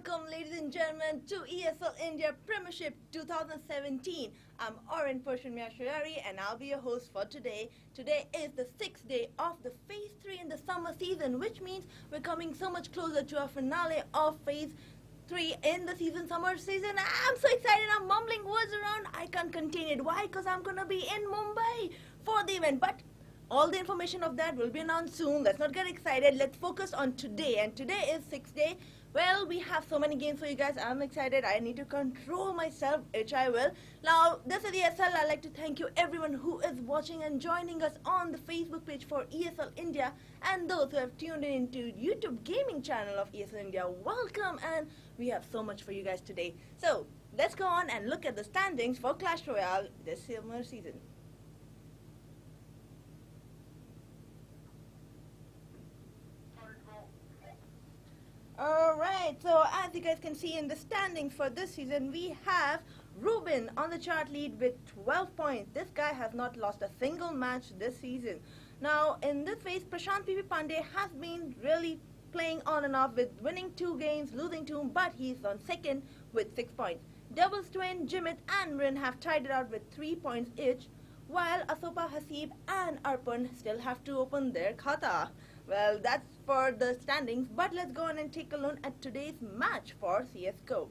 welcome ladies and gentlemen to ESL India Premiership 2017. I'm Arpan and I'll be your host for today. Today is the 6th day of the Phase 3 in the summer season, which means we're coming so much closer to our finale of Phase 3 in the summer season. I'm so excited, I'm mumbling words around, I can't contain it. Why? Because I'm gonna be in Mumbai for the event. But all the information of that will be announced soon. Let's not get excited. Let's focus on today. And today is 6th day. Well, we have so many games for you guys. I'm excited. I need to control myself, which I will. Now, this is ESL. I'd like to thank you everyone who is watching and joining us on the Facebook page for ESL India, and those who have tuned in to YouTube gaming channel of ESL India. Welcome, and we have so much for you guys today. So, let's go on and look at the standings for Clash Royale this summer season. Alright, so as you guys can see in the standings for this season, we have Ruben on the chart lead with 12 points. This guy has not lost a single match this season. Now, in this phase, Prashant Pandey has been really playing on and off with winning 2 games, losing 2, but he's on second with 6 points. Doubles twin, Jimit and Rin have tied it out with 3 points each, while Asopa, Hasib and Arpan still have to open their khata. Well, that's for the standings, but let's go on and take a look at today's match for CSGO.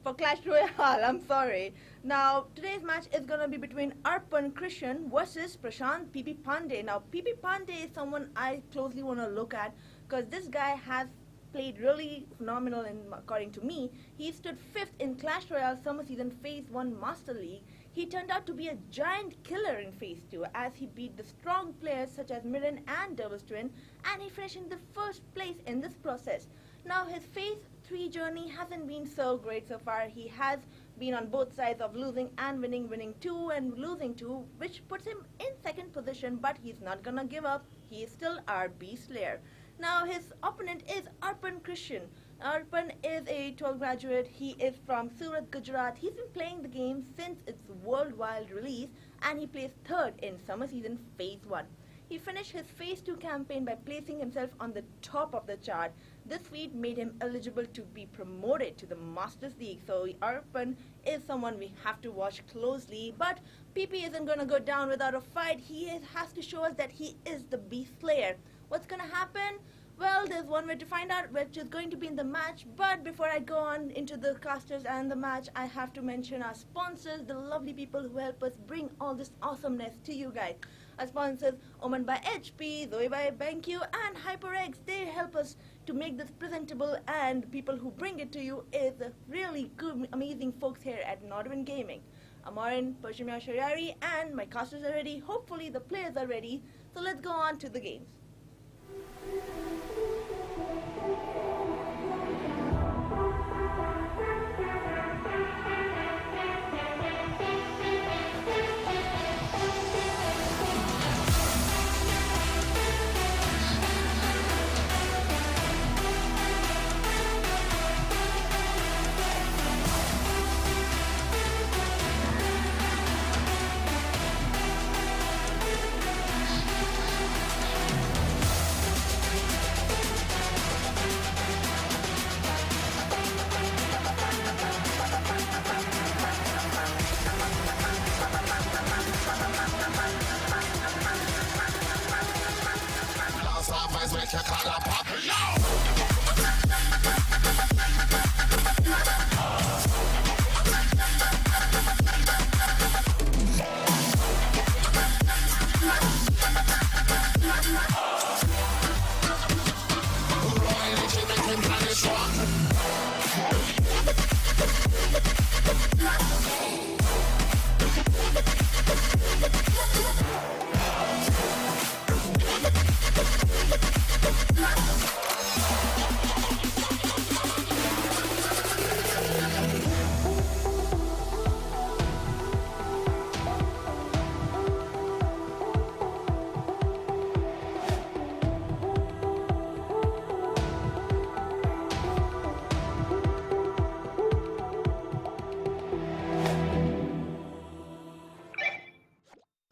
For Clash Royale, I'm sorry. Now, today's match is going to be between Arpan Christian versus Prashant Pandey. Now, Pandey is someone I closely want to look at because this guy has played really phenomenal, and according to me, he stood 5th in Clash Royale Summer Season Phase 1 Master League. He turned out to be a giant killer in Phase 2 as he beat the strong players such as Miran and Doubles Twin, and he finished in the first place in this process. Now his Phase 3 journey hasn't been so great so far. He has been on both sides of losing and winning 2 and losing 2, which puts him in 2nd position, but he's not gonna give up. He is still our beast slayer. Now his opponent is Arpan Christian. Arpan is a 12 graduate. He is from Surat, Gujarat. He's been playing the game since its worldwide release, and he placed 3rd in Summer Season Phase 1. He finished his Phase 2 campaign by placing himself on the top of the chart. This feat made him eligible to be promoted to the Masters League. So Arpan is someone we have to watch closely. But PP isn't going to go down without a fight. He has to show us that he is the beast slayer. What's going to happen? Well, there's one way to find out, which is going to be in the match. But before I go on into the casters and the match, I have to mention our sponsors, the lovely people who help us bring all this awesomeness to you guys. Our sponsors, Oman by HP, Zoe by BenQ, and HyperX. They help us to make this presentable, and people who bring it to you is really good, amazing folks here at Nodwin Gaming. I'm Arpan, Prashant, and my casters are ready. Hopefully the players are ready. So let's go on to the games.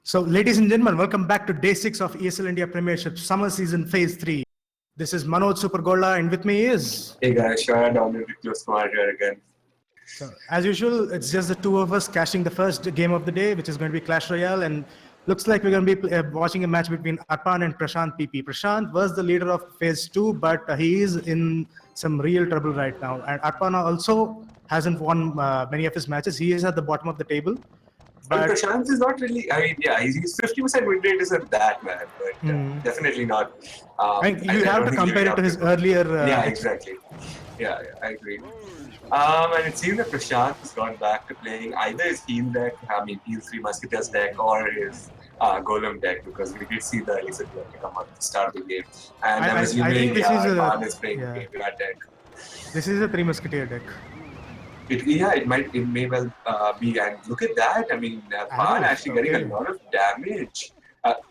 So, ladies and gentlemen, welcome back to Day 6 of ESL India Premiership Summer Season Phase 3. This is Manoj Supergola, and with me is... Hey guys, Shara down in Close Smart here again. So, as usual, it's just the two of us cashing the first game of the day, which is going to be Clash Royale, and looks like we're going to be watching a match between Arpan and Prashant PP. Prashant was the leader of Phase 2, but he is in some real trouble right now. And Arpan also hasn't won many of his matches. He is at the bottom of the table. But Prashant is not really, I mean, yeah, his 50% win rate isn't that bad, but definitely not. You have to compare it to his earlier... yeah, exactly. Yeah, I agree. And it seems that Prashant has gone back to playing either his heal deck, heal 3 Musketeers deck, or his Golem deck, because we did see the Elixir deck come out at the start of the game. And I'm assuming Arpan is playing that deck. This is a 3 Musketeer deck. It may well be. And look at that. I mean, Arpan actually getting a lot of damage.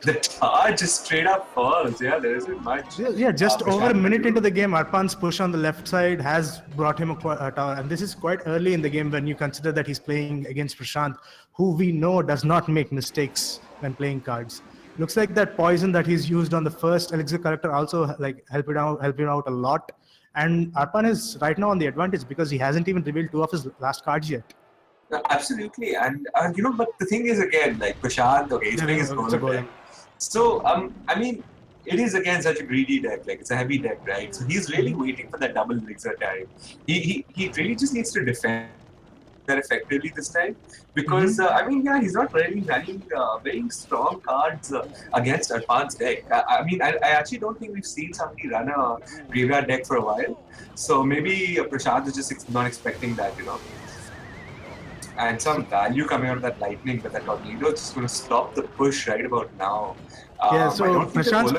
The tar just straight up falls. Yeah, there isn't much. Yeah, just over a minute into the game, Arpan's push on the left side has brought him a tower. And this is quite early in the game when you consider that he's playing against Prashant, who we know does not make mistakes when playing cards. Looks like that poison that he's used on the first Elixir character also helped him out a lot. And Arpan is right now on the advantage because he hasn't even revealed 2 of his last cards yet. Absolutely, and but the thing is again, like Prashant, he's playing his Golem deck. So, I mean, it is again such a greedy deck, like it's a heavy deck, right? So he's really waiting for that double Elixir time. He really just needs to defend that effectively this time, because he's not really running very strong cards against Arpan's deck. I actually don't think we've seen somebody run a graveyard deck for a while. So maybe Prashant is just not expecting that, And some value coming out of that lightning, but that tornado is just going to stop the push right about now. So Prashant's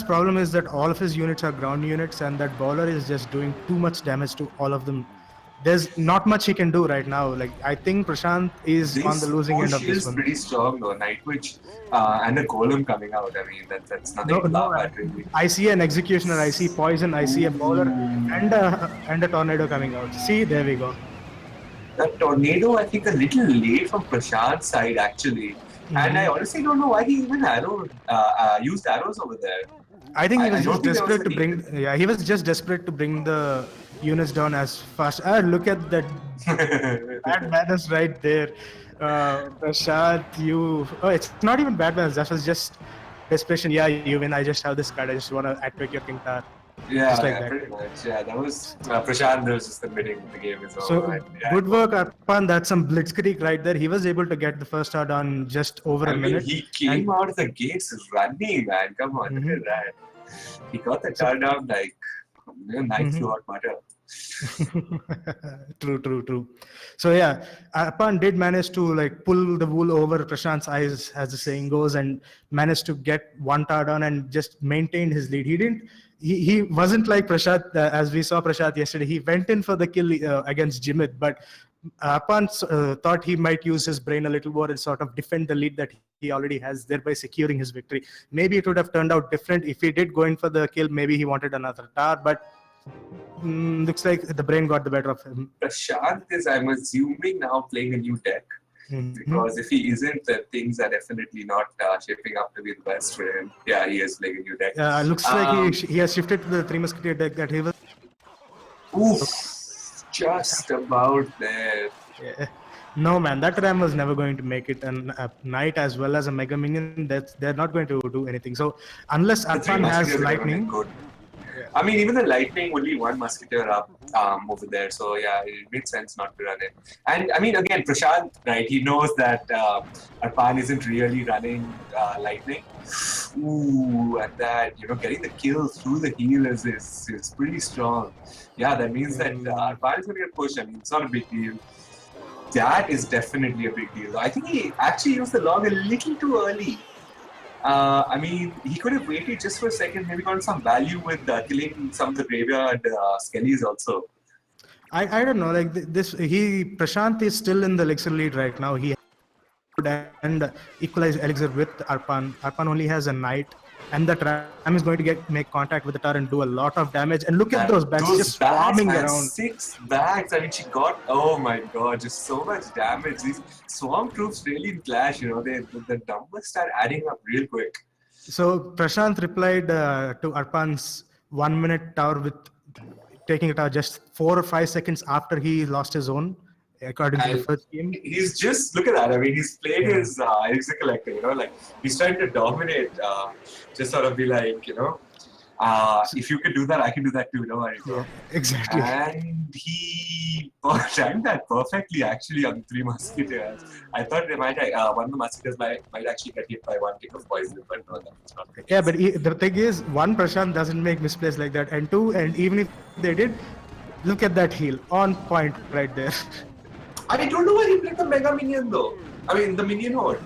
problem is that all of his units are ground units, and that bowler is just doing too much damage to all of them. There's not much he can do right now. Like, I think Prashant is on the losing end of this one. This pretty strong though. Night Witch and a Golem coming out. I mean, that's nothing to laugh at really. I see an Executioner, I see Poison, I see a bowler, and a tornado coming out. See, there we go. That tornado, I think, a little late from Prashant's side actually, and I honestly don't know why he even used arrows over there. I think he was just desperate to bring. Yeah, he was just desperate to bring the units down as fast. Look at that bad madness right there, Prashant. It's not even bad madness. That was just desperation. Yeah, you win. I just have this card. I just want to activate your King Tar. Yeah, pretty much. Yeah, that was Prashant was just admitting the game is over. So good work, Arpan. That's some blitzkrieg right there. He was able to get the first star done just over a minute. He came out of the gates running, man. Come on, look at that. He got the tar down like knife through hot butter. True. So yeah, Arpan did manage to pull the wool over Prashant's eyes, as the saying goes, and managed to get 1 tar down and just maintained his lead. He wasn't like Prashant, as we saw Prashant yesterday. He went in for the kill against Jimit, but Arpan thought he might use his brain a little more and sort of defend the lead that he already has, thereby securing his victory. Maybe it would have turned out different if he did go in for the kill. Maybe he wanted another tar, but looks like the brain got the better of him. Prashant is, I'm assuming, now playing a new deck. Because if he isn't, then things are definitely not shaping up to be the best for him. Yeah, he is playing a new deck. Looks like he has shifted to the 3 Musketeer deck that he was... Oof, just about there. Yeah. No, man, that Ram was never going to make it. And a Knight as well as a Mega Minion, they're not going to do anything. So, unless Arpan has Lightning... I mean, even the Lightning would be 1 Musketeer up over there. So, yeah, it makes sense not to run it. And, I mean, again, Prashant, right, he knows that Arpan isn't really running Lightning. Ooh, and that, getting the kill through the heal is pretty strong. Yeah, that means that Arpan is going to get pushed. I mean, it's not a big deal. That is definitely a big deal. I think he actually used the log a little too early. I mean, he could have waited just for a second, maybe gotten some value with killing some of the graveyard skellies also. I don't know, Prashant is still in the Elixir lead right now. He and equalize Elixir with Arpan. Arpan only has a Knight, and the Ram is going to make contact with the Tar and do a lot of damage. And look at those bats just swarming around. 6 bags. I mean, she got, oh my god, just so much damage. These swarm troops really clash, the numbers start adding up real quick. So Prashant replied to Arpan's 1 minute tower with taking it out just 4 or 5 seconds after he lost his own, according to the And first game. he's just, look at that. I mean, he's playing his Elixir Collector, like he's trying to dominate, just sort of be like, if you can do that, I can do that too. Don't worry, bro. Yeah, exactly. And he timed that perfectly, actually, on the 3 Musketeers. I thought they might, one of the Musketeers might actually get hit by 1 tick of poison, but no, that's not the case. Yeah, but the thing is, one, Prashant doesn't make misplays like that, and two, and even if they did, look at that heal on point right there. I don't know why he played the Mega Minion though. I mean, the Minion Horde.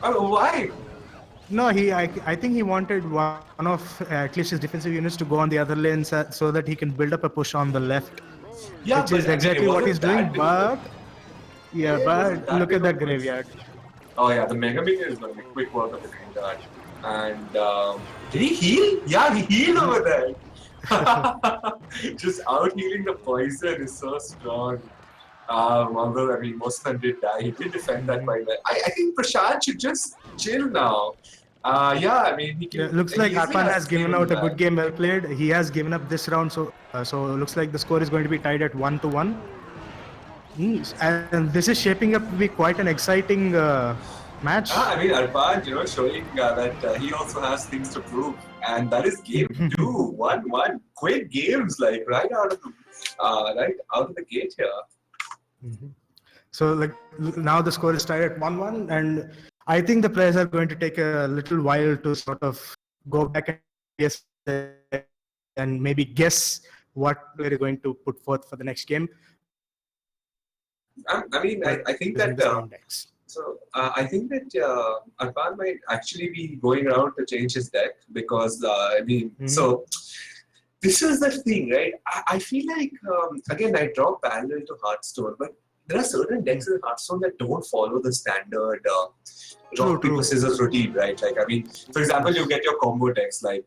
I mean, why? No, I think he wanted one of at least his defensive units to go on the other lane so that he can build up a push on the left. Yeah, which is exactly what he's doing. But look at that graveyard. Oh yeah, the Mega Minion is going to be quick work of the green dart. And did he heal? Yeah, he healed over there. Just out healing the poison is so strong. Although, I mean, most of them did die. He did defend that quite well. I think Prashant should just chill now. I mean, he can. Looks like Arpan has given out a good game well played. He has given up this round, so looks like the score is going to be tied at 1-1. And this is shaping up to be quite an exciting match. I mean, Arpan, showing that he also has things to prove, and that is game 2, 1-1, quick games, like right out of the gate here. So like now the score is tied at 1-1, and I think the players are going to take a little while to sort of go back and guess and maybe guess what they're going to put forth for the next game. I mean, I think that I think that Arpan might actually be going around to change his deck because so this is the thing, right? I feel like again I draw parallel to Hearthstone, but there are certain decks in Hearthstone that don't follow the standard rock paper scissors routine, right? Like, I mean, for example, you get your combo decks, like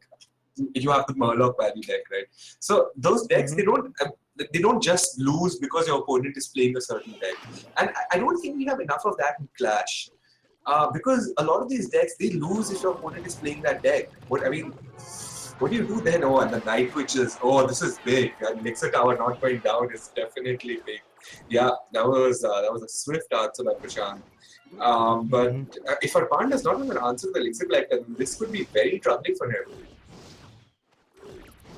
you have the Murloc Valley deck, right? So those decks they don't just lose because your opponent is playing a certain deck, and I don't think we have enough of that in Clash. Because a lot of these decks they lose if your opponent is playing that deck. What do you do then? Oh, and the Night Witches. Oh, this is big. And Elixir Tower not going down is definitely big. Yeah, that was a swift answer by Prashant. But if Arpan does not have an answer to the Elixir Collector, this could be very troubling for him.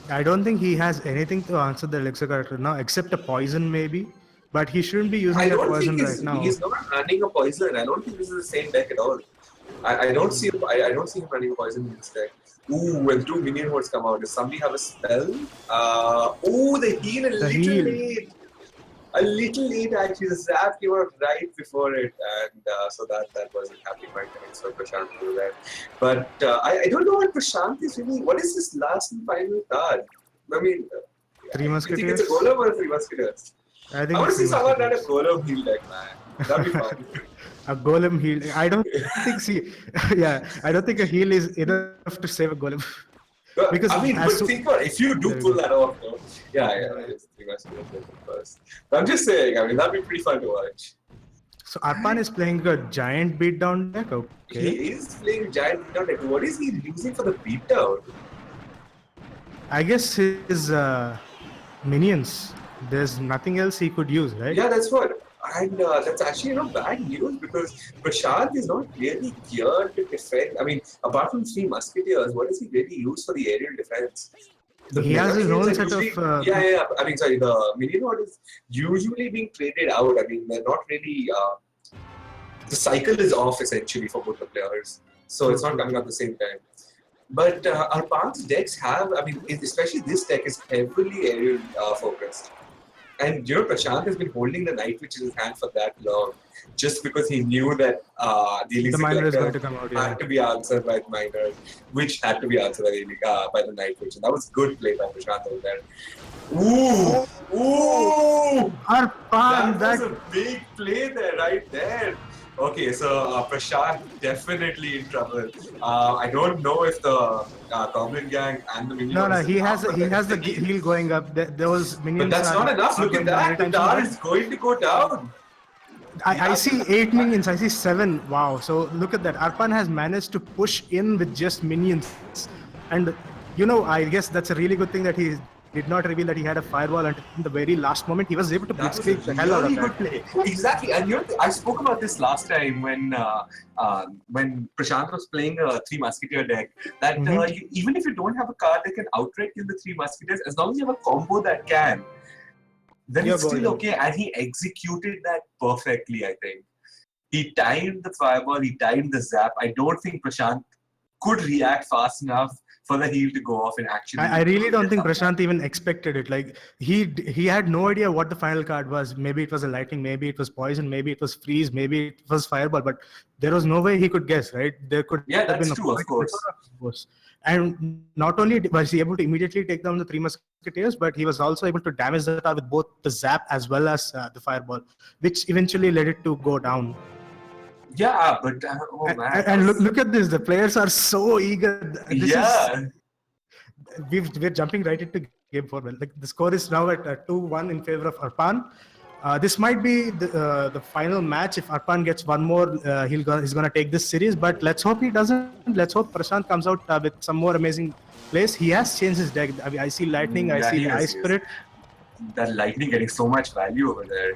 I don't think he has anything to answer the Elixir Collector now, except a poison maybe. But he shouldn't be using that poison right now. He's not running a poison. I don't think this is the same deck at all. I don't see him running a poison in this deck. Ooh, when 2 minion hordes come out, does somebody have a spell? The heal late. A little late actually. The zap came out right before it, and so that wasn't happening right away. So Prashant to do that. But I don't know what Prashant is really. What is this last and final card? I mean, 3 Musketeers. You think it's a Golem or 3 Musketeers? I want to see someone run a Golem heal deck, man. That'd be fun. A Golem heal. I don't think. I don't think a heal is enough to save a Golem. Because I mean, but think about it, if you do pull that off, though. It's 3 Musketeers first. But I'm just saying. I mean, that'd be pretty fun to watch. So Arpan is playing a giant beatdown deck. Okay. He is playing giant beatdown deck. What is he using for the beatdown? I guess his minions. There's nothing else he could use, right? Yeah, that's what. And that's actually bad news because Prashant is not really geared to defend. I mean, apart from 3 Musketeers, what does he really use for the aerial defense? He has his own set of. I mean, sorry, the minion horde is usually being traded out. I mean, they're not really. The cycle is off essentially for both the players, so it's not coming at the same time. But Arpan's decks have, I mean, especially this deck is heavily aerial focused. And Prashant has been holding the Night Witch in his hand for that long, just because he knew that the Elixir Miner is going to come out. Had to be answered by the Miner, which had to be answered by the Night Witch. And that was good play by Prashant over there. Ooh! Arpan, that was a big play there, right there. Okay, so Prashant definitely in trouble. I don't know if the Goblin Gang and the minions. No, he has the heal going up. Those minions. But that's not enough. Look at that. The Dar is going to go down. I see 8 minions. I see 7. Wow. So look at that. Arpan has managed to push in with just minions. And, I guess that's a really good thing that he did not reveal that he had a fireball until the very last moment. He was able to That was a blitzkrieg the hell out of really that. good play. Exactly. And I spoke about this last time when Prashant was playing a Three Musketeer deck. That even if you don't have a card that can outright kill the Three Musketeers, as long as you have a combo that can, then it's still okay. And he executed that perfectly, I think. He timed the fireball, he timed the zap. I don't think Prashant could react fast enough for the heal to go off and actually. I really don't think Prashant even expected it. Like he had no idea what the final card was. Maybe it was a lightning, maybe it was poison, maybe it was freeze, maybe it was fireball. But there was no way he could guess, right? There could have been true, of course. And not only was he able to immediately take down the Three Musketeers, but he was also able to damage the tower with both the zap as well as the fireball, which eventually led it to go down. Yeah, but man. And look at this. The players are so eager. We're jumping right into game 4. Like the score is now at 2-1 in favor of Arpan. This might be the final match. If Arpan gets one more, he's gonna take this series. But let's hope he doesn't. Let's hope Prashant comes out with some more amazing plays. He has changed his deck. I see lightning. I see Ice Spirit. That lightning getting so much value over there.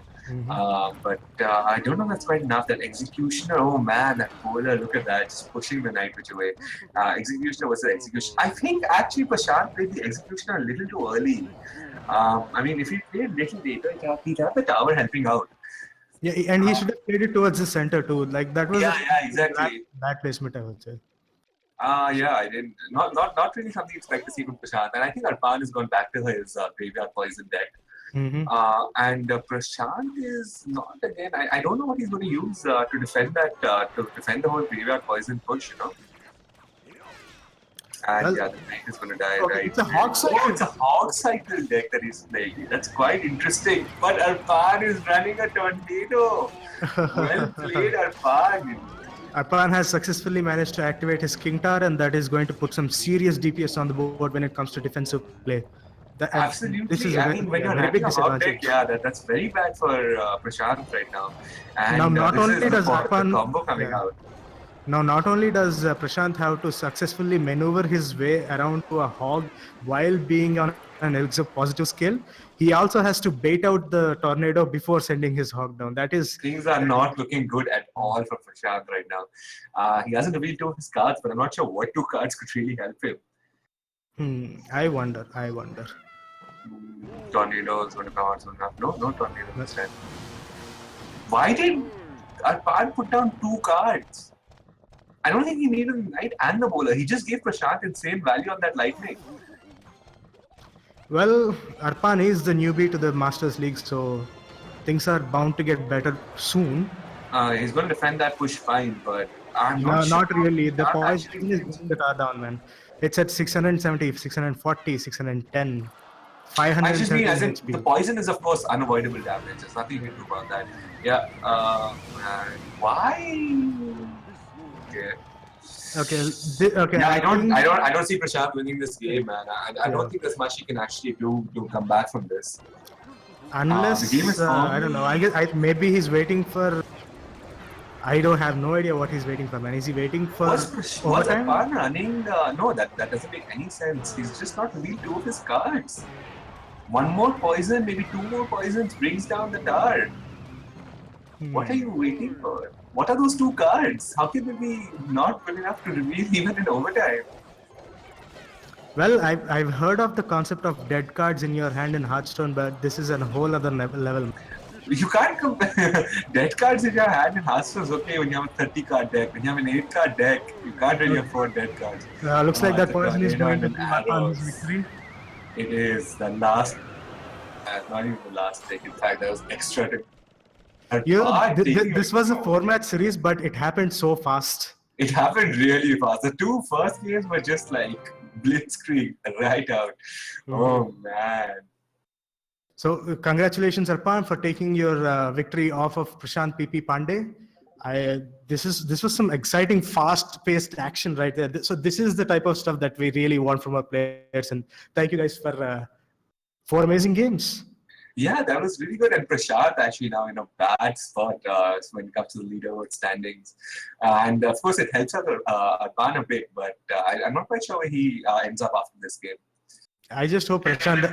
But I don't know if that's quite enough. That Executioner, oh man, that bowler, look at that, just pushing the Night Witch away. Executioner was the Execution. I think actually Prashant played the Executioner a little too early. I mean, if he played a little later, he'd have the tower helping out. Yeah, and he should have played it towards the center too. Like that was exactly. Bad placement, I would say. I didn't. Not really something you expect to see from Prashant. And I think Arpan has gone back to his graveyard poison deck. And Prashant is not again. I don't know what he's going to use to defend that to defend the whole graveyard poison push. And the knight is going to die, right? It's a hog cycle. It's a hog cycle deck that he's playing. That's quite interesting. But Arpan is running a tornado. Well played, Arpan. Arpan has successfully managed to activate his King Tower, and that is going to put some serious DPS on the board when it comes to defensive play. Absolutely. This is when you're running a hog deck, that's very bad for Prashant right now. And now, not only does Arpan combo coming out. Now, not only does Prashant have to successfully maneuver his way around to a hog while being on an elixir positive skill, he also has to bait out the tornado before sending his hog down. Things are not looking good at all for Prashant right now. He hasn't revealed two of his cards, but I'm not sure what two cards could really help him. I wonder. Tornado is going to come out soon enough. No tornado this time. Why did Arpan put down two cards? I don't think he needed the knight and the bowler. He just gave Prashant insane value on that lightning. Well, Arpan is the newbie to the Masters League, so things are bound to get better soon. He's going to defend that push fine, but I'm not sure. Not really. The poison is bringing the tower down, man. It's at 670, 640, 610, 500. I just mean, as in, the poison is of course unavoidable damage. There's nothing you can do about that. Yeah. Why? Okay. Yeah, I don't see Prashant winning this game, man. I don't think there's much he can actually do to come back from this. Unless the game is I don't know. I guess maybe he's waiting for. I don't have no idea what he's waiting for, man. Is he waiting for was Arpan running? No, that doesn't make any sense. He's just not revealed two of his cards. One more poison, maybe two more poisons brings down the tower. What are you waiting for? What are those two cards? How can they be not good enough to reveal even in overtime? Well, I've heard of the concept of dead cards in your hand in Hearthstone, but this is a whole other level. You can't compare dead cards in your hand in Hearthstone is okay when you have a 30 card deck. When you have an 8 card deck, you can't really afford dead cards. Looks like that poison is going to be Arpan's victory. It is the last, not even the last deck. In fact, there was extra to. This was a 4-match series, but it happened so fast. It happened really fast. The two first games were just like blitzkrieg right out. Oh man. So congratulations, Arpan, for taking your victory off of Prashant PP Pandey. This was some exciting, fast-paced action right there. So this is the type of stuff that we really want from our players. And thank you guys for 4 amazing games. Yeah, that was really good. And Prashant actually now in a bad spot when it comes to the leaderboard standings. And of course, it helps Arpan a bit, but I'm not quite sure where he ends up after this game. I just hope Prashant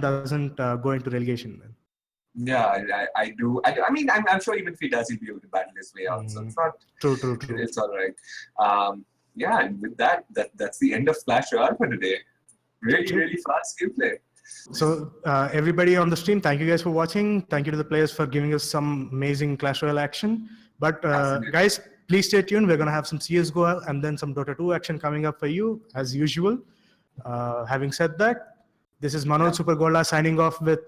doesn't go into relegation. Man. Yeah, I do. I mean, I'm sure even if he does, he'll be able to battle his way out. So it's not. True. It's all right. Yeah, and with that's the end of Clash Royale for today. Really fast gameplay. So everybody on the stream, thank you guys for watching. Thank you to the players for giving us some amazing Clash Royale action. But guys, please stay tuned. We're going to have some CSGO and then some Dota 2 action coming up for you as usual. Having said that, this is Manoj Supergola signing off with...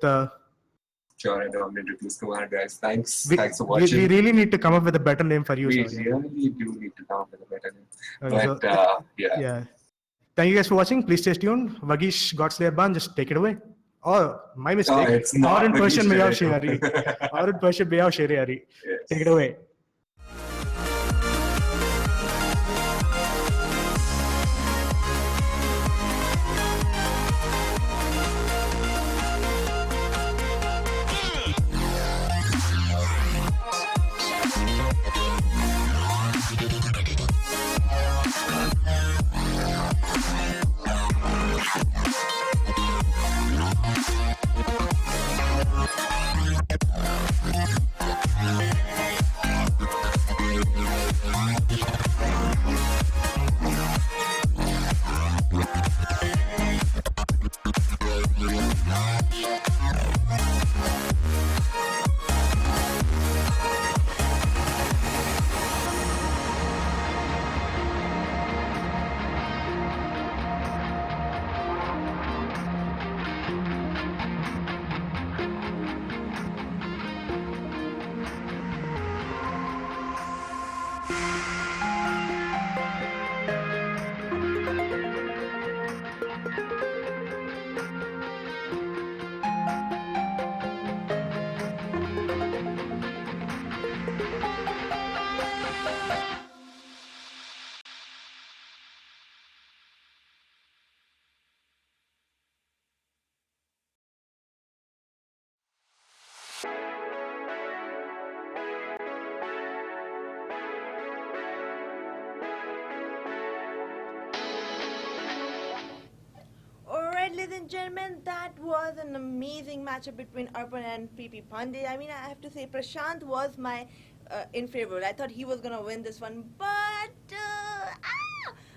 Sure, I don't need to please come on, guys. Thanks for watching. We really need to come up with a better name for you. We really do need to come up with a better name. Okay, but yeah. Thank you guys for watching. Please stay tuned. Vagish Godsley Arpan, just take it away. Oh, my mistake. Oh, it's not. Or in Persian, Mayav Shehari. Or in Persian, Mayav Shehari. Take it away. Ladies and gentlemen, that was an amazing matchup between Arpan and PP Pandey. I mean, I have to say Prashant was my in favor. I thought he was going to win this one, but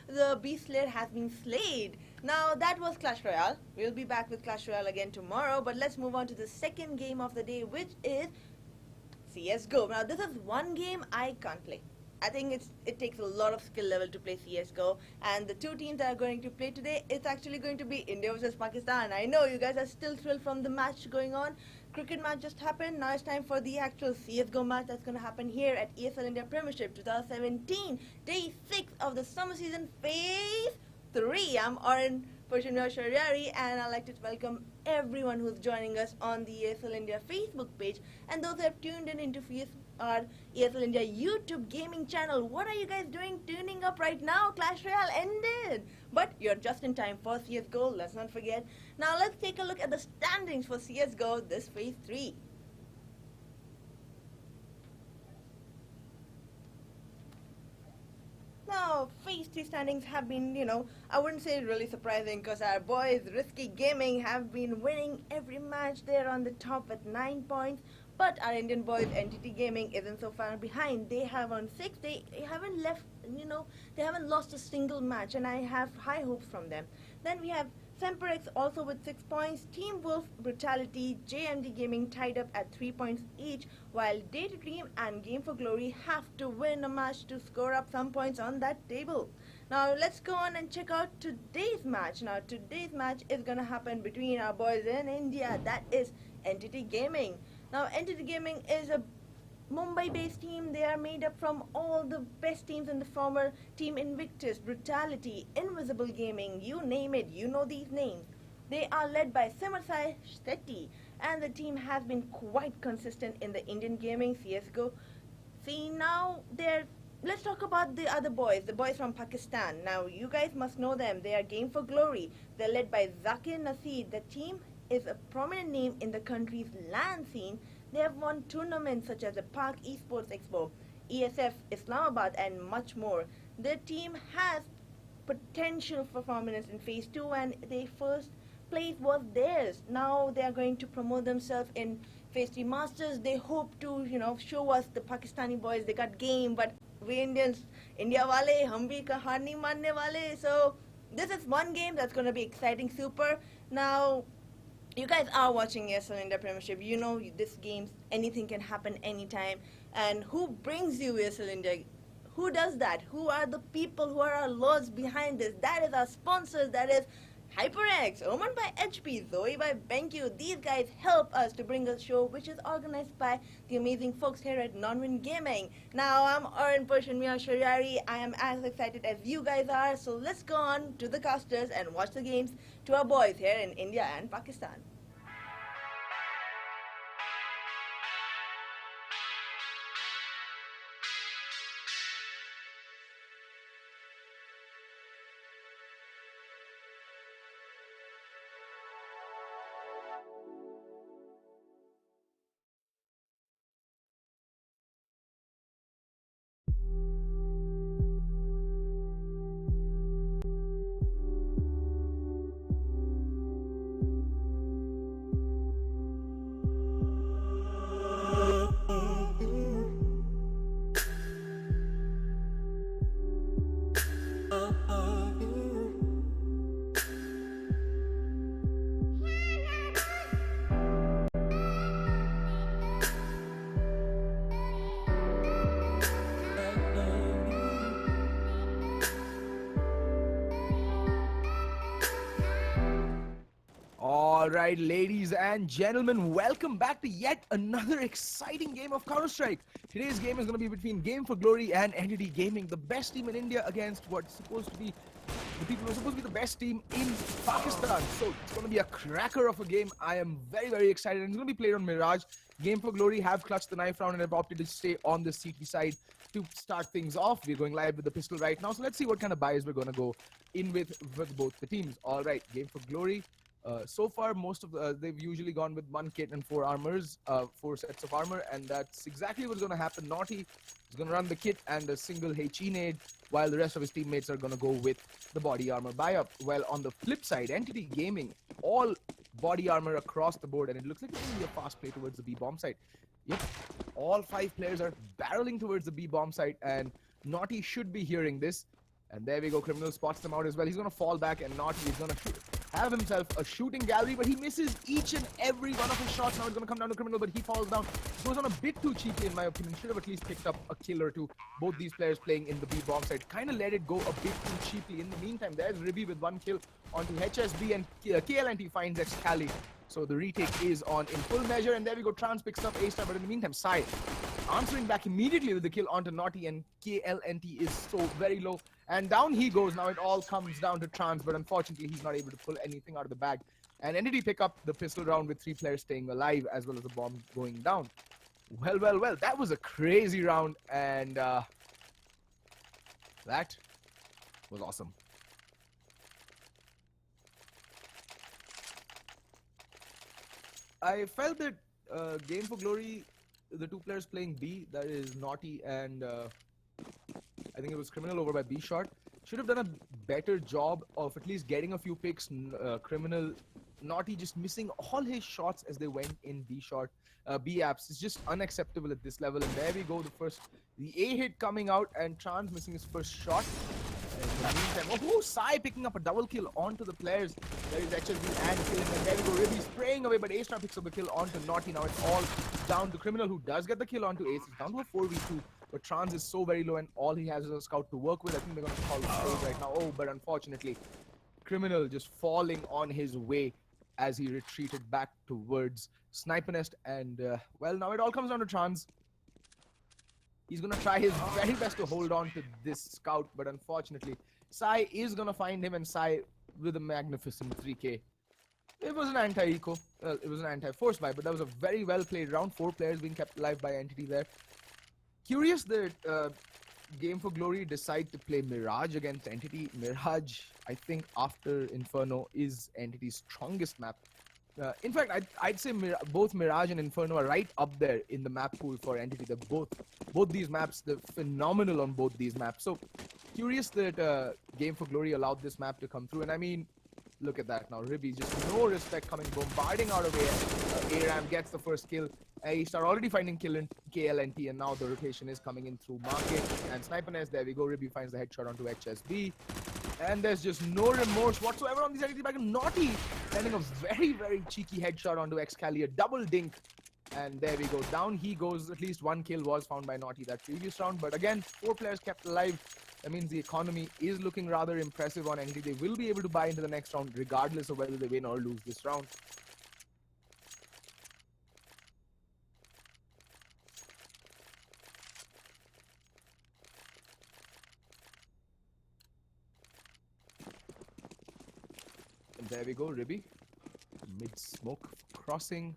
the Beast Slayer has been slayed. Now, that was Clash Royale. We'll be back with Clash Royale again tomorrow, but let's move on to the second game of the day, which is CSGO. Now, this is one game I can't play. I think it takes a lot of skill level to play CSGO, and the two teams that are going to play today, it's actually going to be India versus Pakistan. I know you guys are still thrilled from the match going on. Cricket match just happened. Now it's time for the actual CSGO match that's going to happen here at ESL India Premiership 2017, day 6 of the summer season, phase 3. I'm Arpan Shariari, and I'd like to welcome everyone who's joining us on the ESL India Facebook page and those who have tuned in into our ESL India YouTube gaming channel. What are you guys doing tuning up right now? Clash Royale ended, but you're just in time for CSGO. Let's not forget. Now let's take a look at the standings for CSGO this phase 3. Now, phase 3 standings have been, I wouldn't say really surprising, because our boys Risky Gaming have been winning every match. They're on the top with 9 points. But our Indian boys, Entity Gaming, isn't so far behind. They have on 6. They haven't left, they haven't lost a single match, and I have high hopes from them. Then we have Semperex also with 6 points. Team Wolf, Brutality, JMD Gaming tied up at 3 points each, while Data Dream and Game for Glory have to win a match to score up some points on that table. Now let's go on and check out today's match. Now today's match is going to happen between our boys in India, that is Entity Gaming. Now, Entity Gaming is a Mumbai-based team. They are made up from all the best teams in the former Team Invictus, Brutality, Invisible Gaming, you name it, you know these names. They are led by Simarsai Shetty, and the team has been quite consistent in the Indian gaming CSGO scene. Now, let's talk about the other boys, the boys from Pakistan. Now, you guys must know them. They are Game for Glory. They're led by Zakir Naseed. The team is a prominent name in the country's LAN scene. They have won tournaments such as the Park Esports Expo, ESF Islamabad, and much more. Their team has potential for prominence in Phase 2, and their first place was theirs. Now they are going to promote themselves in Phase 3 Masters. They hope to, show us the Pakistani boys, they got game, but we Indians, India wale, hum bhi haar nahi manne wale. So this is one game that's going to be exciting super. Now, you guys are watching ESL India Premiership. You know this game, anything can happen anytime. And who brings you ESL India? Who does that? Who are the people who are our lords behind this? That is our sponsors. That is HyperX, Oman by HP, Zoe by BenQ. These guys help us to bring a show which is organized by the amazing folks here at Nonwin Gaming. Now, I'm Arpan Mia Shariari. I am as excited as you guys are. So let's go on to the casters and watch the games to our boys here in India and Pakistan. Alright, ladies and gentlemen, welcome back to yet another exciting game of Counter-Strike. Today's game is going to be between Game for Glory and Entity Gaming, the best team in India against what's supposed to be the people who are supposed to be the best team in Pakistan. So it's going to be a cracker of a game. I am very, very excited. And it's going to be played on Mirage. Game for Glory have clutched the knife round and have opted to stay on the CT side to start things off. We're going live with the pistol right now. So let's see what kind of buys we're going to go in with both the teams. Alright, Game for Glory. So far, most of they've usually gone with one kit and 4 armors, 4 sets of armor, and that's exactly what's going to happen. Naughty is going to run the kit and a single HE nade, while the rest of his teammates are going to go with the body armor buy-up. Well, on the flip side, Entity Gaming, all body armor across the board, and it looks like it's going to be a fast play towards the B-bomb site. Yep, all 5 players are barreling towards the B-bomb site, and Naughty should be hearing this. And there we go, Criminal spots them out as well. He's going to fall back, and Naughty is going to have himself a shooting gallery, but he misses each and every one of his shots. Now it's going to come down to Criminal, but he falls down. It goes on a bit too cheaply, in my opinion. Should have at least picked up a kill or two. Both these players playing in the B-bomb side kind of let it go a bit too cheaply. In the meantime, there's Ribby with 1 kill onto HSB, and KLNT finds Excali. So the retake is on in full measure, and there we go. Trans picks up A-Star, but in the meantime, Sai answering back immediately with the kill onto Naughty, and KLNT is so very low. And down he goes. Now it all comes down to Trans, but unfortunately he's not able to pull anything out of the bag. And Entity pick up the pistol round with 3 players staying alive, as well as the bomb going down. Well, well, well, that was a crazy round, and that was awesome. I felt that Game for Glory, the 2 players playing B, that is Naughty and I think it was Criminal over by B shot, should have done a better job of at least getting a few picks. Criminal, Naughty just missing all his shots as they went in B shot. B apps is just unacceptable at this level. And there we go, the A hit coming out, and Trans missing his first shot. And in the meantime, Sai picking up a double kill onto the players. There is HSB and killing, and there we go, Ribby spraying away, but A-Star picks up the kill onto Naughty. Now it's all down to Criminal, who does get the kill onto Ace. It's down to a 4v2. But Trans is so very low, and all he has is a scout to work with. I think they're going to call the stage right now. Oh, but unfortunately, Criminal just falling on his way as he retreated back towards Sniper Nest. And, well, now it all comes down to Trans. He's going to try his very best to hold on to this scout, but unfortunately, Sai is going to find him, and Sai with a magnificent 3k. It was an anti-eco. Well, it was an anti-force buy, but that was a very well-played round. 4 players being kept alive by Entity there. Curious that Game for Glory decide to play Mirage against Entity. Mirage, I think, after Inferno, is Entity's strongest map. In fact, I'd say both Mirage and Inferno are right up there in the map pool for Entity. They're both these maps, they're phenomenal on both these maps. So curious that Game for Glory allowed this map to come through. And I mean, look at that now. Ribby just no respect coming, bombarding out of ARAM, gets the first kill. He started already finding kill in KLNT, and now the rotation is coming in through Market and Sniper Nest. There we go. Ribby finds the headshot onto HSB. And there's just no remorse whatsoever on these Entity back. Naughty landing a very, very cheeky headshot onto Excali, a double dink. And there we go. Down he goes. At least one kill was found by Naughty that previous round. But again, 4 players kept alive. That means the economy is looking rather impressive on Entity. They will be able to buy into the next round regardless of whether they win or lose this round. And there we go, Ribby. Mid-smoke crossing.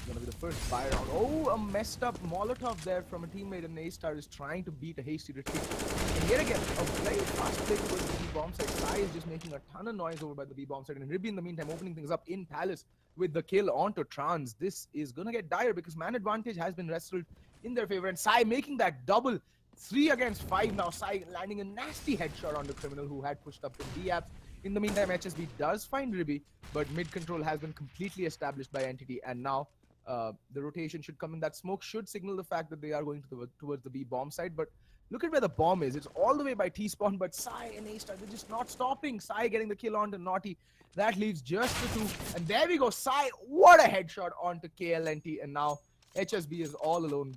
Gonna be the first buy round. Oh, a messed up Molotov there from a teammate, and A-Star is trying to beat a hasty retreat. And yet again, a very fast play towards the B-bomb side. Sai is just making a ton of noise over by the B-bomb side, and Ribby in the meantime opening things up in Palace with the kill onto Trans. This is gonna get dire because man advantage has been wrestled in their favor, and Sai making that double 3 against 5 now. Sai landing a nasty headshot on the Criminal who had pushed up in D-Apps. In the meantime, HSB does find Ribby, but mid control has been completely established by Entity, and now the rotation should come in. That smoke should signal the fact that they are going towards the B bomb side. But look at where the bomb is. It's all the way by T-spawn, but Sai and A-Star, they're just not stopping. Sai getting the kill onto Naughty. That leaves just the 2. And there we go. Sai, what a headshot onto KLNT. And now HSB is all alone.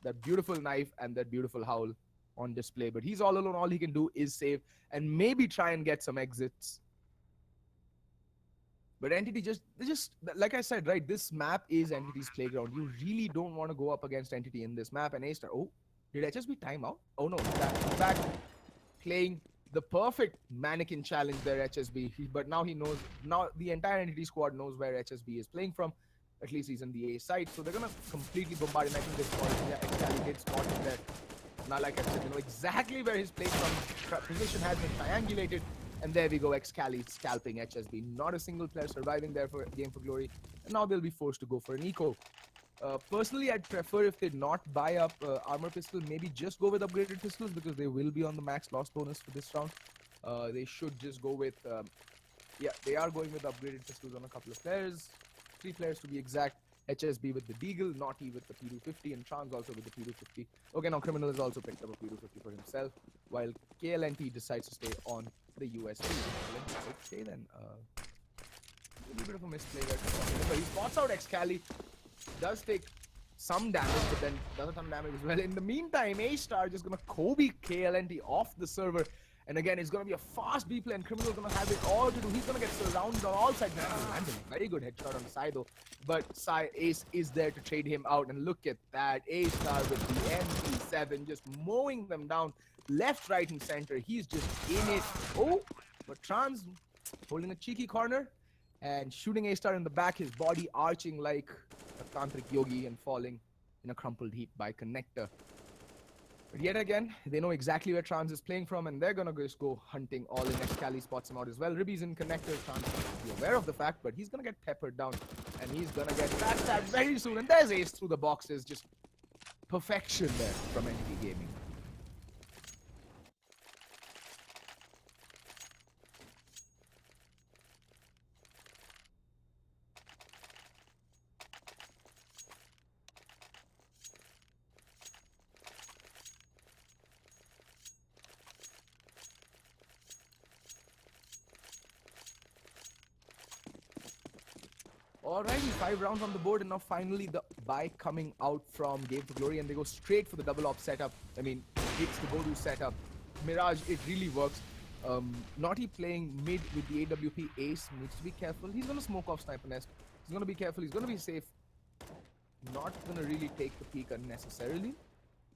That beautiful knife and that beautiful howl on display. But he's all alone. All he can do is save and maybe try and get some exits. But Entity just like I said, right, this map is Entity's playground. You really don't want to go up against Entity in this map. And A-Star, oh, did HSB time out? Oh no, in fact, playing the perfect mannequin challenge there, HSB. But now he knows, now the entire Entity squad knows where HSB is playing from. At least he's in the A side. So they're going to completely bombard him. I think they spotted him. Yeah, Excali did spot him there. Now, like I said, they know exactly where he's playing from. Position has been triangulated. And there we go, Excali scalping HSB. Not a single player surviving there for Game for Glory. And now they'll be forced to go for an eco. Personally, I'd prefer if they not buy up armor pistol, maybe just go with upgraded pistols because they will be on the max loss bonus for this round. They should just go with, yeah, they are going with upgraded pistols on a couple of players. 3 players to be exact. HSB with the Deagle, Naughty with the P250, and Trans also with the P250. Okay, now Criminal has also picked up a P250 for himself, while KLNT decides to stay on the USP. Okay then, a little bit of a misplay there. So he spots out Excali, does take some damage, but then doesn't have damage as well. In the meantime, A-Star just gonna Kobe KLNT off the server. And again, it's going to be a fast B play, and Criminal's going to have it all to do. He's going to get surrounded on all sides. Landing a very good headshot on the side, though. But Ace is there to trade him out. And look at that. A-Star with the MP7 just mowing them down left, right, and center. He's just in it. Oh, but Trans holding a cheeky corner and shooting A-Star in the back, his body arching like a tantric yogi and falling in a crumpled heap by Connector. But yet again, they know exactly where Trans is playing from, and they're gonna just go hunting all in. Excali spots him out as well. Ribby's in Connector. Trans is aware of the fact, but he's gonna get peppered down, and he's gonna get backstabbed very soon. And there's Ace through the boxes, just perfection there from Entity Gaming. Alrighty, 5 rounds on the board, and now finally the buy coming out from Game for Glory, and they go straight for the double op setup. I mean, it's the go-to setup. Mirage, it really works. Naughty playing mid with the AWP. Ace needs to be careful. He's gonna smoke off Sniper Nest. He's gonna be careful. He's gonna be safe. Not gonna really take the peek unnecessarily.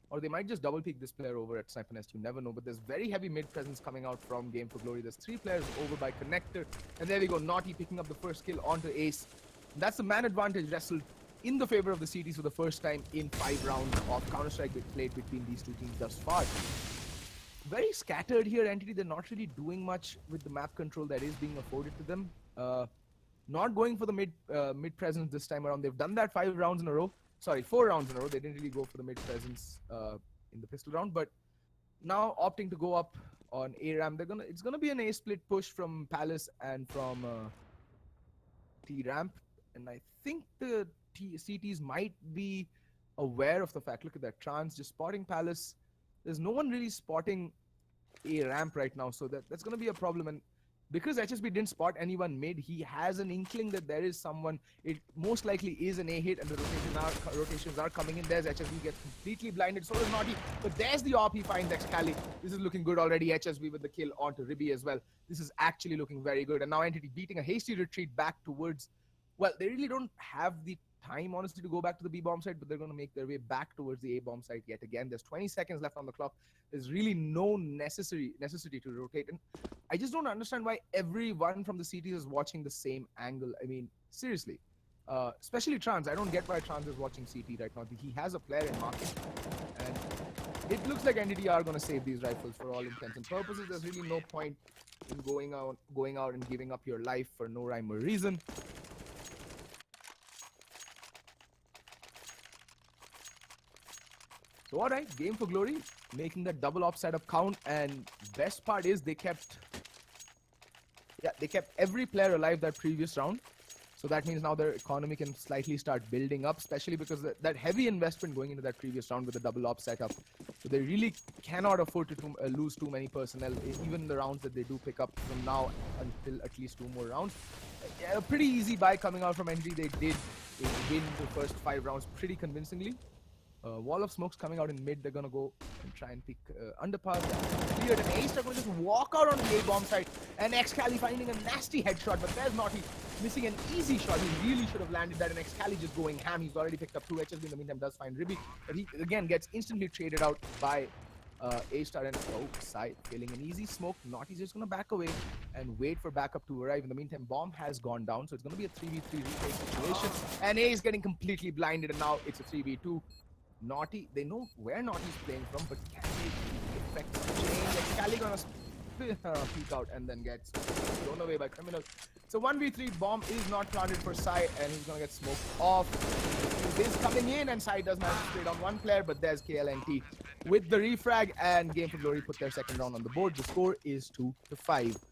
Or they might just double peek this player over at Sniper Nest. You never know. But there's very heavy mid presence coming out from Game for Glory. There's 3 players over by Connector. And there we go. Naughty picking up the first kill onto Ace. That's the man advantage wrestled in the favor of the CTs for the first time in 5 rounds of Counter-Strike played between these 2 teams thus far. Very scattered here, Entity. They're not really doing much with the map control that is being afforded to them. not going for the mid presence this time around. They've done that 5 rounds in a row. Sorry, 4 rounds in a row. They didn't really go for the mid presence in the pistol round, but now opting to go up on A ramp. It's gonna be an A split push from Palace and from T ramp, and I think the CTs might be aware of the fact. Look at that, Trans just spotting Palace. There's no one really spotting A ramp right now, so that's gonna be a problem. And because HSB didn't spot anyone mid, he has an inkling that there is someone. It most likely is an A hit, and the rotations are coming in. There's HSB gets completely blinded, so does Naughty. But there's the AWP, he finds Excali. This is looking good already. HSB with the kill onto Ribby as well. This is actually looking very good. And now Entity beating a hasty retreat back towards, well, they really don't have the time, honestly, to go back to the B bomb site, but they're going to make their way back towards the A bomb site yet again. There's 20 seconds left on the clock. There's really no necessity to rotate. And I just don't understand why everyone from the CTs is watching the same angle. I mean, seriously. Especially Trans. I don't get why Trans is watching CT right now. He has a player in market. And it looks like Entity are going to save these rifles for all intents and purposes. There's really no point in going out and giving up your life for no rhyme or reason. So alright, game for glory, making that double op setup count, and best part is they kept every player alive that previous round. So that means now their economy can slightly start building up, especially because that heavy investment going into that previous round with the double op setup. So they really cannot afford to lose too many personnel, even the rounds that they do pick up from now until at least 2 more rounds. A pretty easy buy coming out from Entity. They did win the first 5 rounds pretty convincingly. Wall of smokes coming out in mid. They're gonna go and try and pick underpass. Cleared, and Ace are gonna just walk out on the A bomb site. And Excali finding a nasty headshot, but there's Naughty missing an easy shot. He really should have landed that, and Excali just going ham. He's already picked up 2 HSB. In the meantime, does find Ribby, but he again gets instantly traded out by A-Star, and side feeling an easy smoke. Naughty's just gonna back away and wait for backup to arrive. In the meantime, bomb has gone down, so it's gonna be a 3v3 retake situation. And A is getting completely blinded, and now it's a 3v2. Naughty, they know where Naughty's playing from, but can they effect change? Like Cali gonna peek out and then gets thrown away by Criminal. So 1v3, bomb is not planted for Sai, and he's gonna get smoked off. This coming in, and Sai does manage to trade on 1 player, but there's KLNT with the refrag, and Game for Glory put their second round on the board. The score is 2-5.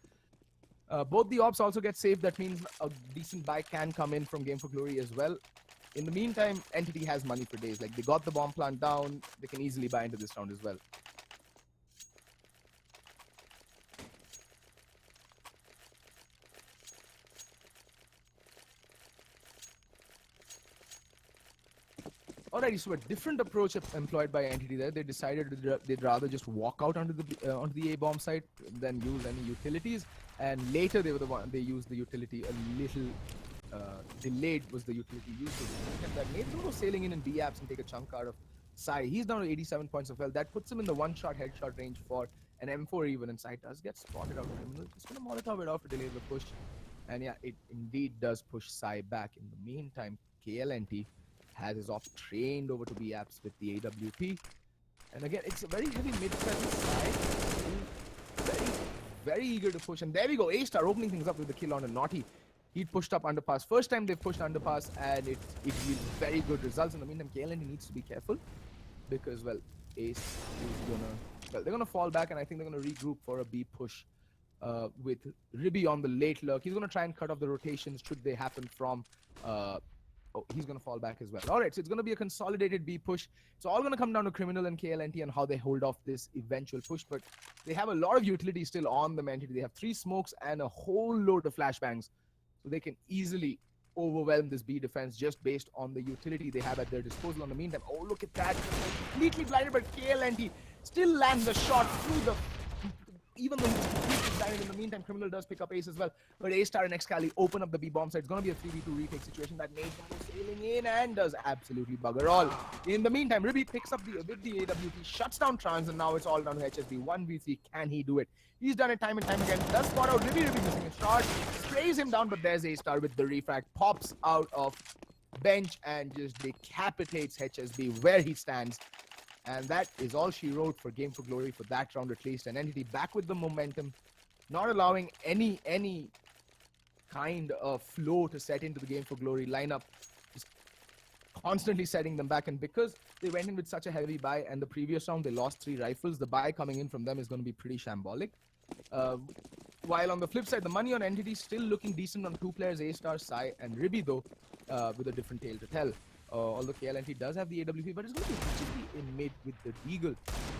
Both the ops also get saved. That means a decent buy can come in from Game for Glory as well. In the meantime, Entity has money for days. Like, they got the bomb plant down. They can easily buy into this round as well. Alrighty, so a different approach employed by Entity there. They decided they'd rather just walk out onto the A bomb site than use any utilities. And later they used the utility a little. Delayed was the utility used. That made them go sailing in B apps and take a chunk out of Sai. He's down to 87 points of health. That puts him in the 1-shot headshot range for an M4 even, and Sai does get spotted out. Criminal just gonna Molotov it off to delay the push. And yeah, it indeed does push Sai back. In the meantime, KLNT has his off trained over to B apps with the AWP. And again, it's a very heavy mid-presence Sai. Very eager to push. And there we go, A-Star opening things up with the kill on a Naughty. He pushed up underpass. First time they've pushed underpass, and it yields very good results. In the meantime, KLNT needs to be careful because, well, Ace is gonna, well, they're gonna fall back, and I think they're gonna regroup for a B push with Ribby on the late lurk. He's gonna try and cut off the rotations should they happen from. He's gonna fall back as well. All right, so it's gonna be a consolidated B push. It's all gonna come down to Criminal and KLNT and how they hold off this eventual push. But they have a lot of utility still on the Entity. They have 3 smokes and a whole load of flashbangs. So they can easily overwhelm this B defense just based on the utility they have at their disposal. In the meantime, oh, look at that. Completely blinded, but KLNT still lands a shot through the... Even though he's completely blinded, in the meantime, Criminal does pick up Ace as well. But A-Star and Excali open up the B bomb site. It's going to be a 3v2 retake situation that Nate goes sailing in and does absolutely bugger all. In the meantime, Ribby picks up with the AWP, shuts down Trans, and now it's all down to HSB. 1v3, can he do it? He's done it time and time again. Does spot out Ribby missing a shot. Sprays him down, but there's A-Star with the refrag. Pops out of bench and just decapitates HSB where he stands. And that is all she wrote for Game for Glory for that round at least. And Entity back with the momentum, not allowing any kind of flow to set into the Game for Glory lineup, just constantly setting them back. And because they went in with such a heavy buy, and the previous round they lost 3 rifles, the buy coming in from them is going to be pretty shambolic. While on the flip side, the money on Entity still looking decent on 2 players, A-Star, Sai, and Ribby, though, with a different tale to tell. Although KLNT does have the AWP, but it's going to be HSB in mid with the Deagle.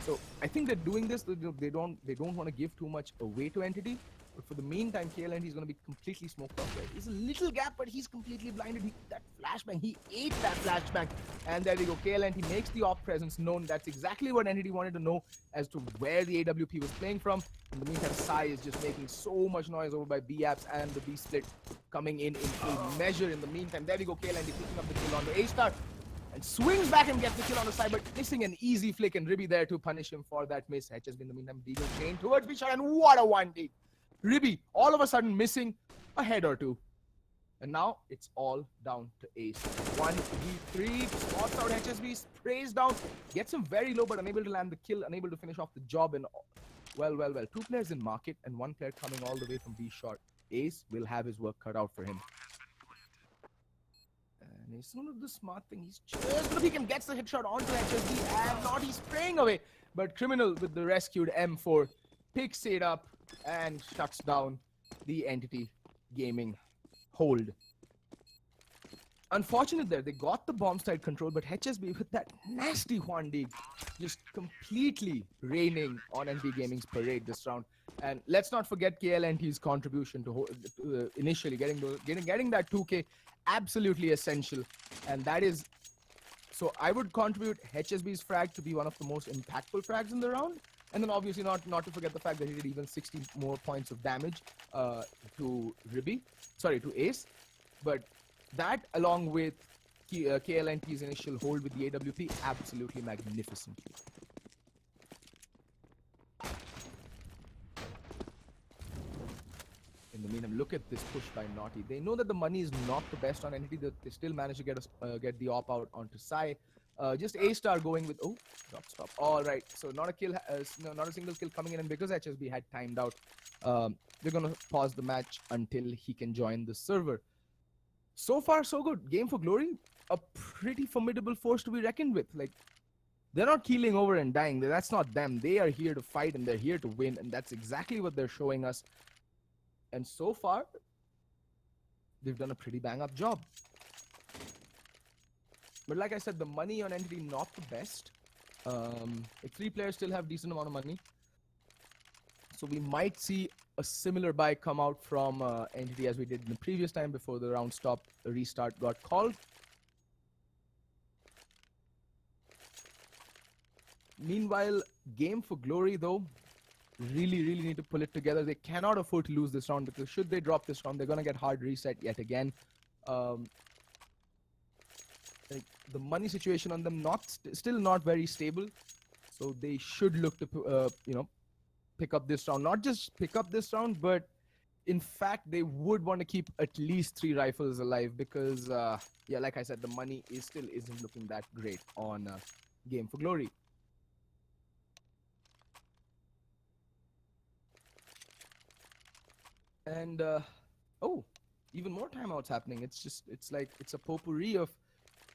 So I think they're doing this. They don't want to give too much away to Entity. But for the meantime, KLNT is going to be completely smoked off. Right? He's a little gap, but he's completely blinded. That flashbang, he ate that flashbang. And there we go. KLNT makes the op presence known. That's exactly what Entity wanted to know as to where the AWP was playing from. In the meantime, Sai is just making so much noise over by B-Apps, and the B-Split coming in full measure. In the meantime, there we go. KLNT picking up the kill on the A-Star and swings back and gets the kill on the side, but missing an easy flick, and Ribby there to punish him for that miss. HSB in the meantime, Deagle chain towards B-Shot, and what a 1D. Ribby all of a sudden missing a head or two. And now it's all down to Ace. 1v3, spots out HSB, sprays down, gets him very low but unable to land the kill, unable to finish off the job. And well. 2 players in market and 1 player coming all the way from B-Shot. Ace will have his work cut out for him. And he's going to do the smart thing. He's just going to peek and gets the headshot onto HSB, and not he's spraying away. But Criminal with the rescued M4 picks it up and shuts down the Entity Gaming hold. Unfortunate there, they got the bomb side control, but HSB with that nasty Huan-Dig just completely raining on Entity Gaming's parade this round. And let's not forget KLNT's contribution to initially getting that 2K, absolutely essential. And that is, so I would contribute HSB's frag to be one of the most impactful frags in the round. And then obviously not to forget the fact that he did even 60 more points of damage to Ace. But that, along with KLNT's initial hold with the AWP, absolutely magnificent. In the meantime, look at this push by Naughty. They know that the money is not the best on Entity, that they still managed to get the op out onto Sai. Just A-Star going with, oh, drop stop. All right, so not a kill, not a single kill coming in, and because HSB had timed out, they're going to pause the match until he can join the server. So far, so good. Game for Glory, a pretty formidable force to be reckoned with. Like, they're not keeling over and dying. That's not them. They are here to fight, and they're here to win, and that's exactly what they're showing us. And so far, they've done a pretty bang-up job. But like I said, the money on Entity not the best. Like 3 players still have decent amount of money. So we might see a similar buy come out from Entity as we did in the previous time before the round stopped, the restart got called. Meanwhile, Game for Glory though, really need to pull it together. They cannot afford to lose this round, because should they drop this round, they're going to get hard reset yet again. Like, the money situation on them still not very stable, so they should look to pick up this round. Not just pick up this round, but in fact they would want to keep at least 3 rifles alive, because yeah, like I said, the money still isn't looking that great on Game for Glory. And oh, even more timeouts happening. It's like it's a potpourri of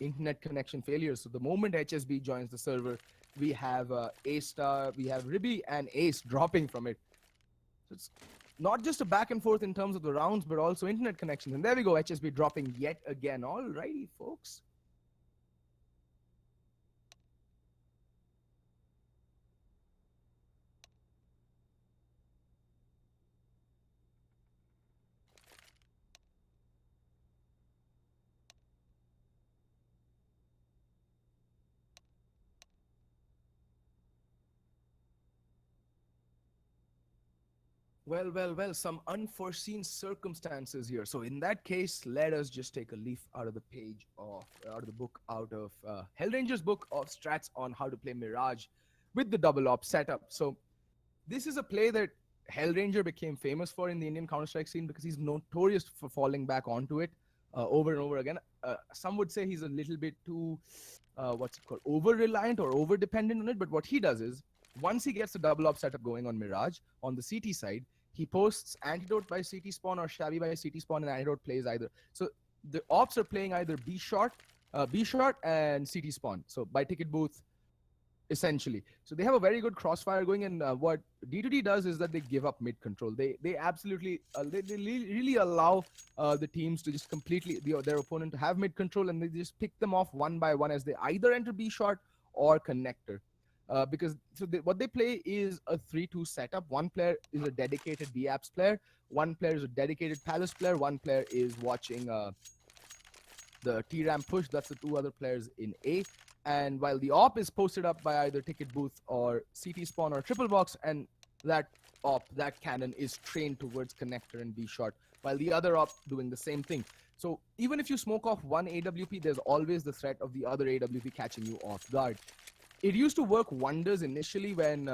internet connection failures. So the moment HSB joins the server, we have A-Star, we have Ribby and Ace dropping from it. So it's not just a back and forth in terms of the rounds, but also internet connections. And there we go, HSB dropping yet again. Alrighty, folks. Well, some unforeseen circumstances here. So in that case, let us just take a leaf out of the book of Hellranger's book of strats on how to play Mirage with the double op setup. So this is a play that Hellranger became famous for in the Indian Counter-Strike scene, because he's notorious for falling back onto it over and over again. Some would say he's a little bit too, over-reliant or over-dependent on it. But what he does is, once he gets the double op setup going on Mirage, on the CT side, he posts Antidote by CT Spawn or Shabby by CT Spawn, and Antidote plays either. So the ops are playing either B short and CT Spawn. So by Ticket Booth, essentially. So they have a very good crossfire going, and what D2D does is that they give up mid control. They absolutely they really allow the teams to just completely their opponent to have mid control, and they just pick them off one by one as they either enter B short or connector. Because what they play is a 3-2 setup. One player is a dedicated B apps player, one player is a dedicated Palace player, one player is watching the T-Ramp push. That's the two other players in A. And while the op is posted up by either Ticket Booth or CT Spawn or Triple Box, and that cannon is trained towards connector and B short, while the other op doing the same thing. So even if you smoke off one AWP, there's always the threat of the other AWP catching you off guard. It used to work wonders initially when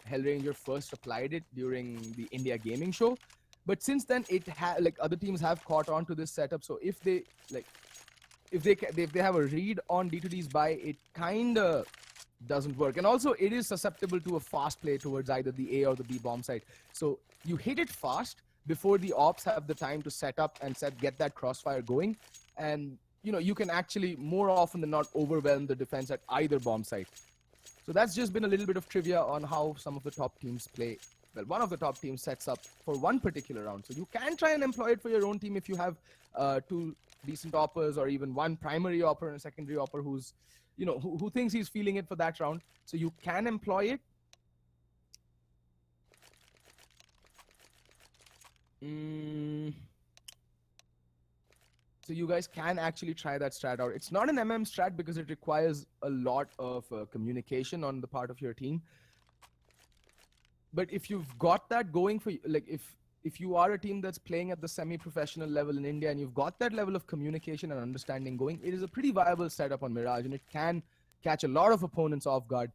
Hellranger first applied it during the India Gaming Show, but since then other teams have caught on to this setup. So if they have a read on D2D's buy, it kind of doesn't work. And also it is susceptible to a fast play towards either the A or the B bomb site. So you hit it fast before the ops have the time to set up and get that crossfire going, and you can actually more often than not overwhelm the defense at either bomb site. So that's just been a little bit of trivia on how some of the top teams play. Well, one of the top teams sets up for one particular round. So you can try and employ it for your own team if you have two decent oppers, or even one primary opper and a secondary opper who's, who thinks he's feeling it for that round. So you can employ it. So you guys can actually try that strat out. It's not an MM strat because it requires a lot of communication on the part of your team. But if you've got that going for you, like if you are a team that's playing at the semi-professional level in India and you've got that level of communication and understanding going, it is a pretty viable setup on Mirage, and it can catch a lot of opponents off guard.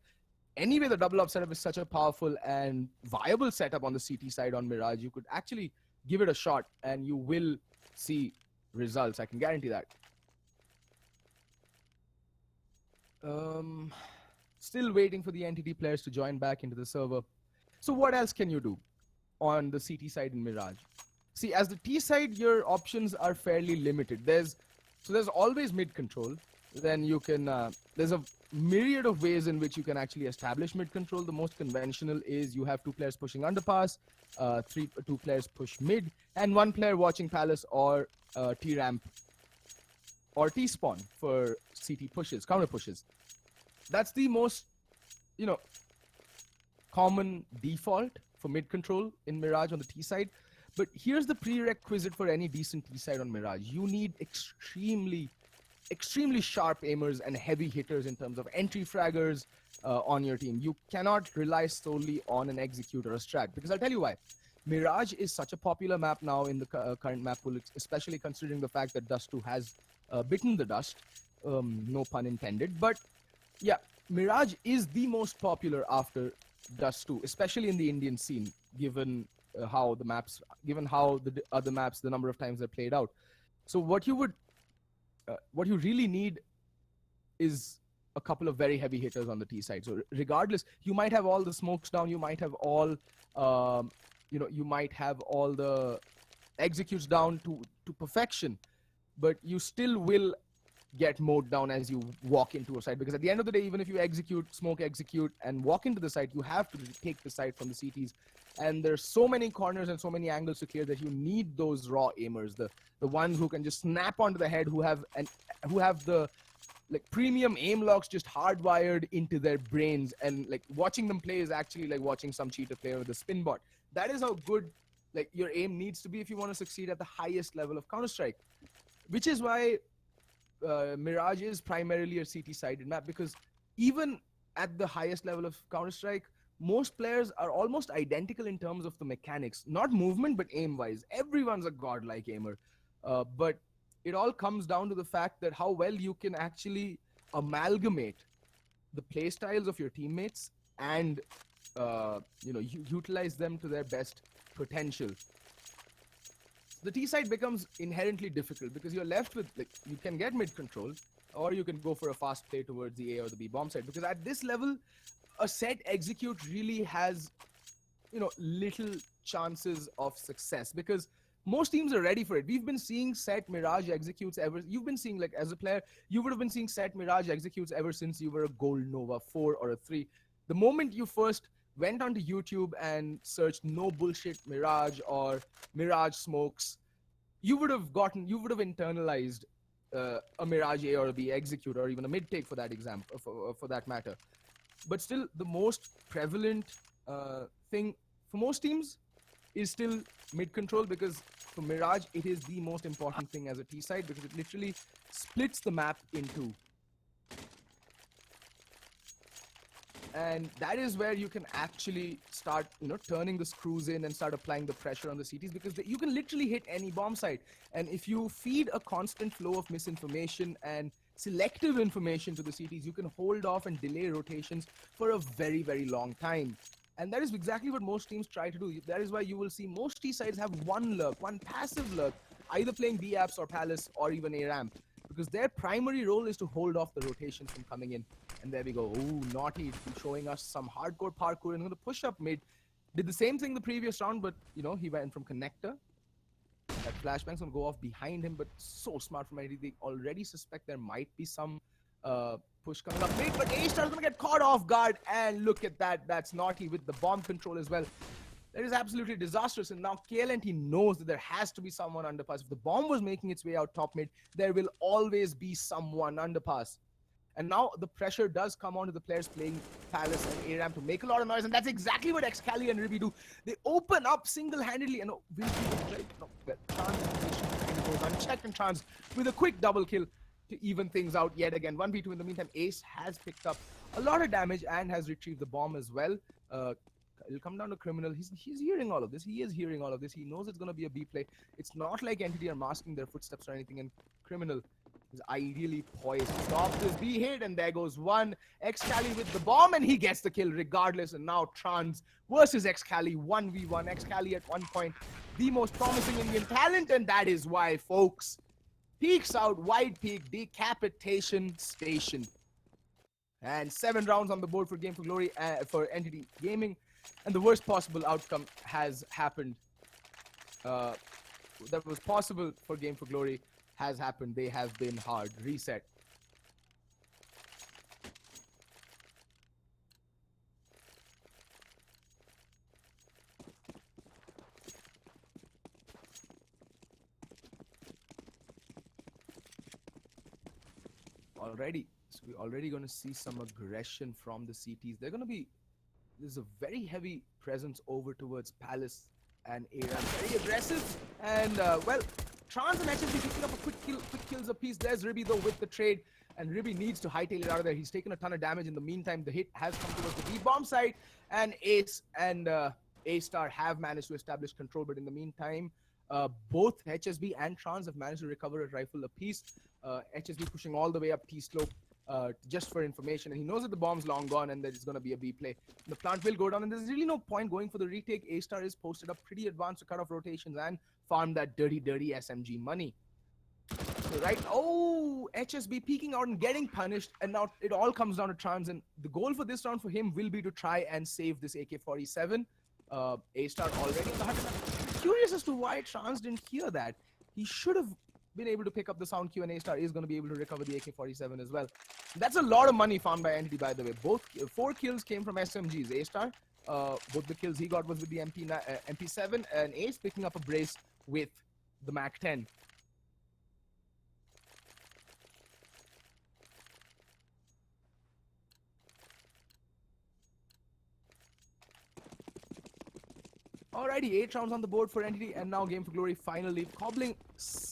Anyway, the double up setup is such a powerful and viable setup on the CT side on Mirage. You could actually give it a shot and you will see results. I can guarantee that. Still waiting for the entity players to join back into the server. So what else can you do on the CT side in Mirage? See, as the T side, your options are fairly limited. There's always mid control. Then you can there's a myriad of ways in which you can actually establish mid control. The most conventional is you have two players pushing underpass, two players push mid, and one player watching Palace or T-Ramp or T-Spawn for CT pushes, counter pushes. That's the most, common default for mid control in Mirage on the T side. But here's the prerequisite for any decent T side on Mirage. You need extremely sharp aimers and heavy hitters in terms of entry fraggers on your team. You cannot rely solely on an execute or a strat, because I'll tell you why. Mirage is such a popular map now in the current map pool, especially considering the fact that Dust 2 has bitten the dust. No pun intended. But yeah, Mirage is the most popular after Dust 2, especially in the Indian scene, given how the other maps, the number of times they're played out. So what you really need is a couple of very heavy hitters on the T side. So regardless, you might have all the smokes down, you might have all you might have all the executes down to perfection, but you still will get mowed down as you walk into a site, because at the end of the day, even if you smoke execute and walk into the site, you have to take the site from the CTs, and there's so many corners and so many angles to clear that you need those raw aimers, the ones who can just snap onto the head, who have the premium aim locks just hardwired into their brains, and watching them play is actually like watching some cheater play with a spin bot. That is how good your aim needs to be if you want to succeed at the highest level of Counter-Strike, which is why Mirage is primarily a CT-sided map, because even at the highest level of Counter-Strike, most players are almost identical in terms of the mechanics, not movement, but aim-wise. Everyone's a godlike aimer. But it all comes down to the fact that how well you can actually amalgamate the play styles of your teammates and utilize them to their best potential. The T side becomes inherently difficult because you're left with you can get mid control, or you can go for a fast play towards the A or the B bomb side, because at this level a set execute really has little chances of success, because most teams are ready for it. We've been seeing set Mirage executes you've been seeing, like, as a player, you would have been seeing set Mirage executes ever since you were a Gold Nova 4 or a 3. The moment you first went onto YouTube and searched no bullshit Mirage or Mirage smokes, you would have internalized a Mirage A or a B execute, or even a mid take for that example, for that matter. But still, the most prevalent thing for most teams is still mid control, because for Mirage, it is the most important thing as a T side, because it literally splits the map in two. And that is where you can actually start, turning the screws in and start applying the pressure on the CTs, because you can literally hit any bomb site. And if you feed a constant flow of misinformation and selective information to the CTs, you can hold off and delay rotations for a very, very long time. And that is exactly what most teams try to do. That is why you will see most T sides have one passive lurk, either playing B apps or Palace or even A ramp, because their primary role is to hold off the rotations from coming in. And there we go. Ooh, Naughty showing us some hardcore parkour and going to push up mid. Did the same thing the previous round, but he went from connector. That flashbang's gonna go off behind him, but so smart from ID. They already suspect there might be some push coming up mid, but A-Star's gonna get caught off guard. And look at that. That's Naughty with the bomb control as well. That is absolutely disastrous. And now KLNT knows that there has to be someone underpass. If the bomb was making its way out top mid, there will always be someone underpass. And now the pressure does come onto the players playing Palace and A-Ramp to make a lot of noise. And that's exactly what xCali and Ribby do. They open up single-handedly. And Trans goes unchecked, and Trans with a quick double kill to even things out yet again. 1v2 in the meantime. Ace has picked up a lot of damage and has retrieved the bomb as well. It'll come down to Criminal. He's hearing all of this. He is hearing all of this. He knows it's going to be a B play. It's not like Entity are masking their footsteps or anything. And Criminal is ideally poised to stop this B hit, and there goes one. xCali with the bomb, and he gets the kill regardless. And now Trans versus xCali 1v1. xCali at one point the most promising Indian talent, and that is why, folks. Peeks out, wide peak, decapitation station. And 7 rounds on the board for Game for Glory for Entity Gaming, and the worst possible outcome has happened. That was possible for Game for Glory has happened. They have been hard reset. Already, so we're already going to see some aggression from the CTs. There's a very heavy presence over towards Palace and A-Ramp. Very aggressive, and well, Trans and HSB picking up a quick kills apiece. There's Ribby though with the trade, and Ribby needs to hightail it out of there. He's taken a ton of damage. In the meantime, the hit has come towards the B-bomb side, and Ace and A-Star have managed to establish control. But in the meantime, both HSB and Trans have managed to recover a rifle apiece. HSB pushing all the way up T-slope just for information, and he knows that the bomb's long gone and that it's going to be a B play. The plant will go down, and there's really no point going for the retake. A-Star is posted up pretty advanced to cut off rotations and farm that dirty SMG money. So, right, HSB peeking out and getting punished, and now it all comes down to Trans, and the goal for this round for him will be to try and save this AK-47. A-Star already in the hunt. I'm curious as to why Trans didn't hear that. He should have been able to pick up the sound cue, and A-Star is going to be able to recover the AK-47 as well. That's a lot of money found by Entity, by the way. Both 4 kills came from SMGs. A-Star, both the kills he got was with the MP7, and Ace picking up a brace with the MAC-10. Alrighty, 8 rounds on the board for Entity, and now Game for Glory finally cobbling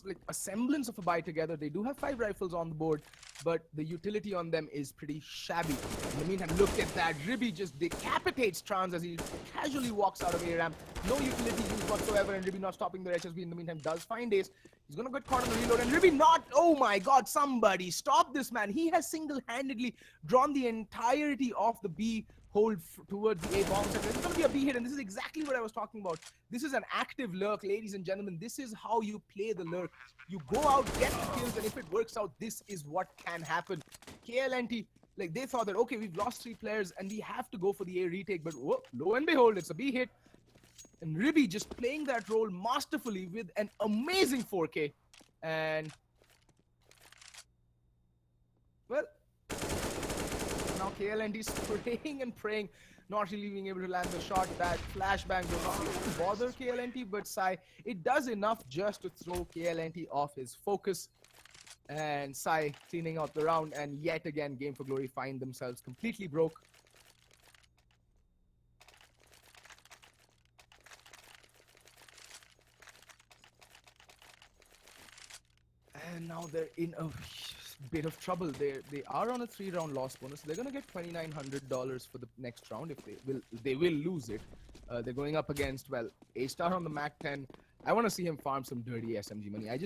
like a semblance of a buy together. They do have 5 rifles on the board, but the utility on them is pretty shabby. In the meantime, look at that. Ribby just decapitates Trans as he casually walks out of A-Ramp. No utility used whatsoever, and Ribby not stopping their HSB in the meantime does find Ace. He's gonna get caught on the reload, and Ribby not, oh my god, somebody stop this man. He has single-handedly drawn the entirety of the B hold towards the A bomb center. It's going to be a B hit, and this is exactly what I was talking about. This is an active lurk, ladies and gentlemen. This is how you play the lurk. You go out, get the kills, and if it works out, this is what can happen. KLNT Like they thought that, okay, we've lost 3 players and we have to go for the A retake, but whoa, lo and behold, it's a B hit. And Ribby just playing that role masterfully with an amazing 4K. And well, now KLND is praying and praying, not really being able to land the shot. That flashbang does not even bother KLNT, but Sai, it does enough just to throw KLNT off his focus. And Sai cleaning out the round, and yet again, Game for Glory find themselves completely broke. And now they're in a bit of trouble. They are on a 3-round loss bonus. They're gonna get $2,900 for the next round if they will lose it. They're going up against, well, A-Star on the Mac 10. I want to see him farm some dirty SMG money. I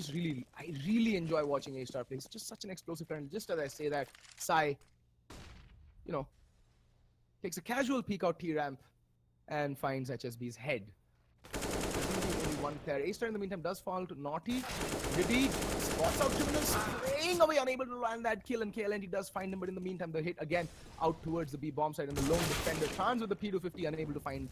really enjoy watching A-Star play. He's just such an explosive player. And just as I say that, Sai, you know, takes a casual peek out T-ramp and finds HSB's head. Only one player. A-Star in the meantime does fall to Naughty. Ribby spots out Criminal, spraying away, unable to land that kill, and KLNT does find him, but in the meantime, the hit again out towards the B bomb side, and the lone defender Chance with the P250 unable to find,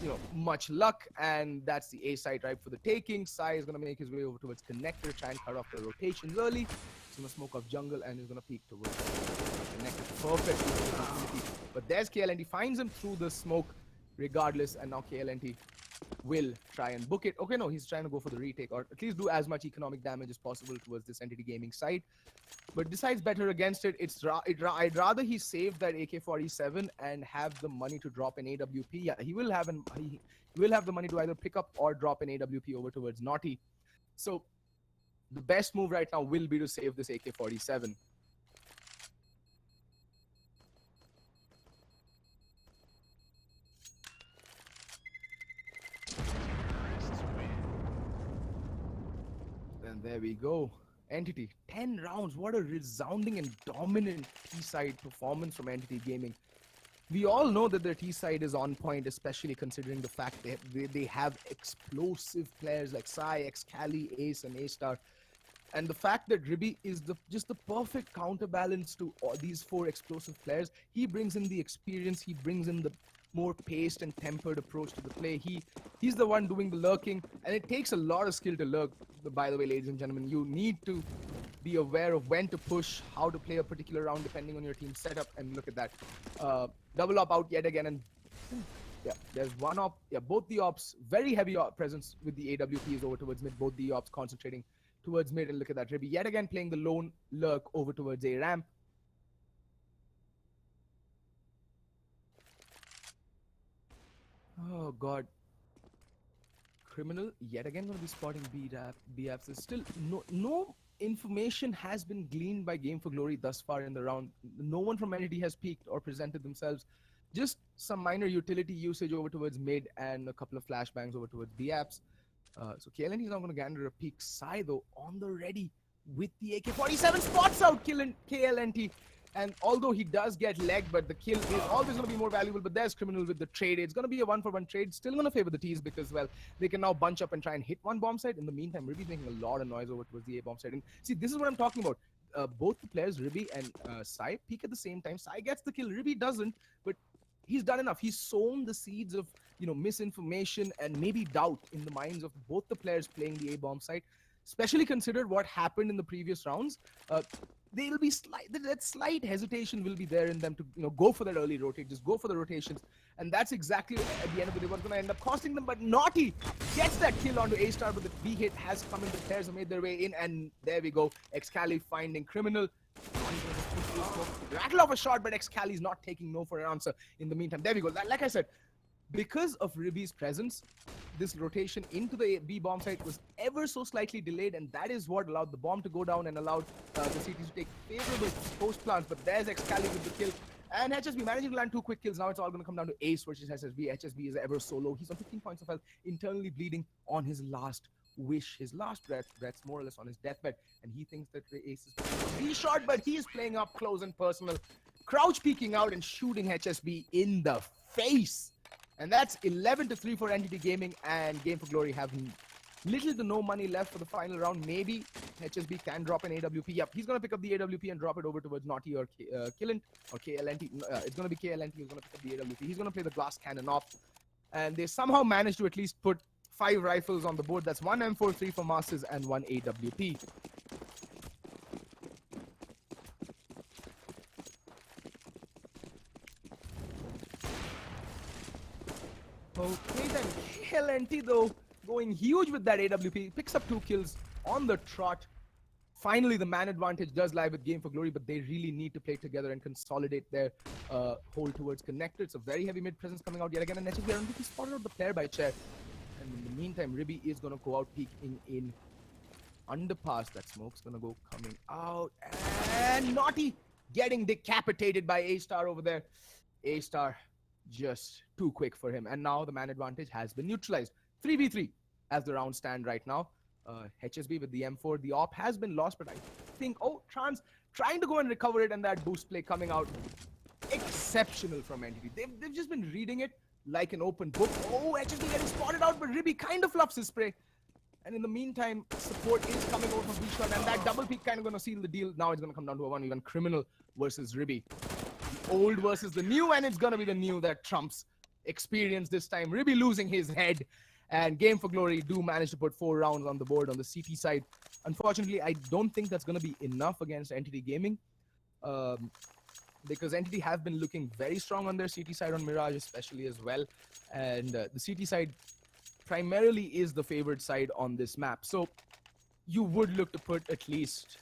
you know, much luck, and that's the A side ripe for the taking. Sai is going to make his way over towards Connector, try and cut off the rotations early. He's going to smoke off jungle, and he's going to peek towards Connector perfectly. But there's KLNT, finds him through the smoke regardless, and now KLNT will try and book it. Okay, no, he's trying to go for the retake, or at least do as much economic damage as possible towards this Entity Gaming side, but decides better against it. I'd rather he save that AK-47 and have the money to drop an AWP. Yeah, he will have the money to either pick up or drop an AWP over towards Naughty. So the best move right now will be to save this AK-47. And there we go. Entity, 10 rounds. What a resounding and dominant T-side performance from Entity Gaming. We all know that their T-side is on point, especially considering the fact that they have explosive players like Sai, Xcali, Ace, and A-Star. And the fact that Ribby is just the perfect counterbalance to all these 4 explosive players. He brings in the experience, he brings in the more paced and tempered approach to the play. He's the one doing the lurking, and it takes a lot of skill to lurk. By the way, ladies and gentlemen, you need to be aware of when to push, how to play a particular round depending on your team setup. And look at that, double op out yet again, and yeah, there's one op. Yeah, both the ops, very heavy op presence with the AWPs over towards mid. Both the ops concentrating towards mid, and look at that, Ribby yet again playing the lone lurk over towards A ramp. Oh god. Criminal yet again going to be spotting B-apps. There's still no information has been gleaned by Game for Glory thus far in the round. No one from Entity has peeked or presented themselves. Just some minor utility usage over towards mid and a couple of flashbangs over towards B-apps. So KLNT is now going to gander a peek. Sai though on the ready with the AK-47, spots out KLNT. And although he does get legged, but the kill is always going to be more valuable. But there's Criminal with the trade. It's going to be a 1-for-1 trade. Still going to favor the T's because, well, they can now bunch up and try and hit one bomb site. In the meantime, Ribby's making a lot of noise over towards the A bomb site. And see, this is what I'm talking about. Both the players, Ribby and Sai, peek at the same time. Sai gets the kill. Ribby doesn't, but he's done enough. He's sown the seeds of, you know, misinformation and maybe doubt in the minds of both the players playing the A bomb site. Especially considered what happened in the previous rounds. They'll be that slight hesitation will be there in them to, you know, go for that early rotate, just go for the rotations, and that's exactly at the end of the day what's going to end up costing them. But Naughty gets that kill onto A-Star, but the B hit has come in. The players have made their way in, and there we go. Xcali finding Criminal. Rattle off a shot, but Xcali's not taking no for an answer. In the meantime, there we go. Like I said, because of Ribby's presence, this rotation into the B bomb site was ever so slightly delayed, and that is what allowed the bomb to go down and allowed the CTs to take favorable post plants. But there's Xcali with the kill, and HSB managing to land 2 quick kills. Now it's all going to come down to Ace versus HSB. HSB is ever so low. He's on 15 points of health, internally bleeding on his last wish, his last breaths, more or less on his deathbed, and he thinks that the Ace is playing short, but he is playing up close and personal, crouch peeking out and shooting HSB in the face. And that's 11-3 for Entity Gaming, and Game for Glory have Little to no money left for the final round. Maybe HSB can drop an AWP. Yep, he's going to pick up the AWP and drop it over towards Naughty or Killant or KLNT. It's going to be KLNT who's going to pick up the AWP. He's going to play the glass cannon off. And they somehow managed to at least put 5 rifles on the board. That's 1 M4, 3 for Masters, and 1 AWP. Okay then, KLNT though, going huge with that AWP. Picks up 2 kills on the trot. Finally, the man advantage does lie with Game for Glory, but they really need to play together and consolidate their hold towards connector. It's a very heavy mid presence coming out yet again, and HSB, I don't think he spotted out the player by chair. And in the meantime, Ribby is going to go out peeking in underpass. That smoke's going to go coming out. And Naughty getting decapitated by A-Star over there. A-Star just too quick for him. And now the man advantage has been neutralized. 3v3 as the round stand right now. HSB with the M4. The op has been lost, but I think, oh, Trans trying to go and recover it, and that boost play coming out. Exceptional from Entity. They've just been reading it like an open book. Oh, HSB getting spotted out, but Ribby kind of fluffs his spray. And in the meantime, support is coming out from B-Shot, and that double peek kind of going to seal the deal. Now it's going to come down to a 1v1 Criminal versus Ribby. The old versus the new, and it's going to be the new that trumps experience this time. Ribby losing his head. And Game for Glory do manage to put 4 rounds on the board on the CT side. Unfortunately, I don't think that's going to be enough against Entity Gaming. Because Entity have been looking very strong on their CT side on Mirage especially as well. And the CT side primarily is the favored side on this map. So you would look to put at least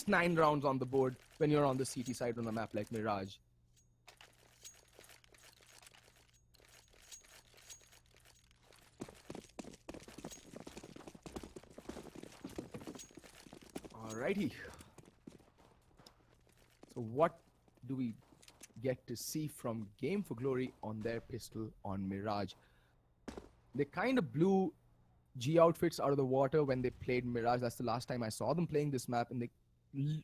9 rounds on the board when you're on the CT side on a map like Mirage. Alrighty. So what do we get to see from Game for Glory on their pistol on Mirage? They kind of blew G outfits out of the water when they played Mirage. That's the last time I saw them playing this map, and they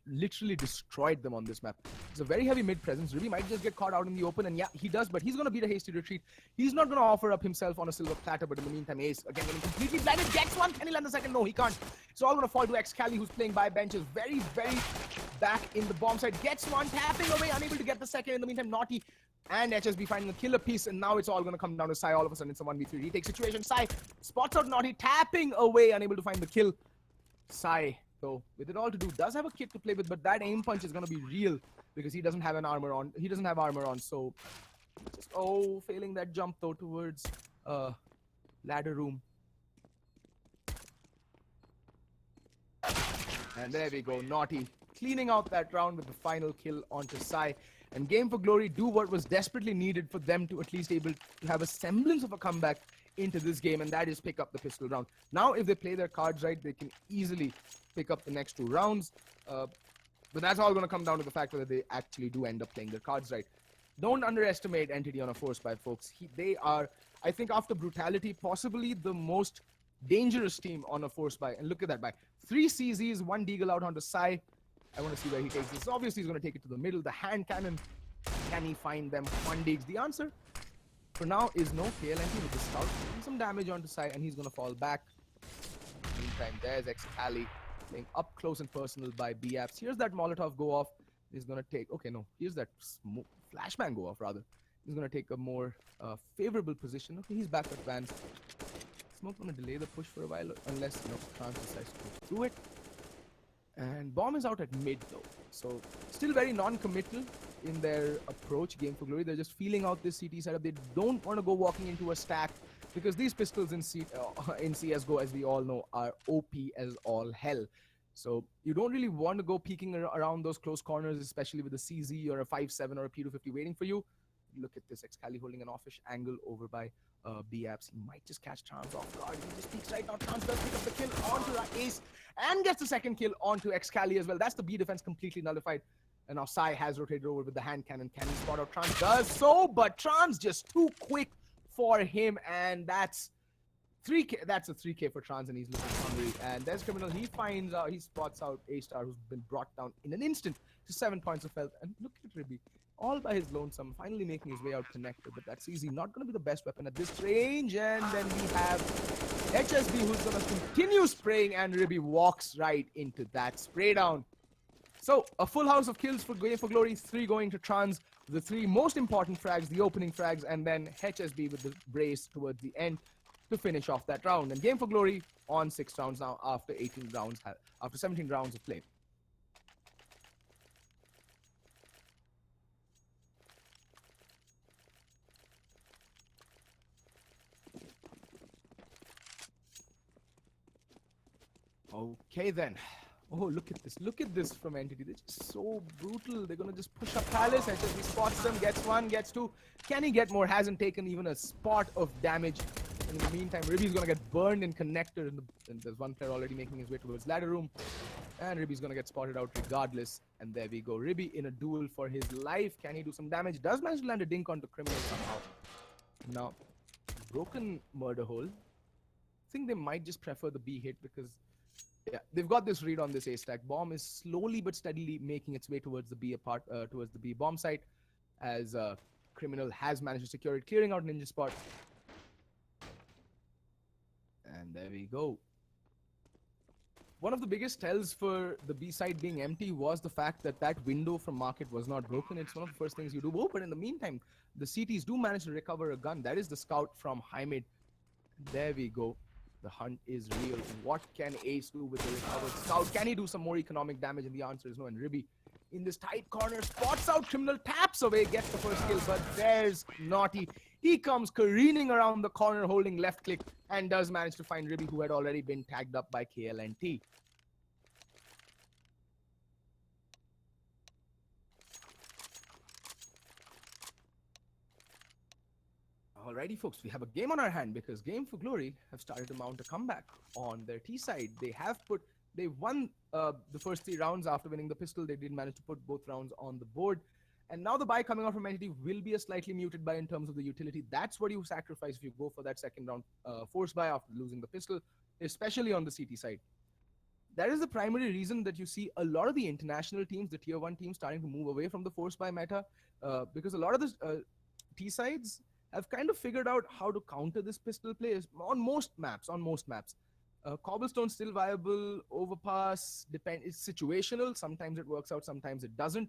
literally destroyed them on this map. It's a very heavy mid presence. Ribby might just get caught out in the open, and yeah, he does, but he's going to beat a hasty retreat. He's not going to offer up himself on a silver platter, but in the meantime, Ace, again, getting completely blinded, gets one. Can he land the second? No, he can't. It's all going to fall to Excali, who's playing by benches. Very, very back in the bomb side. Gets one, tapping away, unable to get the second. In the meantime, Naughty and HSB finding the killer piece, and now it's all going to come down to Sai. All of a sudden, it's a 1v3 retake situation. Sai spots out Naughty, tapping away, unable to find the kill. Sai, though, with it all to do, does have a kit to play with, but that aim punch is going to be real because he doesn't have an armor on. He doesn't have armor on, so just, oh, failing that jump though towards ladder room. And there we go, Naughty cleaning out that round with the final kill onto Sai. And Game for Glory do what was desperately needed for them to at least able to have a semblance of a comeback into this game, and that is pick up the pistol round. Now, if they play their cards right, they can easily pick up the next 2 rounds. But that's all going to come down to the fact that they actually do end up playing their cards right. Don't underestimate Entity on a force buy, folks. They are, I think, after Brutality, possibly the most dangerous team on a force buy. And look at that buy. 3 CZs, 1 Deagle out onto Sai. I want to see where he takes this. Obviously, he's going to take it to the middle. The hand cannon. Can he find them? 1 Deags. The answer for now is no. KLNT with the scout. Doing some damage onto Sai, and he's going to fall back. Meantime, there's Excali playing up close and personal by B-Apps. Here's that Molotov go off. He's going to take... Okay, no. Here's that flashbang go off, rather. He's going to take a more favorable position. Okay, he's back at Vans. Smoke going to delay the push for a while, unless, you know, Trans decides to go through it. And Bomb is out at mid, though. So, still very non-committal in their approach, Game for Glory. They're just feeling out this CT setup. They don't want to go walking into a stack, because these pistols in CSGO, as we all know, are OP as all hell. So, you don't really want to go peeking around those close corners, especially with a CZ or a 5.7 or a P250 waiting for you. Look at this, Excali holding an offish angle over by B-Apps. He might just catch Trans off guard. He just peeks right now. Trans does pick up the kill onto Ace and gets the second kill onto Excali as well. That's the B defense completely nullified. And now Sai has rotated over with the hand cannon. Can he spot out? Trans does so, but Trans just too quick for him, and that's 3K. That's a 3K for Trans, and he's looking hungry. And there's Criminal. He finds out, he spots out A-Star, who's been brought down in an instant to 7 points of health. And look at Ribby. all by his lonesome, finally making his way out connected. But that's easy. Not going to be the best weapon at this range. And then we have HSB, who's going to continue spraying, and Ribby walks right into that spray down. So, a full house of kills for Game for Glory, 3 going to Trans, the 3 most important frags, the opening frags, and then HSB with the brace towards the end to finish off that round. And Game for Glory on 6 rounds now after 18 rounds, after 17 rounds of play. Okay then. Oh, look at this. Look at this from Entity. They're just so brutal. They're going to just push up Palace. HSB spots them, gets 1, gets 2. Can he get more? Hasn't taken even a spot of damage. And in the meantime, Ribby's going to get burned in connector. And there's one player already making his way towards ladder room. And Ribby's going to get spotted out regardless. And there we go. Ribby in a duel for his life. Can he do some damage? Does manage to land a dink onto Criminal somehow. Now, broken murder hole. I think they might just prefer the B hit because... yeah, they've got this read on this A stack. Bomb is slowly but steadily making its way towards the B towards the B bomb site, as Criminal has managed to secure it, clearing out Ninja spot. And there we go. One of the biggest tells for the B side being empty was the fact that that window from market was not broken. It's one of the first things you do. Oh, but in the meantime, the CTs do manage to recover a gun. That is the scout from Haimid. There we go. The hunt is real. What can Ace do with the recovered scout? Can he do some more economic damage? And the answer is no. And Ribby, in this tight corner, spots out Criminal, taps away, gets the first kill. But there's Naughty. He comes careening around the corner, holding left click, and does manage to find Ribby, who had already been tagged up by KLNT. Alrighty, folks, we have a game on our hand because Game for Glory have started to mount a comeback on their T side. They won the first 3 rounds after winning the pistol. They did manage to put both rounds on the board. And now the buy coming out from Entity will be a slightly muted buy in terms of the utility. That's what you sacrifice if you go for that second round force buy after losing the pistol, especially on the CT side. That is the primary reason that you see a lot of the international teams, the tier 1 teams, starting to move away from the force buy meta, because a lot of the T sides have kind of figured out how to counter this pistol play on most maps. Cobblestone still viable, overpass, it's situational. Sometimes it works out, sometimes it doesn't.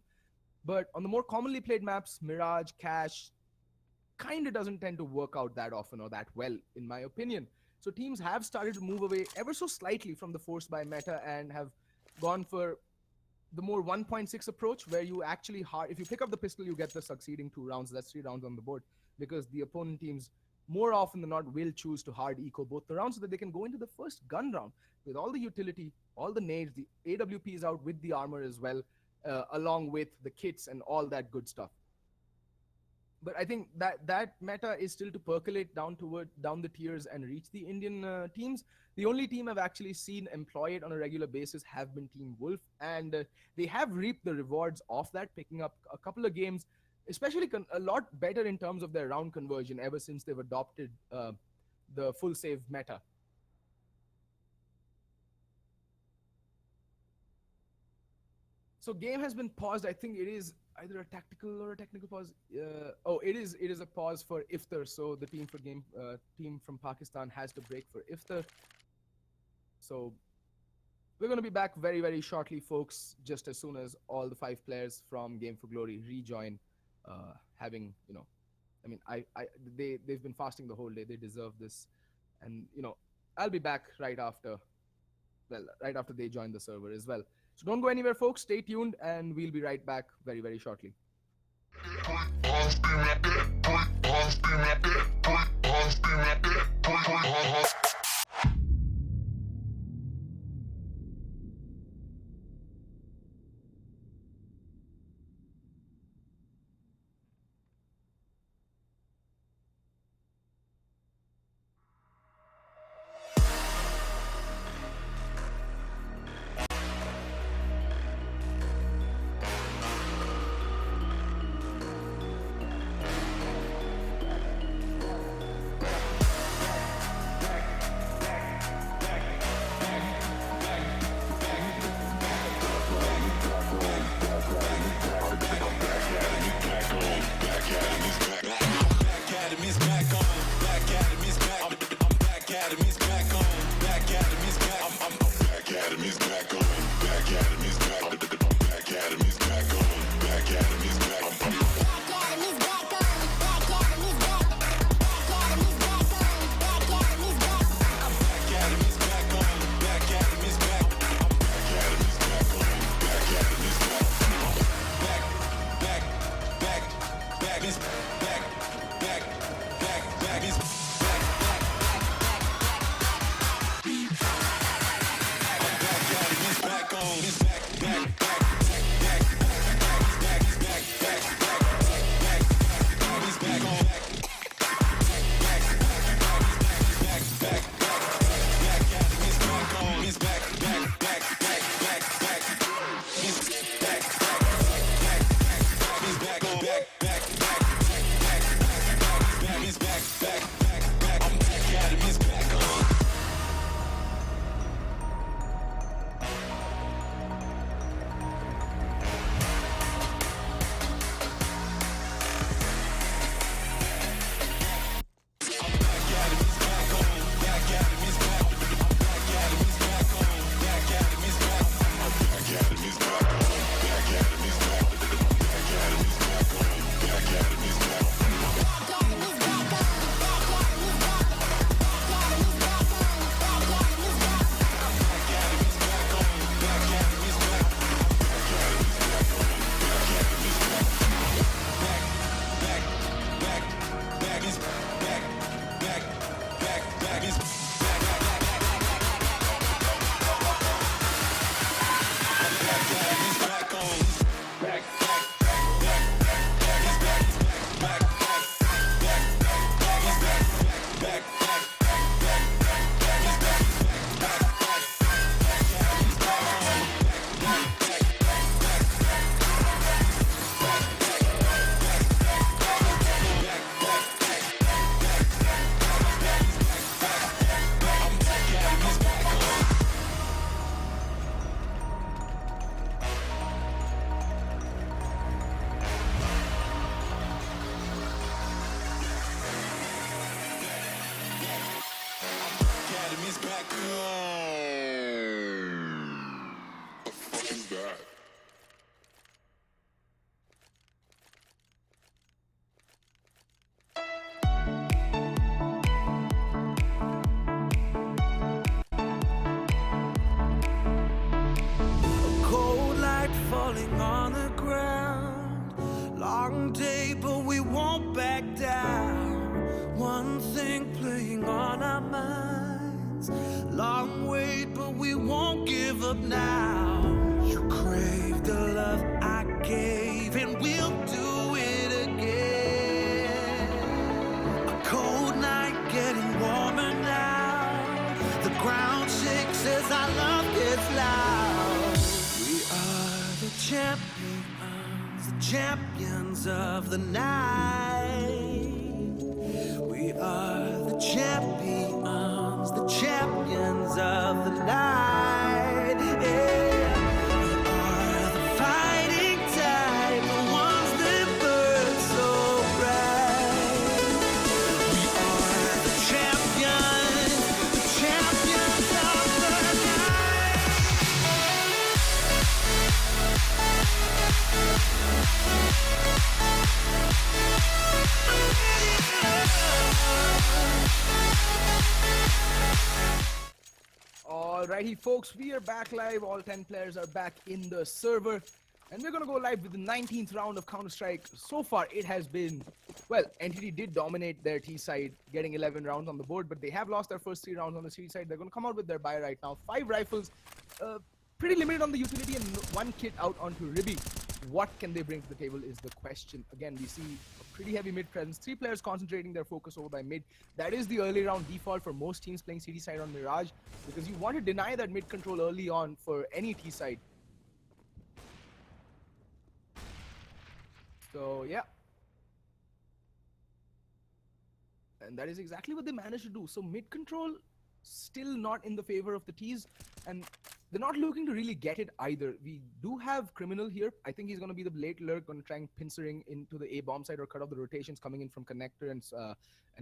But on the more commonly played maps, Mirage, Cache, kind of doesn't tend to work out that often or that well, in my opinion. So teams have started to move away ever so slightly from the force buy meta and have gone for the more 1.6 approach, where you actually if you pick up the pistol, you get the succeeding 2 rounds. That's 3 rounds on the board, because the opponent teams more often than not will choose to hard eco both the rounds so that they can go into the first gun round with all the utility, all the nades, the AWP is out with the armor as well, along with the kits and all that good stuff. But I think that meta is still to percolate down the tiers and reach the Indian teams. The only team I've actually seen employ it on a regular basis have been Team Wolf, and they have reaped the rewards of that, picking up a couple of games, especially a lot better in terms of their round conversion ever since they've adopted the full save meta. So game has been paused. I think it is either a tactical or a technical pause. It is a pause for Iftar. So the team from Pakistan has to break for Iftar. So we're going to be back very, very shortly, folks, just as soon as all the 5 players from Game for Glory rejoin. They've been fasting the whole day. They deserve this. And, I'll be back right after they join the server as well. So don't go anywhere, folks. Stay tuned, and we'll be right back very, very shortly. falling on the ground. Long day, but we won't back down. One thing playing on our minds. Long wait, but we won't give up now. You crave the love I gave, and we'll do it again. A cold night getting warmer now. The ground shakes as our love gets loud. We are the champions of the night. We are the champions of the night. Yeah. We are the fighting type, the ones that burn so bright. We are the champions of the night. Alrighty, folks, we are back live. All 10 players are back in the server. And we're going to go live with the 19th round of Counter-Strike. So far, it has been... Well, Entity did dominate their T side, getting 11 rounds on the board. But they have lost their first 3 rounds on the C side. They're going to come out with their buy right now. 5 rifles. Pretty limited on the utility and 1 kit out onto Ribby. What can they bring to the table is the question. Again, we see a pretty heavy mid presence. 3 players concentrating their focus over by mid. That is the early round default for most teams playing CD side on Mirage, because you want to deny that mid control early on for any T side. So yeah, and that is exactly what they managed to do. So mid control still not in the favor of the T's, and they're not looking to really get it either. We do have Criminal here. I think he's going to be the late lurk, going to try and pincering into the A bomb side or cut off the rotations coming in from Connector and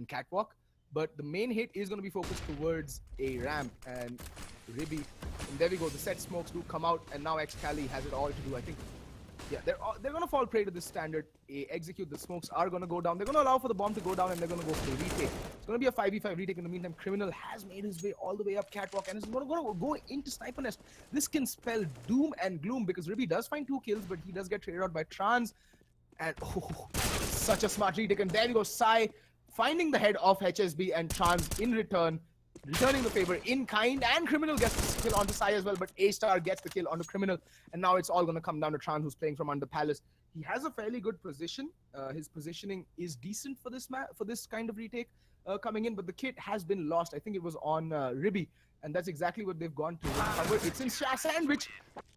Catwalk. But the main hit is going to be focused towards a ramp, and Ribby. And there we go. The set smokes do come out, and now Excali has it all to do. I think, yeah, they're going to fall prey to this standard. Execute. The smokes are going to go down. They're going to allow for the bomb to go down, and they're going to go for the retake. It's going to be a 5v5 retake. In the meantime, Criminal has made his way all the way up Catwalk, and is going to go into Sniper Nest. This can spell doom and gloom, because Ribby does find 2 kills, but he does get traded out by Trans. And such a smart retake. And there we go, Sai finding the head of HSB, and Trans in return returning the favor in kind, and Criminal gets the kill onto Sai as well, but A-Star gets the kill onto Criminal, and now it's all going to come down to Trans, who's playing from under Palace. He has a fairly good position. His positioning is decent for this kind of retake coming in, but the kit has been lost. I think it was on Ribby, and that's exactly what they've gone to recover. It's in Sandwich,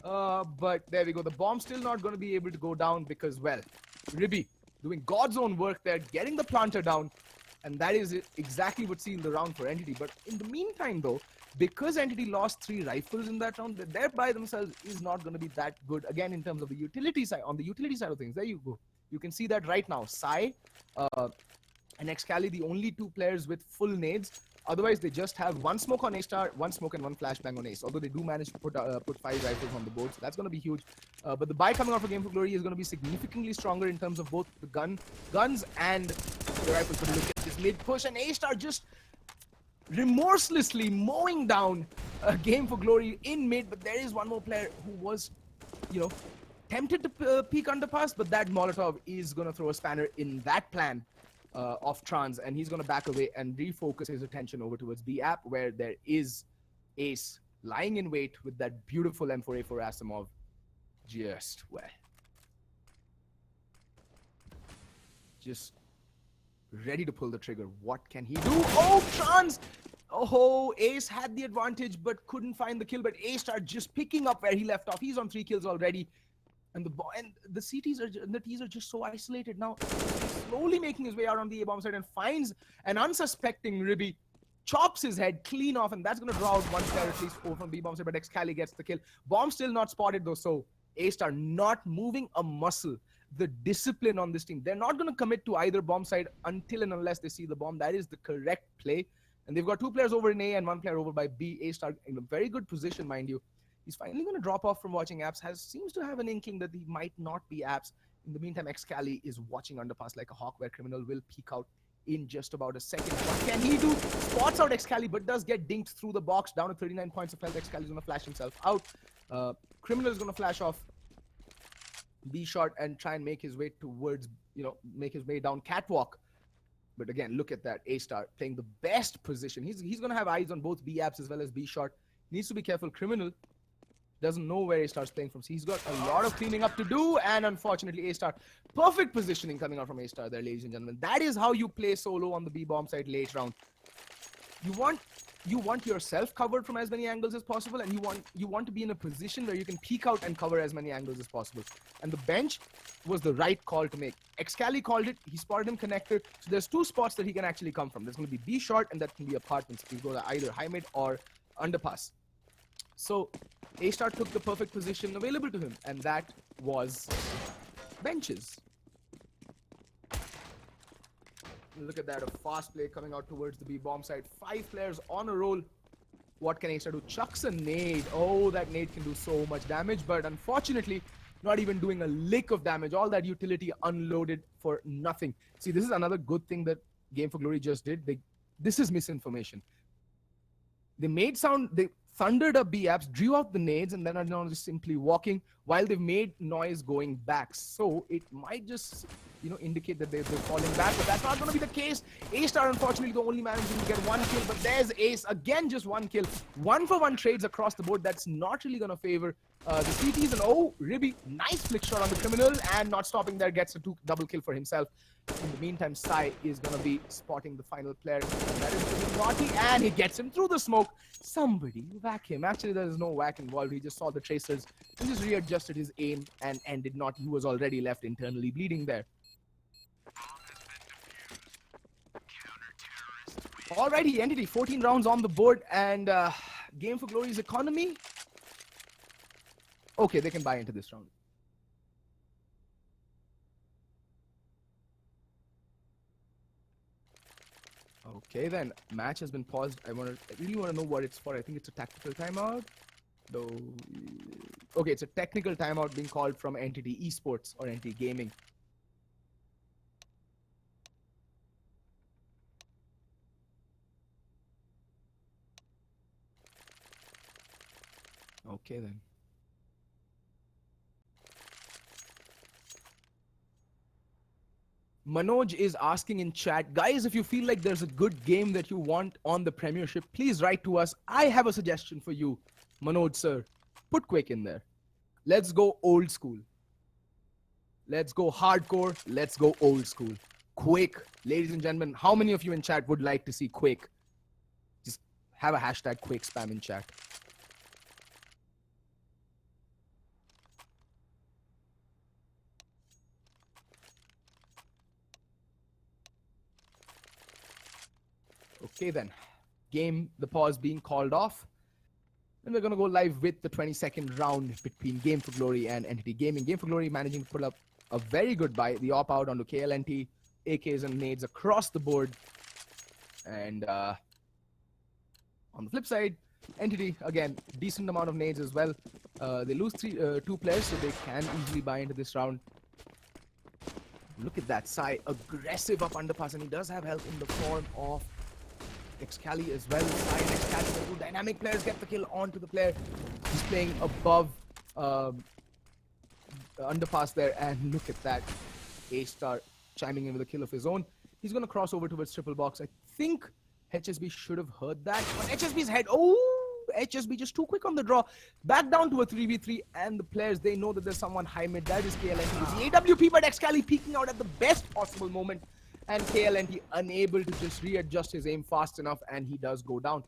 but there we go. The bomb's still not going to be able to go down because, well, Ribby doing God's own work there, getting the planter down. And that is exactly what's seen the round for Entity. But in the meantime, though, because Entity lost 3 rifles in that round, their by themselves is not going to be that good. Again, in terms of the utility side, on the utility side of things, there you go. You can see that right now. Sai and Excali, the only 2 players with full nades. Otherwise, they just have 1 smoke on A-Star, 1 smoke and 1 flashbang on Ace. Although they do manage to put 5 rifles on the board, so that's going to be huge. But the buy coming out for Game for Glory is going to be significantly stronger in terms of both the guns and the rifles. But look at this mid push, and A-Star just remorselessly mowing down a Game for Glory in mid. But there is one more player who was, tempted to peek underpass, but that Molotov is going to throw a spanner in that plan of Trans, and he's going to back away and refocus his attention over towards B app, where there is Ace lying in wait with that beautiful M4A4 Asimov. Just ready to pull the trigger. What can he do? Oh, Trans! Oh, Ace had the advantage but couldn't find the kill, but A-Star just picking up where he left off. He's on 3 kills already. And the CTs and the T's are just so isolated now. Slowly making his way out on the A-bomb side and finds an unsuspecting Ribby, chops his head clean off, and that's going to draw out 1 player at least from B-bomb side, but Excali gets the kill. Bomb still not spotted though, so A-Star not moving a muscle. The discipline on this team, they're not going to commit to either bomb side until and unless they see the bomb. That is the correct play. And they've got 2 players over in A and 1 player over by B. A-Star in a very good position, mind you. He's finally going to drop off from watching apps. Seems to have an inkling that he might not be apps. In the meantime, Excali is watching underpass like a hawk, where Criminal will peek out in just about a second. What can he do? Spots out Excali, but does get dinked through the box. Down to 39 points of health. Excali is going to flash himself out. Criminal is going to flash off. B shot and try and make his way towards, make his way down catwalk. But again, look at that. A-Star playing the best position. He's going to have eyes on both B apps as well as B shot. Needs to be careful. Criminal doesn't know where A-Star's playing from. So he's got a lot of cleaning up to do. And unfortunately, A-Star, perfect positioning coming out from A-Star there, ladies and gentlemen. That is how you play solo on the B-bomb side late round. You want yourself covered from as many angles as possible, and you want to be in a position where you can peek out and cover as many angles as possible. And the bench was the right call to make. Excali called it. He spotted him connected. So there's two spots that he can actually come from. There's going to be B short, and that can be apartments. He go to either high mid or underpass. So A-Star took the perfect position available to him, and that was benches. Look at that, a fast play coming out towards the B-bomb side. 5 players on a roll. What can A-Star do? Chucks a nade. Oh, that nade can do so much damage, but unfortunately, not even doing a lick of damage. All that utility unloaded for nothing. See, this is another good thing that Game for Glory just did. This is misinformation. They thundered up B apps, drew out the nades, and then are now just simply walking while they've made noise going back. So it might just, indicate that they're falling back, but that's not going to be the case. A-Star, unfortunately, the only man who's going to get 1 kill, but there's Ace, again, just 1 kill. 1-for-1 trades across the board. That's not really going to favor the CTs, and Ribby, nice flick shot on the Criminal, and not stopping there, gets a double kill for himself. In the meantime, Sai is going to be spotting the final player. That is Naughty, and he gets him through the smoke. Somebody whack him. Actually, there is no whack involved. He just saw the tracers and just readjusted his aim and ended not. He was already left internally bleeding there. Alrighty, Entity, 14 rounds on the board, and Game for Glory's economy. Okay, they can buy into this round. Okay, then match has been paused. I really want to know what it's for. I think it's a tactical timeout. Though, okay, it's a technical timeout being called from Entity Esports or Entity Gaming. Okay then. Manoj is asking in chat, guys, if you feel like there's a good game that you want on the Premiership, please write to us. I have a suggestion for you, Manoj sir. Put Quake in there. Let's go old school. Let's go hardcore. Let's go old school. Quake. Ladies and gentlemen, how many of you in chat would like to see Quake? Just have a hashtag Quake spam in chat. Okay then, the pause being called off. Then we're going to go live with the 22nd round between Game for Glory and Entity Gaming. Game for Glory managing to pull up a very good buy. The op out onto KLNT, AKs and nades across the board. And on the flip side, Entity, again, decent amount of nades as well. They lose 2 players, so they can easily buy into this round. Look at that, Sai, aggressive up underpass, and he does have help in the form of Excali as well. Sai and Excali, the 2 dynamic players, get the kill onto the player. He's playing above underpass there, and look at that. A-Star chiming in with a kill of his own. He's going to cross over towards triple box. I think HSB should have heard that. On HSB's head, HSB just too quick on the draw. Back down to a 3v3, and the players, they know that there's someone high mid. That is KLNT. The AWP, but Excali peeking out at the best possible moment. And KLNT unable to just readjust his aim fast enough, and he does go down.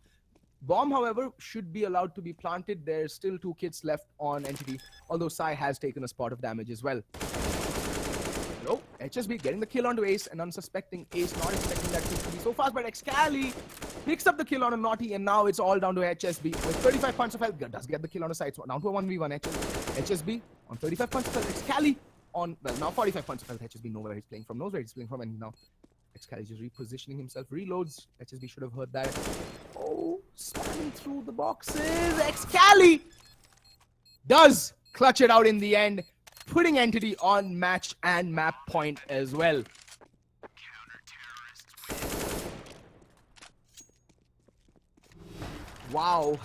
Bomb, however, should be allowed to be planted. There's still 2 kits left on Entity, although Sai has taken a spot of damage as well. No, HSB getting the kill onto Ace, and unsuspecting Ace not expecting that kill to be so fast, but Excali picks up the kill on a Naughty, and now it's all down to HSB. With 35 points of health, does get the kill on the side, so down to a 1v1. HSB on 35 points of health, Excali on, well, now 45 points of health. HSB knows where he's playing from, and now Excali just repositioning himself, reloads. HSB should have heard that. Oh, spamming through the boxes. Excali does clutch it out in the end, putting Entity on match and map point as well. Wow,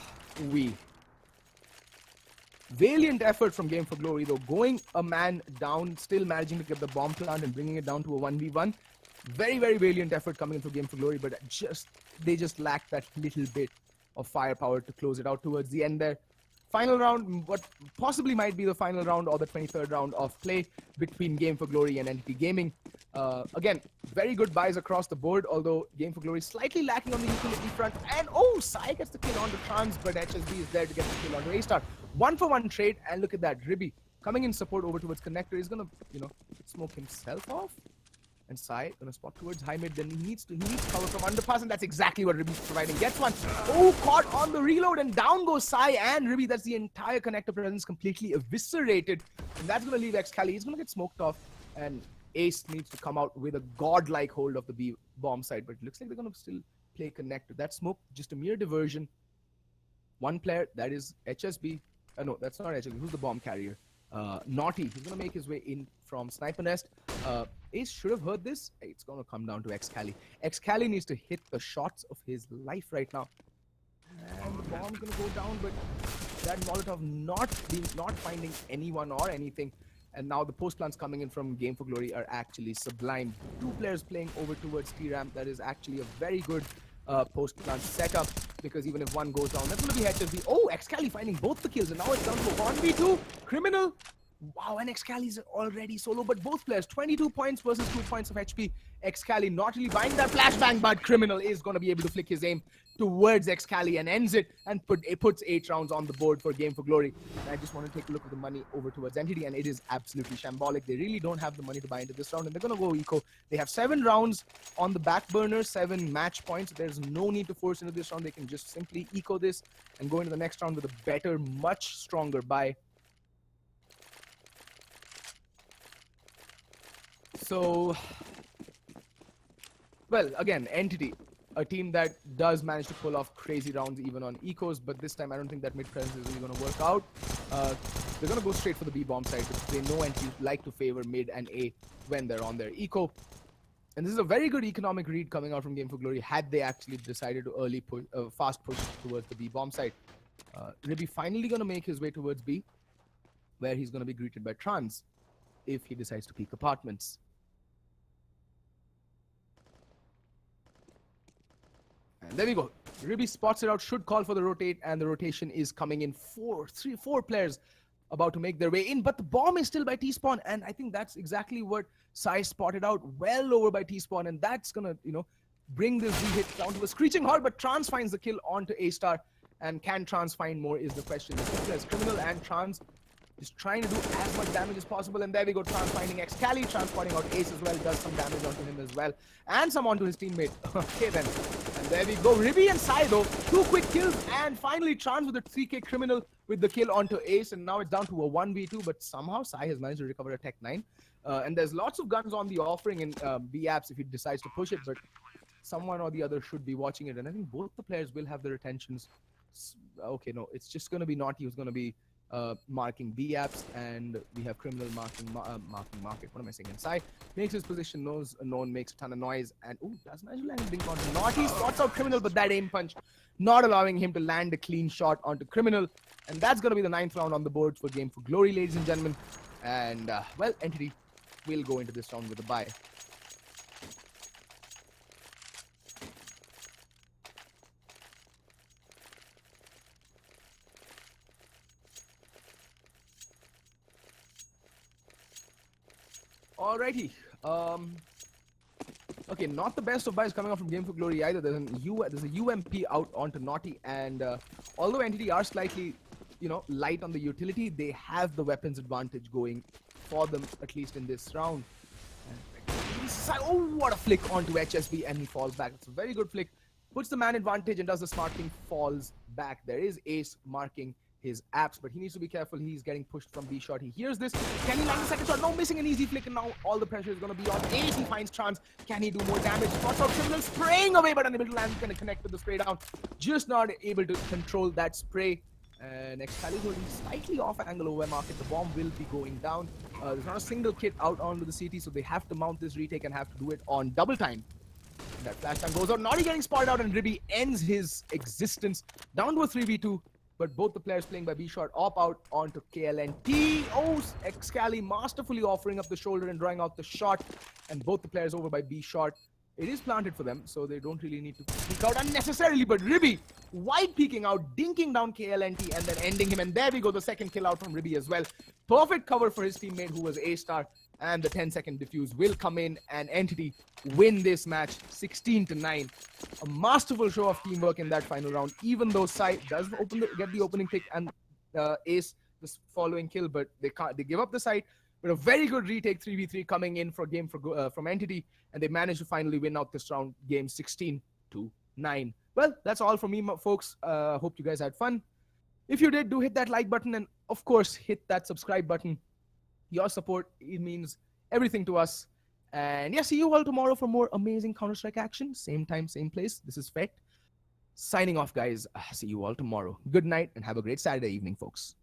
Valiant effort from Game for Glory though, going a man down, still managing to get the bomb plant and bringing it down to a 1v1. Very, very valiant effort coming in for Game for Glory, but they just lack that little bit of firepower to close it out towards the end there. Final round, what possibly might be the final round or the 23rd round of play between Game for Glory and Entity Gaming. Again, very good buys across the board, although Game for Glory slightly lacking on the utility front. And oh, Sai gets the kill onto Trans, but HSB is there to get the kill onto A-Star. 1-for-1 trade, and look at that, Ribby coming in support over towards Connector. He's gonna, smoke himself off. And Sai gonna spot towards high mid, then he needs cover from underpass, and that's exactly what Ribby's providing. Gets one. Oh, caught on the reload, and down goes Sai and Ribby. That's the entire Connector presence completely eviscerated. And that's gonna leave Excali. He's gonna get smoked off, and Ace needs to come out with a godlike hold of the B bomb side, but it looks like they're gonna still play Connector. That smoke, just a mere diversion. One player, that is HSB. No, that's not HSB. Who's the bomb carrier? Naughty. He's gonna make his way in from Sniper Nest. Ace should have heard this. It's gonna come down to Excali. Excali needs to hit the shots of his life right now. And the bomb's gonna go down, but that Molotov not finding anyone or anything. And now the post plants coming in from Game for Glory are actually sublime. Two players playing over towards T-Ramp. That is actually a very good post plant setup, because even if one goes down, that's gonna be HSB. Oh, Excali finding both the kills, and now it's down to 1v2. Criminal. Wow, and Excali's already solo, but both players 22 points versus 2 points of HP. Excali not really buying that flashbang, but Criminal is going to be able to flick his aim towards Excali and ends it, and puts 8 rounds on the board for Game for Glory. And I just want to take a look at the money over towards Entity, and it is absolutely shambolic. They really don't have the money to buy into this round, and they're going to go eco. They have 7 rounds on the back burner, 7 match points. There's no need to force into this round. They can just simply eco this and go into the next round with a better, much stronger buy. So, well, again, Entity, a team that does manage to pull off crazy rounds even on ecos, but this time I don't think that mid presence is really going to work out. They're going to go straight for the B bomb side, because they know Entity like to favor mid and A when they're on their eco. And this is a very good economic read coming out from Game for Glory, had they actually decided to fast push towards the B bomb side. Ribby finally going to make his way towards B, where he's going to be greeted by Trans if he decides to peek apartments. And there we go. Ribby spots it out, should call for the rotate, and the rotation is coming in. 4 players about to make their way in, but the bomb is still by T-Spawn, and I think that's exactly what Sai spotted out, well over by T-Spawn, and that's gonna, bring this Z-hit down to a screeching halt, but Trans finds the kill onto A-Star, and can Trans find more is the question. There's Criminal and Trans just trying to do as much damage as possible, and there we go, Trans finding Excali, Trans spotting out Ace as well, does some damage onto him as well, and some onto his teammate. Okay then, and there we go, Ribby and Sai though, 2 quick kills, and finally Trans with a 3k Criminal with the kill onto Ace, and now it's down to a 1v2, but somehow Sai has managed to recover a Tech 9, and there's lots of guns on the offering in B-Apps if he decides to push it, but someone or the other should be watching it, and I think both the players will have their attentions. Okay, no, it's just going to be Naughty who's going to be marking B-Apps, and we have Criminal marking market. What am I saying? And Sai makes his position known, makes a ton of noise, and does manage to land a blink onto Naughty, spots out Criminal, but that aim punch not allowing him to land a clean shot onto Criminal, and that's going to be the 9th round on the board for Game for Glory, ladies and gentlemen. And well, Entity will go into this round with a bye. Alrighty. Okay, not the best of buys coming out from Game for Glory either. There's a UMP out onto Naughty, and although Entity are slightly, light on the utility, they have the weapons advantage going for them, at least in this round. And, oh, what a flick onto HSB, and he falls back. It's a very good flick. Puts the man advantage and does the smart thing, falls back. There is Ace marking his apps, but he needs to be careful. He's getting pushed from B shot. He hears this. Can he land the second shot? No, missing an easy flick, and now all the pressure is going to be on Ace. He finds Trans. Can he do more damage? Spots out Criminal, spraying away, but unable to land. Going to connect with the spray down. Just not able to control that spray. And Excalibur is slightly off angle over market. The bomb will be going down. There's not a single kit out onto the CT, so they have to mount this retake and have to do it on double time. That flash time goes out. Naughty getting spotted out, and Ribby ends his existence down to a 3v2. but both the players playing by B Shot opt out onto KLNT. Oh, Excali masterfully offering up the shoulder and drawing out the shot, and both the players over by B Shot. It is planted for them, so they don't really need to peek out unnecessarily, but Ribby wide peeking out, dinking down KLNT and then ending him, and there we go, the second kill out from Ribby as well. Perfect cover for his teammate who was A-star, and the 10-second defuse will come in and Entity win this match 16-9. A masterful show of teamwork in that final round, even though Sai does get the opening pick and Ace this following kill, but they give up the site. But a very good retake 3v3 coming in for game from Entity, and they managed to finally win out this round, game 16-9. Well, that's all from me, folks. Hope you guys had fun. If you did, do hit that like button, and of course, hit that subscribe button. Your support, it means everything to us. And yeah, see you all tomorrow for more amazing Counter-Strike action. Same time, same place. This is Fett. Signing off, guys. See you all tomorrow. Good night, and have a great Saturday evening, folks.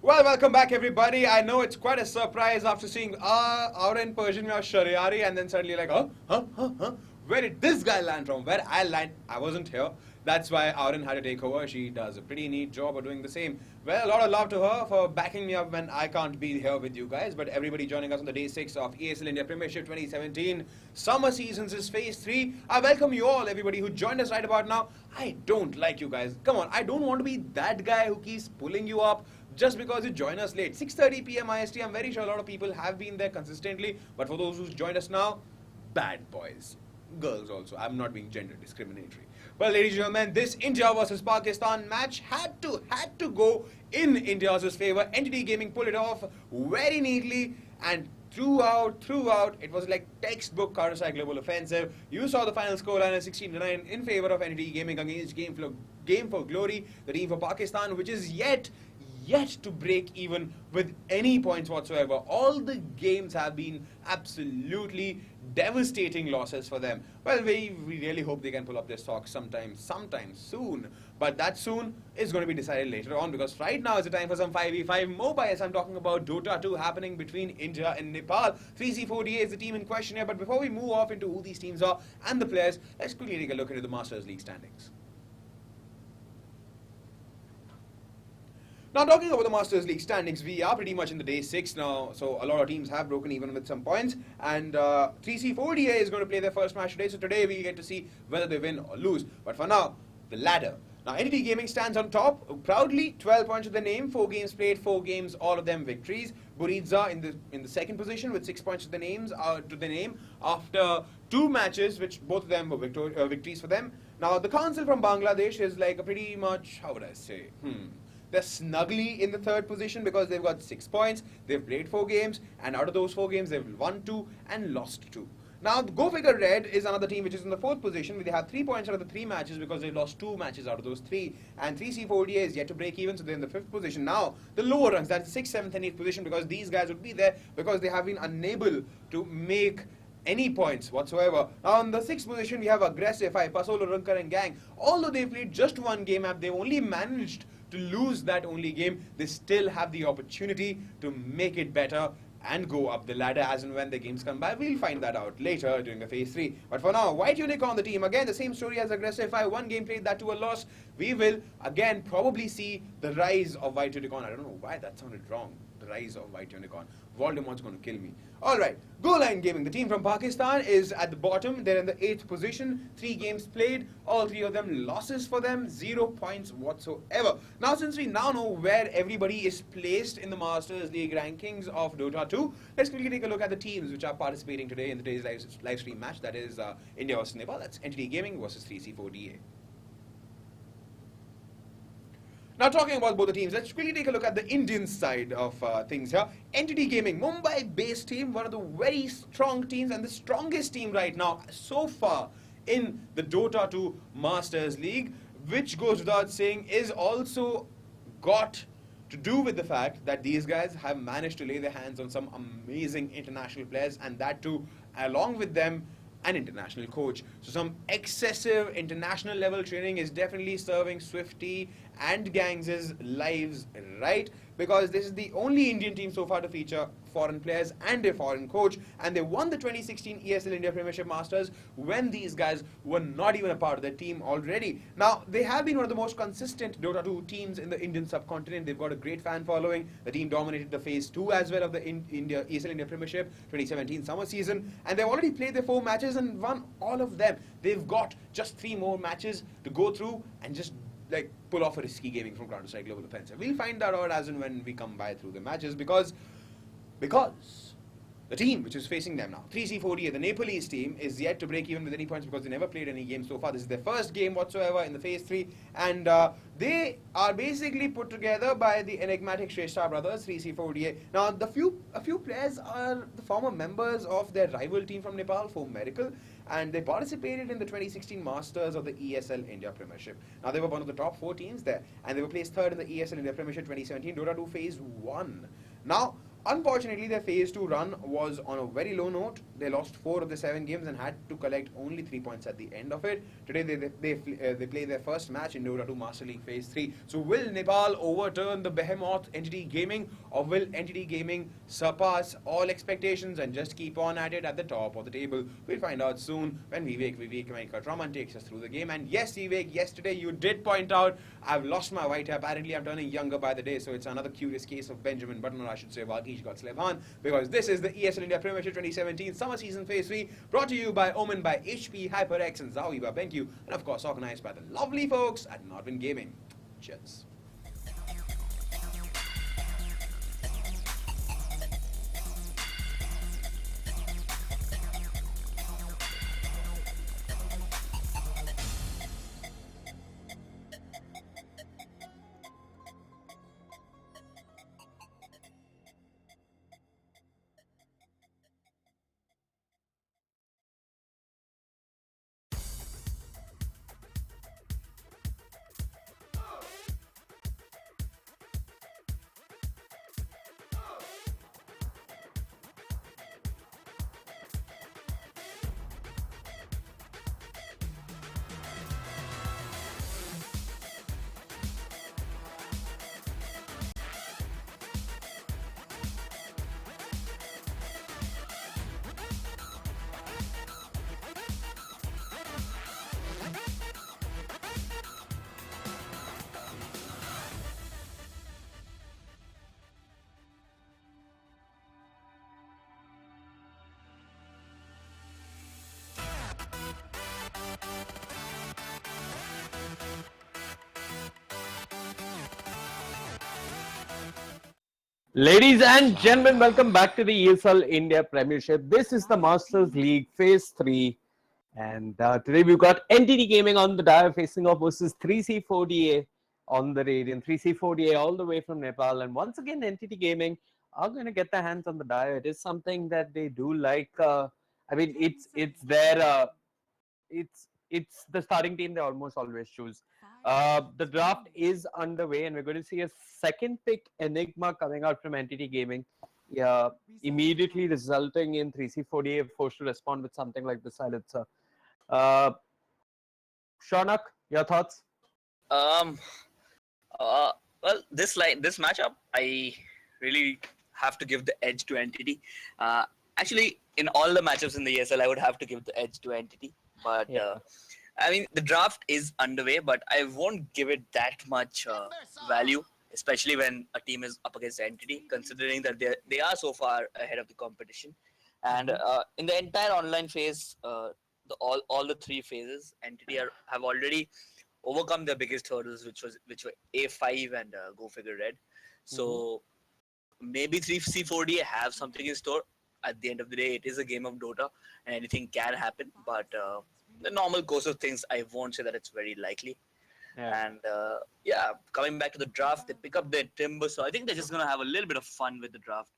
Well, welcome back, everybody. I know it's quite a surprise after seeing Arpan, Persian, or Shariari, and then suddenly like, where did this guy land from? Where I land? I wasn't here. That's why Arpan had to take over. She does a pretty neat job of doing the same. Well, a lot of love to her for backing me up when I can't be here with you guys. But everybody joining us on the day 6 of ESL India Premiership 2017 Summer Seasons is Phase 3. I welcome you all, everybody who joined us right about now. I don't like you guys. Come on, I don't want to be that guy who keeps pulling you up just because you join us late. 6:30 p.m. IST, I'm very sure a lot of people have been there consistently. But for those who's joined us now, bad boys. Girls also. I'm not being gender discriminatory. Well, ladies and gentlemen, this India versus Pakistan match had to go in India's favor. Entity Gaming pulled it off very neatly, and throughout, it was like textbook Counter-Strike Global Offensive. You saw the final scoreline as 16-9 in favor of Entity Gaming against Game for Glory, the team for Pakistan, which is yet to break even with any points whatsoever. All the games have been absolutely devastating losses for them. Well, we really hope they can pull up their socks sometime soon. But that soon is going to be decided later on, because right now is the time for some 5v5 mobiles. I'm talking about Dota 2 happening between India and Nepal. 3C4DA is the team in question here. But before we move off into who these teams are and the players, let's quickly take a look into the Masters League standings. Now, talking about the Masters League standings, we are pretty much in the day 6 now, so a lot of teams have broken even with some points, and 3C4DA is going to play their first match today, so today we get to see whether they win or lose. But for now, the ladder. Now, Entity Gaming stands on top, proudly, 12 points to the name, 4 games played, 4 games, all of them victories. Buridza in the second position with 6 points to the name after 2 matches, which both of them were victories for them. Now, the Council from Bangladesh is like a pretty much, how would I say, They're snugly in the third position because they've got 6 points, they've played 4 games, and out of those 4 games, they've won 2 and lost 2. Now, Go Figure Red is another team which is in the 4th position. They have 3 points out of the 3 matches because they lost 2 matches out of those 3. And 3C4DA is yet to break even, so they're in the 5th position. Now, the lower ranks, that's 6th, 7th, and 8th position, because these guys would be there because they have been unable to make any points whatsoever. Now on the 6th position we have Aggressive, Pasolo, Runkar and Gang. Although they played just one game map, they only managed to lose that only game. They still have the opportunity to make it better and go up the ladder as and when the games come by. We'll find that out later during the phase 3. But for now, White Unicorn, the team, again the same story as Aggressive, one game played, that to a loss. We will again probably see the rise of White Unicorn. I don't know why that sounded wrong. The rise of White Unicorn. Voldemort's going to kill me. Alright, Goal Line Gaming, the team from Pakistan, is at the bottom. They're in the 8th position. 3 games played, all 3 of them losses for them, 0 points whatsoever. Now since we now know where everybody is placed in the Masters League rankings of Dota 2, let's quickly take a look at the teams which are participating today in today's live stream match. That is India versus Nepal. That's Entity Gaming versus 3C4DA. Now talking about both the teams, let's quickly take a look at the Indian side of things here. Entity Gaming, Mumbai-based team, one of the very strong teams and the strongest team right now so far in the Dota 2 Masters League, which goes without saying is also got to do with the fact that these guys have managed to lay their hands on some amazing international players, and that too along with them an international coach. So some excessive international level training is definitely serving Swifty and Gangs' lives right, because this is the only Indian team so far to feature foreign players and a foreign coach, and they won the 2016 ESL India Premiership Masters when these guys were not even a part of the team already. Now, they have been one of the most consistent Dota 2 teams in the Indian subcontinent. They've got a great fan following. The team dominated the phase 2 as well of the ESL India Premiership 2017 summer season, and they've already played their 4 matches and won all of them. They've got just 3 more matches to go through and just like pull off a risky gaming from Counter-Strike Global Offensive. We'll find that out as and when we come by through the matches, because the team which is facing them now, 3C4DA, the Nepalese team, is yet to break even with any points because they never played any games so far. This is their first game whatsoever in the phase 3, and they are basically put together by the enigmatic Shrestha brothers, 3C4DA. Now, a few players are the former members of their rival team from Nepal, For Miracle, and they participated in the 2016 Masters of the ESL India Premiership. Now, they were one of the top 4 teams there, and they were placed 3rd in the ESL India Premiership 2017 Dota 2 Phase 1. Now, unfortunately, their Phase 2 run was on a very low note. They lost 4 of the 7 games and had to collect only 3 points at the end of it. Today, they play their first match in Dota 2 Master League Phase 3. So, will Nepal overturn the behemoth Entity Gaming, or will Entity Gaming surpass all expectations and just keep on at it at the top of the table? We'll find out soon when Vivek Venkatraman takes us through the game. And yes, Vivek, yesterday you did point out I've lost my white hair. Apparently, I'm turning younger by the day, so it's another curious case of Benjamin Button, or I should say Vagish got Slevan, because this is the ESL India Premiership 2017 Summer Season Phase 3, brought to you by Omen, by HP, HyperX, and Zowie by BenQ, and of course organized by the lovely folks at Nodwin Gaming. Cheers. Ladies and gentlemen, welcome back to the ESL India Premiership. This is the Masters League Phase 3. And today we've got Entity Gaming on the dial facing off versus 3C4DA on the Radiant. 3C4DA all the way from Nepal. And once again, Entity Gaming are going to get their hands on the dial. It is something that they do like. I mean, it's the starting team they almost always choose. The draft is underway, and we're going to see a second pick Enigma coming out from Entity Gaming. Yeah, immediately resulting in 3C48 forced to respond with something like the silencer. Uh, Shaunak, your thoughts? Um, well, this matchup, I really have to give the edge to Entity. Actually, in all the matchups in the ESL, I would have to give the edge to Entity. But Yeah. I mean, the draft is underway, but I won't give it that much value, especially when a team is up against Entity, considering that they are so far ahead of the competition. And in the entire online phase, all the three phases, Entity have already overcome their biggest hurdles, which were A5 and Go Figure Red. So maybe 3C4D have something in store. At the end of the day, it is a game of Dota, and anything can happen. But the normal course of things, I won't say that it's very likely. Yeah. And yeah, coming back to the draft, they pick up their Timber. So I think they're just gonna have a little bit of fun with the draft.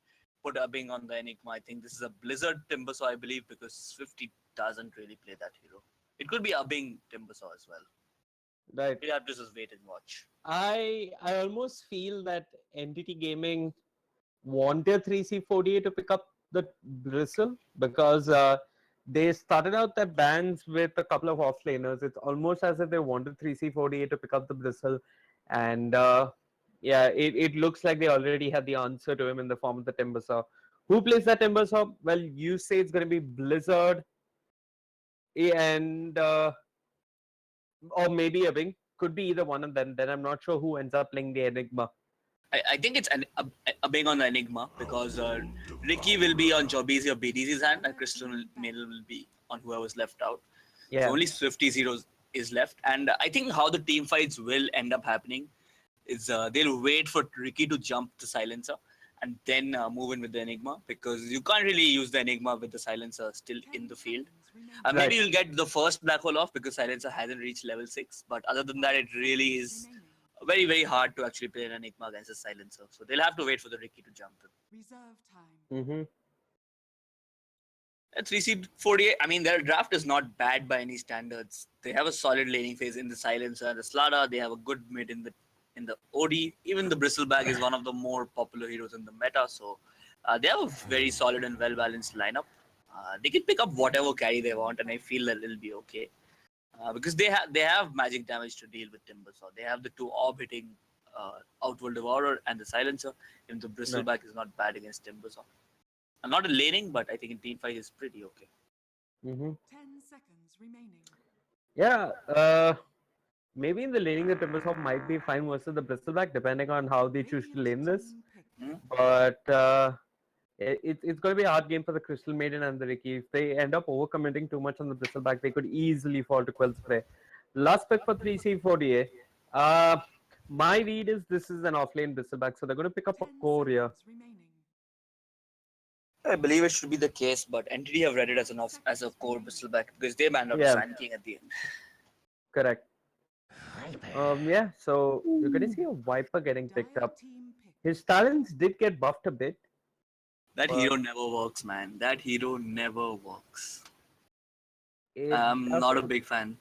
Put Ubbing on the Enigma. I think this is a Blizzard Timbersaw, I believe, because Swifty doesn't really play that hero. It could be Ubbing Timbersaw as well. Right. We have to just wait and watch. I almost feel that Entity Gaming wanted 3C48 to pick up the bristle because they started out their bans with a couple of offlaners. It's almost as if they wanted 3C48 to pick up the bristle, and yeah, it looks like they already had the answer to him in the form of the Timbersaw. Who plays that Timbersaw? Well, you say it's going to be Blizzard and or maybe a Wing. Could be either one of them. Then I'm not sure who ends up playing the Enigma. I think it's a big on the Enigma because Ricky will be on Jobizi or BDZ's hand, and Crystal Mail will be on whoever's left out. Yeah. So only Swifty Zeros is left. And I think how the team fights will end up happening is they'll wait for Ricky to jump the silencer and then move in with the Enigma, because you can't really use the Enigma with the silencer still in the field. Maybe Right. you'll get the first black hole off because silencer hasn't reached level 6, but other than that, it really is very, very hard to actually play an Enigma against a silencer. So they'll have to wait for the Ricky to jump in. Reserve time. Mm-hmm. At 3C48, I mean, their draft is not bad by any standards. They have a solid laning phase in the silencer, the Slada. They have a good mid in the OD. Even the Bristleback is one of the more popular heroes in the meta. So they have a very solid and well-balanced lineup. They can pick up whatever carry they want, and I feel that it'll be okay. Because they have magic damage to deal with Timbersaw. They have the two orb hitting Outworld Devourer and the Silencer. Even the Bristleback is not bad against Timbersaw. I'm not in laning, but I think in team fight is pretty okay. Mm-hmm. 10 seconds remaining. Yeah, maybe in the laning the Timbersaw might be fine versus the Bristleback, depending on how they choose to lane this. But it's going to be a hard game for the Crystal Maiden and the Ricky. If they end up overcommitting too much on the Bristleback, they could easily fall to Quell's prey. Last pick for 3C48. My read is this is an offlane Bristleback, so they're going to pick up a core here. I believe it should be the case, but Entity have read it as a core Bristleback because they banned out Sand King at the end. Correct. Yeah, so you're going to see a Viper getting picked up. His talents did get buffed a bit. That hero never works, man. That hero never works. I'm not a big fan.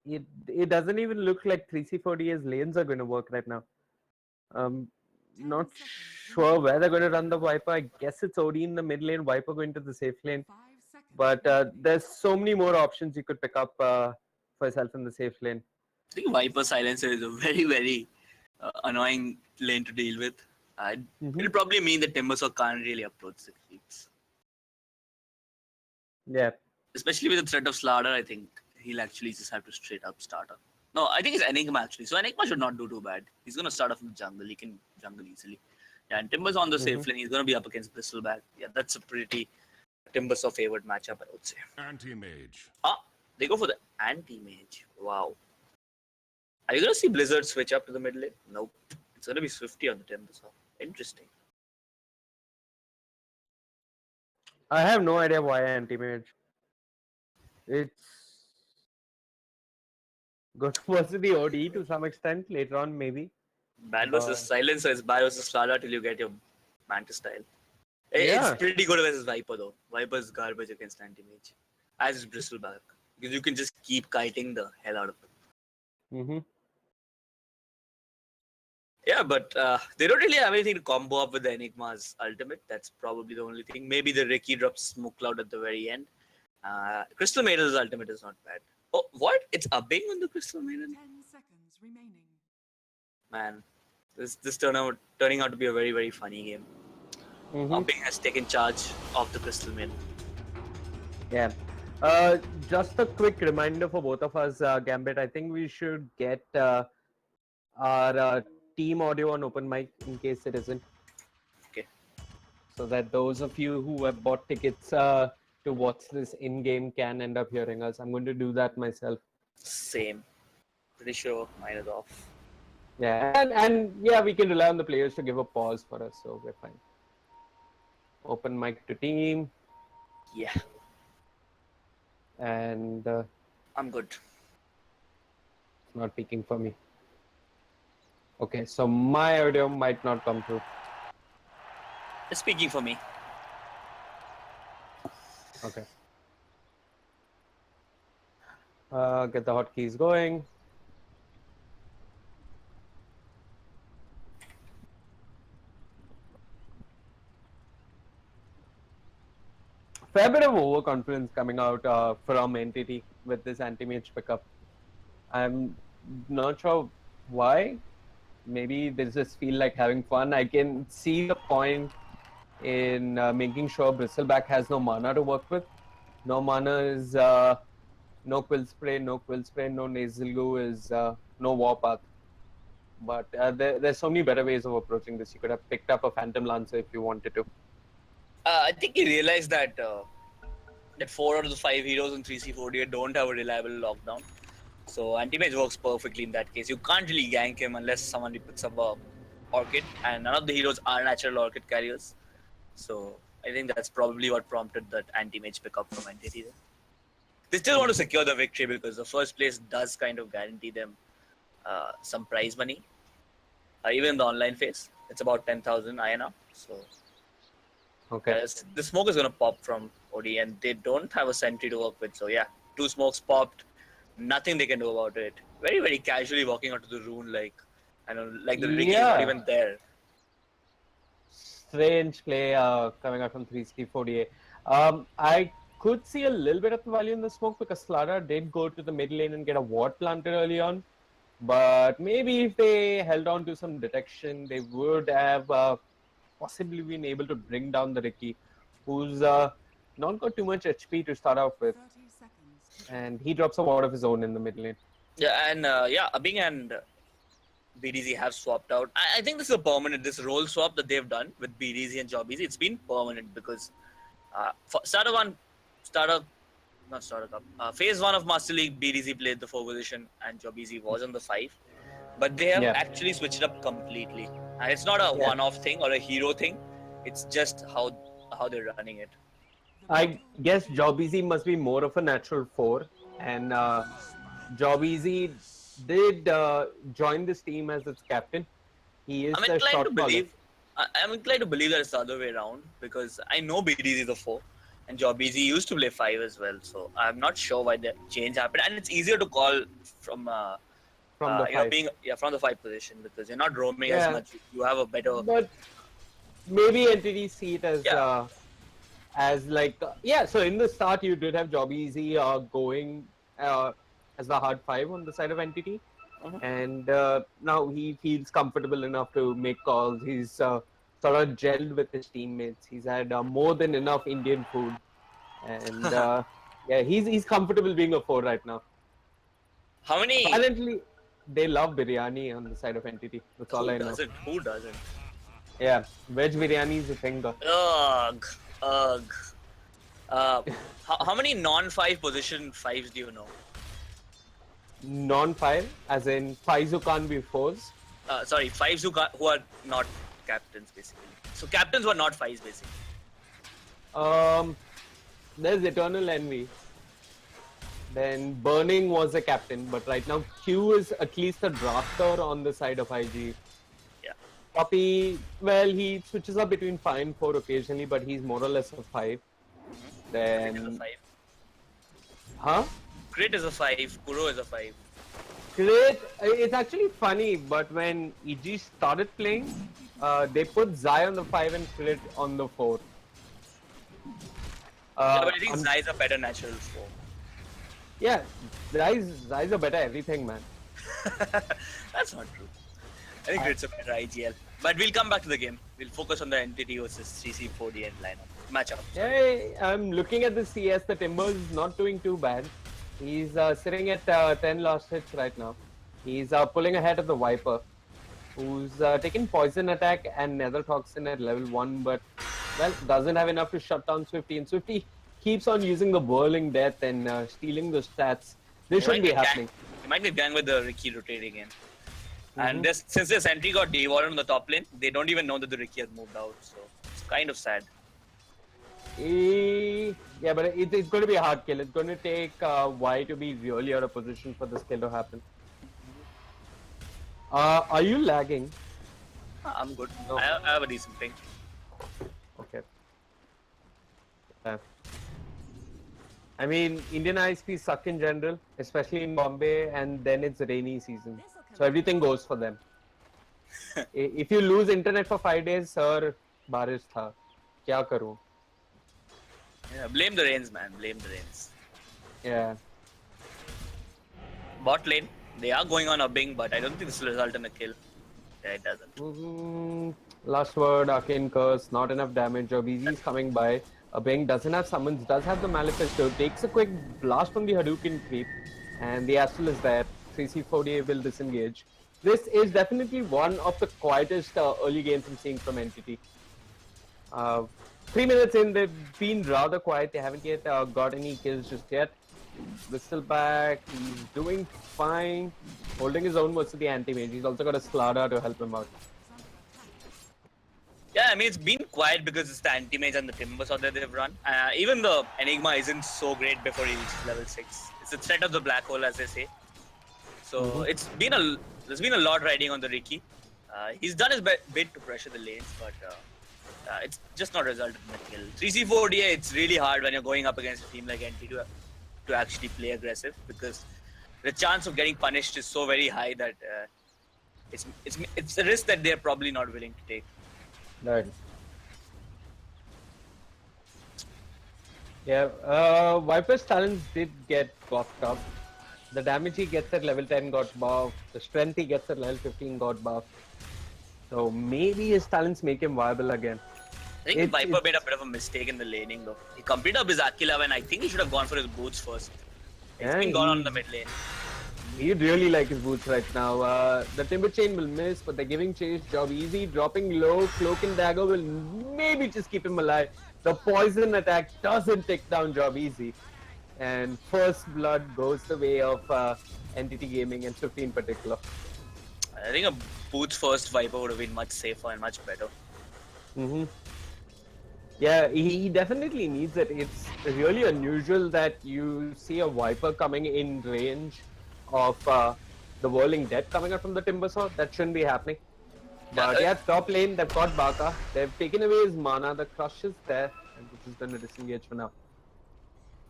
It doesn't even look like 3C48's lanes are going to work right now. Not sure where they're going to run the Viper. I guess it's OD in the mid lane, Viper going to the safe lane. But there's so many more options you could pick up for yourself in the safe lane. I think Viper Silencer is a very, very annoying lane to deal with. It'll probably mean that Timbersaw can't really approach the creeps. Yeah. Especially with the threat of Slaughter, I think he'll actually just have to straight up starter. No, I think it's Enigma actually. So Enigma should not do too bad. He's going to start off in the jungle. He can jungle easily. Yeah, and Timber's on the safe lane. He's going to be up against Bristleback. Yeah, that's a pretty Timbersaw favored matchup, I would say. Anti-mage. They go for the anti-mage. Wow. Are you going to see Blizzard switch up to the mid lane? Nope. It's going to be Swifty on the Timbersaw. Interesting. I have no idea why anti-mage. It's good versus the OD to some extent later on, maybe. Bad versus Silencer is bad versus Slada till you get your Mantis style. Yeah. It's pretty good versus Viper though. Viper is garbage against anti-mage. As is Bristleback. Because you can just keep kiting the hell out of it. Yeah, but they don't really have anything to combo up with the Enigma's ultimate. That's probably the only thing. Maybe the Ricky drops Smoke Cloud at the very end. Crystal Maiden's ultimate is not bad. Oh, what? It's upping on the Crystal Maiden? 10 seconds remaining. Man, this turning out to be a very, very funny game. Upping has taken charge of the Crystal Maiden. Yeah. Just a quick reminder for both of us, Gambit. I think we should get our team audio on open mic in case it isn't. Okay. So that those of you who have bought tickets to watch this in-game can end up hearing us. I'm going to do that myself. Same. Pretty sure mine is off. Yeah, and yeah, we can rely on the players to give a pause for us, so we're fine. Open mic to team. Yeah. And I'm good. It's not peaking for me. Okay, so my audio might not come through. It's speaking for me. Okay. Get the hotkeys going. Fair bit of overconfidence coming out from Entity with this anti-mage pickup. I'm not sure why. Maybe they just feel like having fun. I can see the point in making sure Bristleback has no mana to work with. No mana is no Quill Spray, no Nasal Goo is no Warpath. But there's so many better ways of approaching this. You could have picked up a Phantom Lancer if you wanted to. I think he realized that that 4 out of the 5 heroes in 3C4D don't have a reliable lockdown. So anti-mage works perfectly in that case. You can't really gank him unless someone picks up a Orchid, and none of the heroes are natural Orchid carriers. So I think that's probably what prompted that anti-mage pickup from Entity. They still want to secure the victory because the first place does kind of guarantee them some prize money. Even in the online phase, it's about 10,000 INR. So okay, the smoke is going to pop from OD, and they don't have a sentry to work with. So yeah, 2 smokes popped. Nothing they can do about it. Very, very casually walking out to the rune, like the Ricky is not even there. Strange play coming out from 3C4DA. I could see a little bit of the value in the smoke because Slara did go to the mid lane and get a ward planted early on. But maybe if they held on to some detection, they would have possibly been able to bring down the Ricky, who's not got too much HP to start off with. 30 seconds. And he drops a ward of his own in the mid lane. Yeah, and Abing and BDZ have swapped out. I think this is a permanent, this role swap that they've done with BDZ and Jobbies. It's been permanent because phase 1 of Master League, BDZ played the 4 position and Jobbies was on the 5. But they have actually switched it up completely. And it's not a one-off thing or a hero thing. It's just how they're running it. I guess Jobbies must be more of a natural 4. And Jobbies did join this team as its captain. He is the shot caller. I'm inclined to believe that it's the other way around because I know BDZ is a 4 and Jobbies used to play 5 as well. So I'm not sure why the change happened. And it's easier to call from the 5. From the 5 position because you're not roaming as much. You have a better. But maybe entities see it as So in the start, you did have Jobbies going as the hard 5 on the side of entity, and now he feels comfortable enough to make calls. He's sort of gelled with his teammates. He's had more than enough Indian food, and he's comfortable being a 4 right now. How many? Apparently, they love biryani on the side of entity. That's all I know. Who doesn't? Yeah, veg biryani is a thing. Ugh. How many non-5 position 5s do you know? Non-5, as in 5s who can't be 4s? Sorry, 5s who are not captains, basically. So captains who are not 5s, basically. There's Eternal Envy. Then Burning was a captain, but right now Q is at least a drafter on the side of IG. Yeah. Poppy, well, he switches up between 5 and 4 occasionally, but he's more or less a 5. Then... Crit is a 5. Huh? Crit is a 5. Kuro is a 5. Crit, it's actually funny, but when EG started playing, they put Zai on the 5 and Crit on the 4. Yeah, but I think Zai is a better natural 4. Yeah, Zai's a better everything, man. That's not true. I think Crit's a better IGL. But we'll come back to the game. We'll focus on the Entity versus 3C4D and lineup. Matchup. Hey, I'm looking at the CS. The Timbers is not doing too bad. He's sitting at 10 last hits right now. He's pulling ahead of the Viper, who's taking Poison Attack and Nether Toxin at level 1, but, well, doesn't have enough to shut down Swifty. And Swifty keeps on using the Whirling Death and stealing the stats. This shouldn't be happening. He might get gang with the Ricky rotating in. And since the sentry got devoured on the top lane, they don't even know that the Ricky has moved out. So it's kind of sad. Yeah, but it's going to be a hard kill. It's going to take Y to be really out of position for this kill to happen. Are you lagging? I'm good. No. I have a decent ping. Okay. I mean, Indian ISPs suck in general, especially in Bombay, and then it's rainy season. So everything goes for them. If you lose internet for 5 days, sir, बारिश था. क्या करूं? Yeah, blame the rains, man. Blame the rains. Yeah. Bot lane, they are going on a bing, but I don't think this will result in a kill. Yeah, it doesn't. Last word, Arcane Curse, not enough damage. Jobizi is coming by. A Bing doesn't have summons, does have the Manifesto. Takes a quick blast from the Hadouken creep. And the Astral is there. 3C4DA will disengage. This is definitely one of the quietest early games I'm seeing from Entity. 3 minutes in, they've been rather quiet. They haven't yet got any kills just yet. Bristleback, he's doing fine. Holding his own versus the anti-mage. He's also got a Slada to help him out. Yeah, I mean, it's been quiet because it's the anti-mage and the Timbers out there they've run. Even the Enigma isn't so great before he reaches level 6. It's a threat of the black hole, as they say. So there's been a lot riding on the Ricky. He's done his bit to pressure the lanes, but it's just not resulted in a kill. 3C4DA, it's really hard when you're going up against a team like NT to actually play aggressive, because the chance of getting punished is so very high that it's a risk that they're probably not willing to take. Right. Yeah, Viper's talents did get buffed up. The damage he gets at level 10 got buffed. The strength he gets at level 15 got buffed. So maybe his talents make him viable again. I think Viper made a bit of a mistake in the laning though. He completed up his Aquila and I think he should have gone for his boots first. He's been gone on the mid lane. He'd really like his boots right now. The Timber Chain will miss, but they're giving chase. Job easy. Dropping low. Cloak and Dagger will maybe just keep him alive. The poison attack doesn't take down Job easy. And first blood goes the way of Entity Gaming and 50 in particular. I think a boots first Viper would have been much safer and much better. Yeah, he definitely needs it. It's really unusual that you see a Viper coming in range of the Whirling Death coming out from the Timber Sword. That shouldn't be happening. But yeah, top lane, they've got Baka. They've taken away his mana. The Crush is there, and which is going to disengage for now.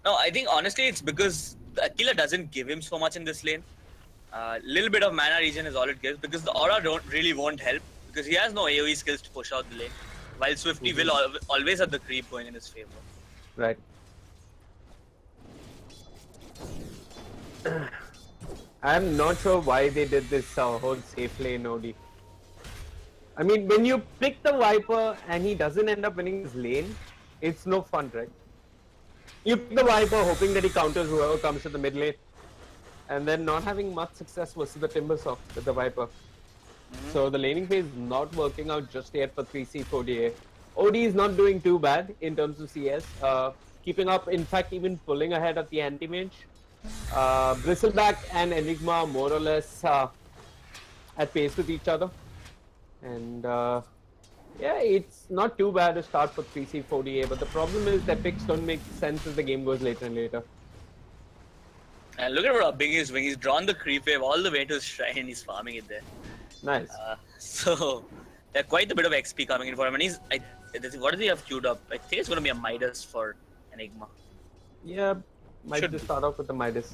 No, I think honestly it's because the Aquila doesn't give him so much in this lane. Little bit of mana regen is all it gives, because the aura won't help, because he has no AoE skills to push out the lane, while Swifty will always have the creep going in his favor. Right. I'm not sure why they did this whole safe lane OD. I mean, when you pick the Viper and he doesn't end up winning his lane, it's no fun, right? You pick the Viper hoping that he counters whoever comes to the mid lane, and then not having much success versus the Timbersaw with the Viper. So the laning phase is not working out just yet for 3C4DA. OD is not doing too bad in terms of CS. Keeping up, in fact, even pulling ahead of the anti-mage. Bristleback and Enigma more or less at pace with each other. And yeah, it's not too bad to start for 3C4DA, but the problem is that picks don't make sense as the game goes later and later. And look at what big he's doing. He's drawn the creep wave all the way to his shrine and he's farming it there. Nice. So there's quite a bit of XP coming in for him. And what does he have queued up? I think it's going to be a Midas for Enigma. Yeah, might just start off with the Midas.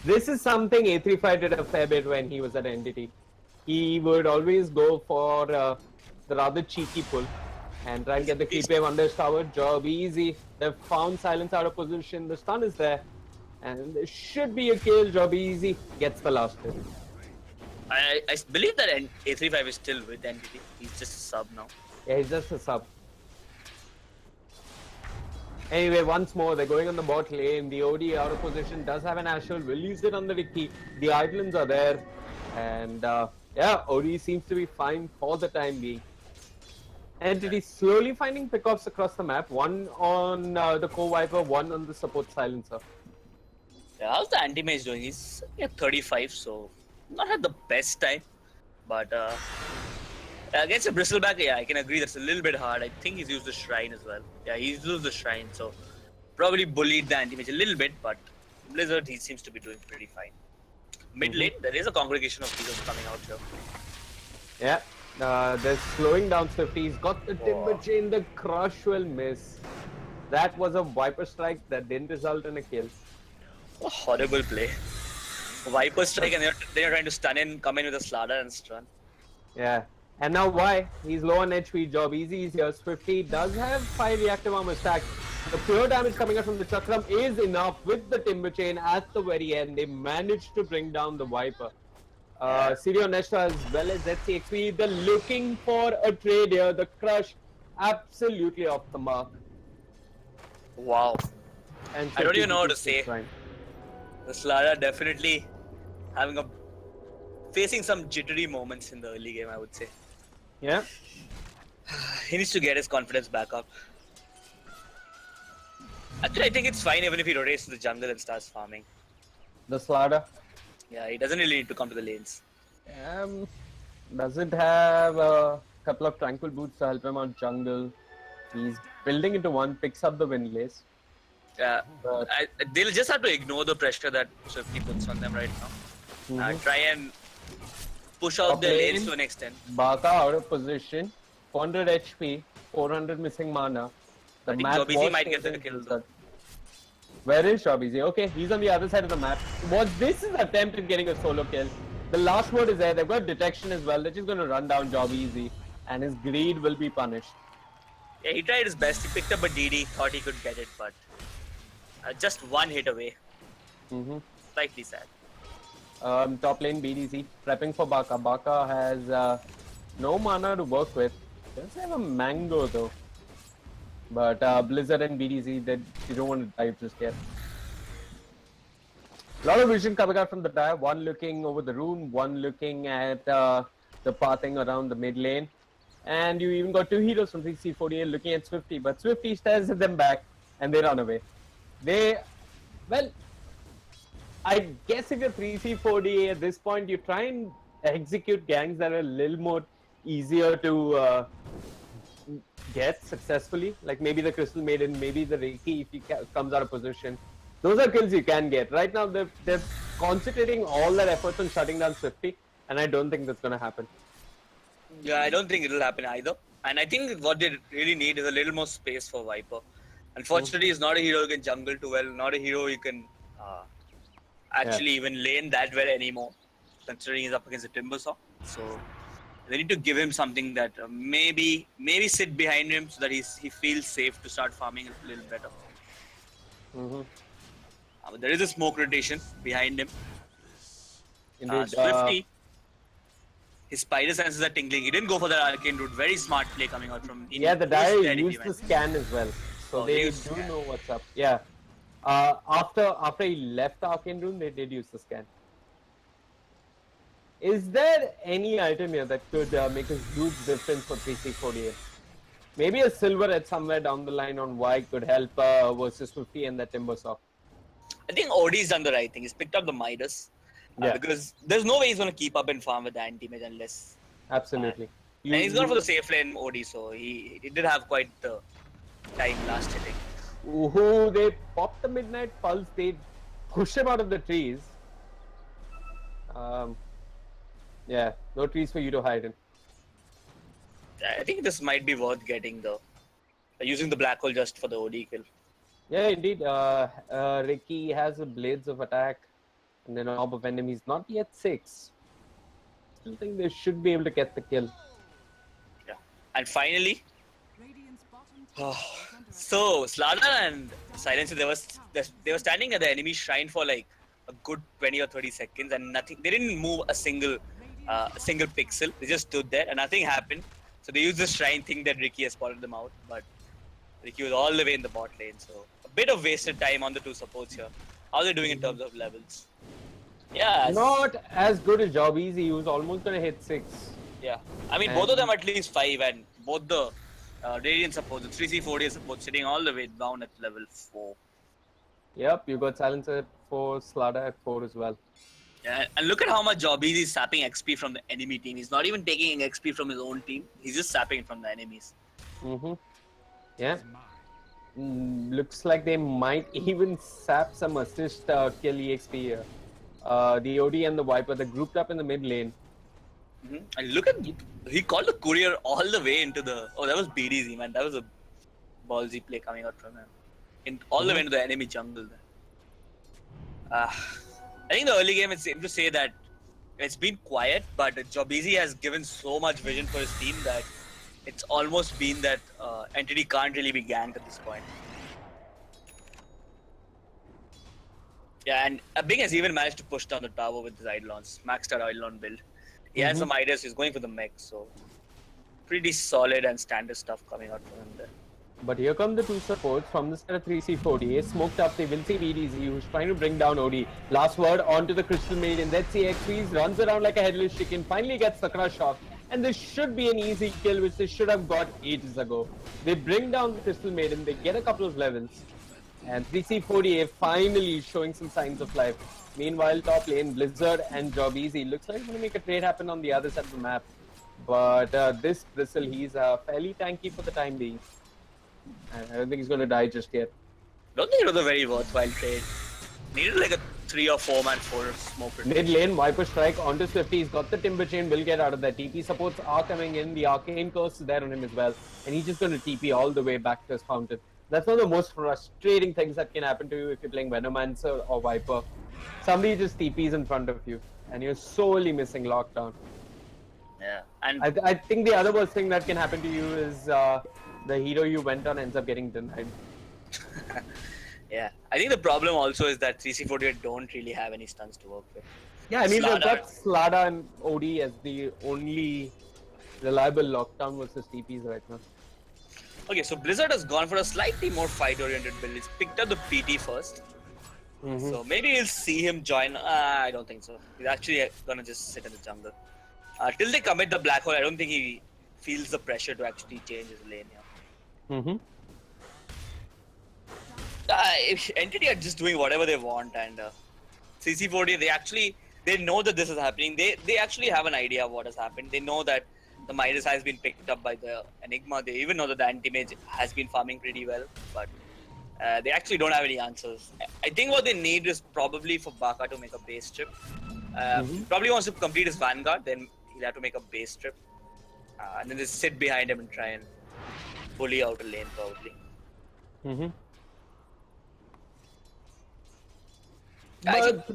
This is something A35 did a fair bit when he was at Entity. He would always go for the rather cheeky pull and try and get the creep wave under his tower. Job easy. They've found silence out of position. The stun is there. And there should be a kill. Job easy. Gets the last hit. I believe that A35 is still with Entity. He's just a sub now. Yeah, he's just a sub. Anyway, once more, they're going on the bot lane. The OD out of position does have an Ashel. Will use it on the Vicky. The Idlins are there. And yeah, OD seems to be fine for the time being. Entity slowly finding pickoffs across the map. One on the co-wiper, one on the support silencer. Yeah, how's the anti-mage doing? He's at 35, so not had the best time. But against a bristleback, yeah, I can agree that's a little bit hard. I think he's used the shrine as well. Yeah, he's used the shrine, so probably bullied the anti-mage a little bit, but Blizzard, he seems to be doing pretty fine. Mid lane, there is a congregation of heroes coming out here. Yeah, they're slowing down Swifty. He's got the timber chain, the crush will miss. That was a Viper strike that didn't result in a kill. A horrible play. Viper strike and they're trying to stun in, come in with a Slaughter and stun. Yeah. And now why? He's low on HP, Job easy is here. Swifty does have 5 reactive armor stacked. The pure damage coming out from the Chakram is enough with the Timber Chain at the very end. They managed to bring down the Viper. Sirio Neshta as well as ZCXP, they're looking for a trade here. The Crush absolutely off the mark. Wow. And I don't even know what to say. Fine. The Slaughter definitely facing some jittery moments in the early game, I would say. Yeah. He needs to get his confidence back up. Actually, I think it's fine even if he rotates to the jungle and starts farming. The Slaughter. Yeah, he doesn't really need to come to the lanes. Doesn't have a couple of tranquil boots to help him out jungle. He's building into one, picks up the windlays. Yeah, they'll just have to ignore the pressure that Swifty puts on them right now. Try and push out their lanes to an extent. Baka out of position, 400 HP, 400 missing mana. I think Jobizi might get the kill though. Where is Jobizi? Okay, he's on the other side of the map. Was this his attempt at getting a solo kill? The last word is there. They've got detection as well. They're just going to run down Jobizi, and his greed will be punished. Yeah, he tried his best. He picked up a DD, thought he could get it, but just one hit away. Slightly sad. Top lane BDC prepping for Baka. Baka has no mana to work with. Does have a mango though. But Blizzard and BDC, you don't want to dive just yet. A lot of vision coming out from the dive. One looking over the rune, one looking at the pathing around the mid lane. And you even got 2 heroes from 3C48 looking at Swifty. But Swifty stares at them back and they run away. Well, I guess if you're 3C40 at this point, you try and execute gangs that are a little more easier to get successfully. Like maybe the Crystal Maiden, maybe the Reiki if he comes out of position. Those are kills you can get. Right now, they're concentrating all their efforts on shutting down Swifty, and I don't think that's going to happen. Yeah, I don't think it'll happen either. And I think what they really need is a little more space for Viper. Unfortunately, he's not a hero who can jungle too well, not a hero who can actually even lane that well anymore, considering he's up against the Timbersaw. So they need to give him something that maybe sit behind him so that he feels safe to start farming a little better. But there is a smoke rotation behind him. Swifty, his spider senses are tingling. He didn't go for that arcane route. Very smart play coming out from. Yeah, the Dire used the scan as well, so they do know what's up. Yeah, after he left the arcane room, they did use the scan. Is there any item here that could make a huge difference for 3C48? Maybe a silver at somewhere down the line on Y could help versus 50 and the Timbersaw. I think OD's done the right thing. He's picked up the Midas. Because there's no way he's going to keep up and farm with the anti-mage unless... Absolutely. And he's gone for the safe lane OD, so he did have quite the time last hitting. Ooh, they popped the Midnight Pulse. They pushed him out of the trees. Yeah, no trees for you to hide in. I think this might be worth getting though. Using the black hole just for the OD kill. Yeah, indeed. Ricky has a Blades of Attack. And then orb of enemies not yet 6. Still think they should be able to get the kill. Yeah. And finally, Radiant's bottom tower oh, is under so Slardar and Silencer, they were standing at the enemy shrine for like a good 20 or 30 seconds, and nothing. They didn't move a single pixel. They just stood there, and nothing happened. So they used the shrine, think that Ricky has spotted them out, but Ricky was all the way in the bot lane. So a bit of wasted time on the two supports here. How are they doing in terms of levels? Yeah. Not as good as Job Easy. He was almost gonna hit 6. Yeah. I mean, both of them at least 5, and both the Radiant supports, the 3C4D support sitting all the way down at level 4. Yep, you got Silencer at 4, Slada at 4 as well. Yeah, and look at how much Jobbies is sapping XP from the enemy team. He's not even taking XP from his own team. He's just sapping it from the enemies. Yeah. Looks like they might even sap some assist kill EXP here. The OD and the Viper, they're grouped up in the mid lane. And look at, he called the courier all the way into the, oh, that was BDZ, man. That was a ballsy play coming out from him. All the way into the enemy jungle there. I think the early game, it's safe to say that it's been quiet, but Jobizi has given so much vision for his team that it's almost been that Entity can't really be ganked at this point. Yeah, and Bing has even managed to push down the tower with his Eidolons, maxed out Eidolon build. He has some ideas, he's going for the mech, so pretty solid and standard stuff coming out from him there. But here come the two supports from the side of 3C40. Smoked up, they will see VDZ, who's trying to bring down OD. Last word onto the Crystal Maiden. ZCXPs runs around like a headless chicken, finally gets the crush off. And this should be an easy kill, which they should have got ages ago. They bring down the Crystal Maiden, they get a couple of levels. And 3C40 finally showing some signs of life. Meanwhile, top lane, Blizzard and Jobeezy. Looks like he's going to make a trade happen on the other side of the map. But this Bristle, he's fairly tanky for the time being. I don't think he's going to die just yet. Don't think it was a very worthwhile trade. Needed like a 3 or 4 man 4 smoke. Mid lane, Viper strike onto Swifty. He's got the Timber Chain, will get out of that. TP supports are coming in. The Arcane Curse is there on him as well. And he's just going to TP all the way back to his fountain. That's one of the most frustrating things that can happen to you if you're playing Venomancer or Viper. Somebody just TPs in front of you and you're solely missing lockdown. Yeah, and I think the other worst thing that can happen to you is the hero you went on ends up getting denied. Yeah, I think the problem also is that 3C48 don't really have any stuns to work with. Yeah, I mean, they've Slada. got Slada and OD as the only reliable lockdown versus TPs right now. Okay, so Blizzard has gone for a slightly more fight-oriented build. He's picked up the PT first. So maybe we'll see him join. I don't think so. He's actually gonna just sit in the jungle. Till they commit the black hole, I don't think he feels the pressure to actually change his lane here. Entity are just doing whatever they want, and CC40 they know that this is happening. They actually have an idea of what has happened. They know that the Midas has been picked up by the Enigma. They even know that the Anti-Mage has been farming pretty well, but they actually don't have any answers. I think what they need is probably for Baka to make a base trip. Probably wants to complete his Vanguard, then he'll have to make a base trip. And then just sit behind him and try and bully out a lane probably. But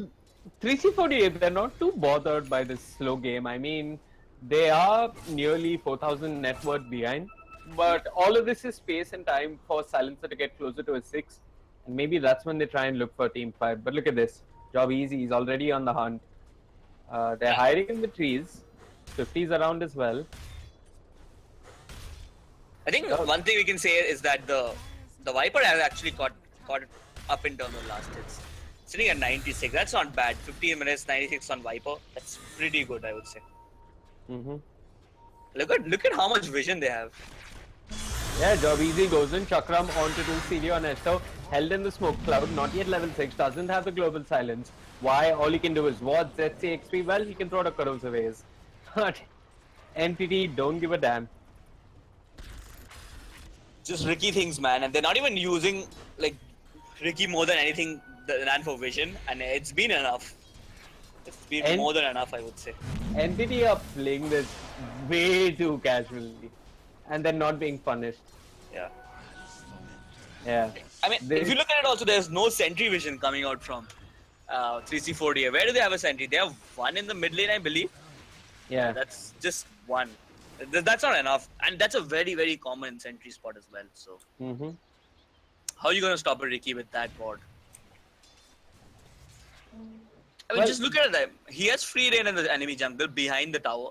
3C48, they're not too bothered by this slow game. I mean, they are nearly 4,000 net worth behind. But all of this is space and time for Silencer to get closer to a 6. And maybe that's when they try and look for team fight. But look at this. Job easy. He's already on the hunt. They're hiding in the trees. 50's around as well. I think one thing we can say is that the Viper has actually caught up in terms of last hits. Sitting at 96, that's not bad. 15 minutes, 96 on Viper. That's pretty good, I would say. Look at how much vision they have. Yeah, Job easy goes in. Chakram onto 2 Celio and Esto. Held in the smoke cloud, not yet level 6, doesn't have the global silence. Why? All he can do is what? ZC XP, well, he can throw the corrosive ways. But Entity don't give a damn. Just Ricky things, man, and they're not even using like Ricky more than anything than for vision, and it's been enough. It's been more than enough, I would say. Entity are playing this way too casually, and they're not being punished. Yeah. Yeah. I mean, if you look at it also, there's no sentry vision coming out from 3C4DA. Where do they have a sentry? They have one in the mid lane, I believe. Yeah. That's just one. That's not enough. And that's a very, very common sentry spot as well. So, how are you going to stop a Ricky with that board? I mean, just look at it. He has free reign in the enemy jungle behind the tower.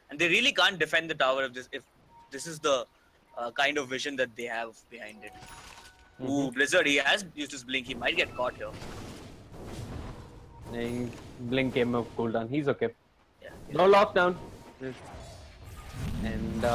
And they really can't defend the tower if this is the kind of vision that they have behind it. Ooh, Blizzard, he has used his blink. He might get caught here. Blink came off cooldown. He's okay. Yeah. No lockdown. And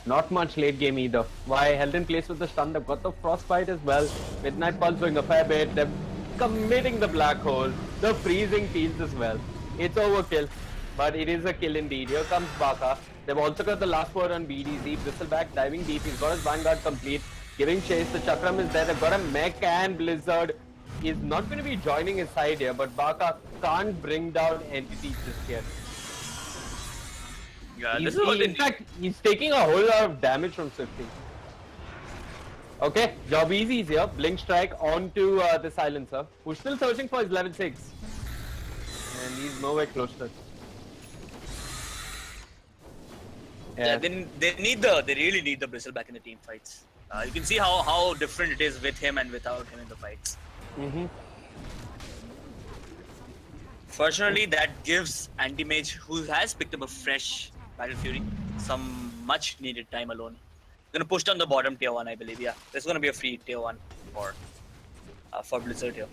not much late game either. Why? Held in place with the stun. They've got the frostbite as well. Midnight Pulse doing a fair bit. They're committing the black hole. The freezing fields as well. It's overkill. But it is a kill indeed. Here comes Baka. They've also got the last word on BDZ. Bristleback diving deep. He's got his Vanguard complete. Giving chase. The Chakram is there. They've got a mech, and Blizzard is not going to be joining his side here. But Baka can't bring down Entity just yet. Yeah, In fact, he's taking a whole lot of damage from Swifty. Okay, job easy here. Blink strike onto the silencer, who's still searching for his level 6. And he's nowhere close to it. Yeah, they really need the Bristle back in the team fights. You can see how different it is with him and without him in the fights. Fortunately, that gives Anti-Mage, who has picked up a fresh Battle Fury, some much needed time alone. Gonna push down the bottom tier 1, I believe. Yeah, there's gonna be a free tier 1 for Blizzard here.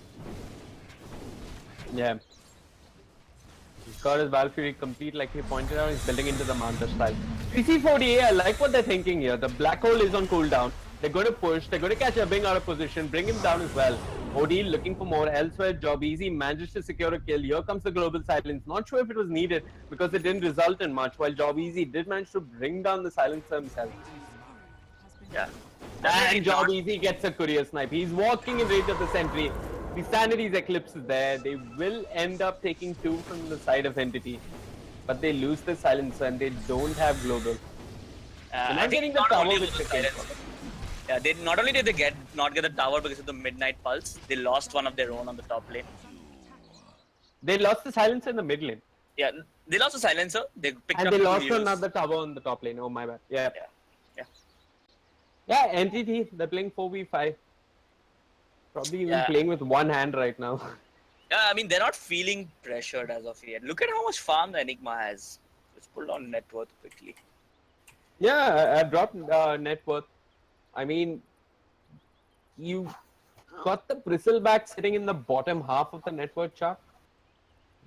Yeah. He's got his Battle Fury complete, like he pointed out. He's building into the Manta style. 3C4DA, I like what they're thinking here. The black hole is on cooldown. They're going to push. They're going to catch Bing out of position, bring him down as well. OD looking for more elsewhere. Job easy, manages to secure a kill. Here comes the global silence. Not sure if it was needed because it didn't result in much. While Job easy did manage to bring down the silencer himself. Yeah. And Job easy gets a courier snipe. He's walking in range of the sentry. The Sanity's Eclipse is there. They will end up taking 2 from the side of Entity. But they lose the silencer and they don't have global. They're not getting the tower with the silencer. Yeah, not only did they not get the tower because of the Midnight Pulse, they lost one of their own on the top lane. They lost the silencer in the mid lane. Yeah, they lost the silencer. They picked and up they lost heroes. another tower on the top lane. Oh my bad. Yeah. Yeah. Entity, they're playing 4v5. Probably even playing with one hand right now. Yeah, I mean, they're not feeling pressured as of yet. Look at how much farm the Enigma has. Let's pull down net worth quickly. Yeah, I dropped net worth. I mean, you got the Bristleback sitting in the bottom half of the net worth chart.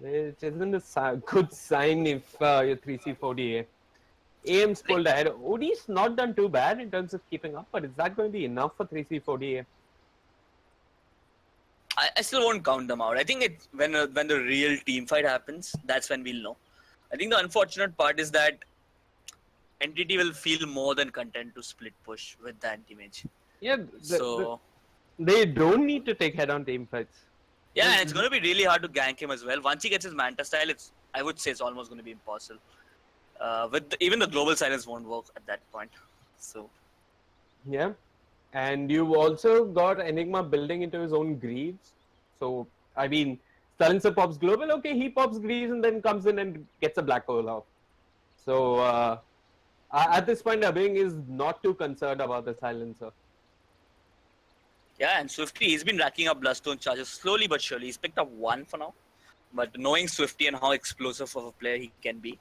Which isn't a good sign if you're 3C4DA. AM's pulled ahead. OD's not done too bad in terms of keeping up, but is that going to be enough for 3C4DA? I still won't count them out. I think when the real team fight happens, that's when we'll know. I think the unfortunate part is that Entity will feel more than content to split push with the anti-mage. Yeah, so they don't need to take head-on team fights. Yeah, and it's going to be really hard to gank him as well. Once he gets his Manta style, I would say it's almost going to be impossible. Even the global silence won't work at that point. So yeah, and you've also got Enigma building into his own Greaves. So I mean, Silencer pops global, okay, he pops Greaves and then comes in and gets a black hole out. So at this point, Abing is not too concerned about the Silencer. Yeah, and Swifty, he's been racking up Bloodstone charges slowly but surely. He's picked up 1 for now. But knowing Swifty and how explosive of a player he can be,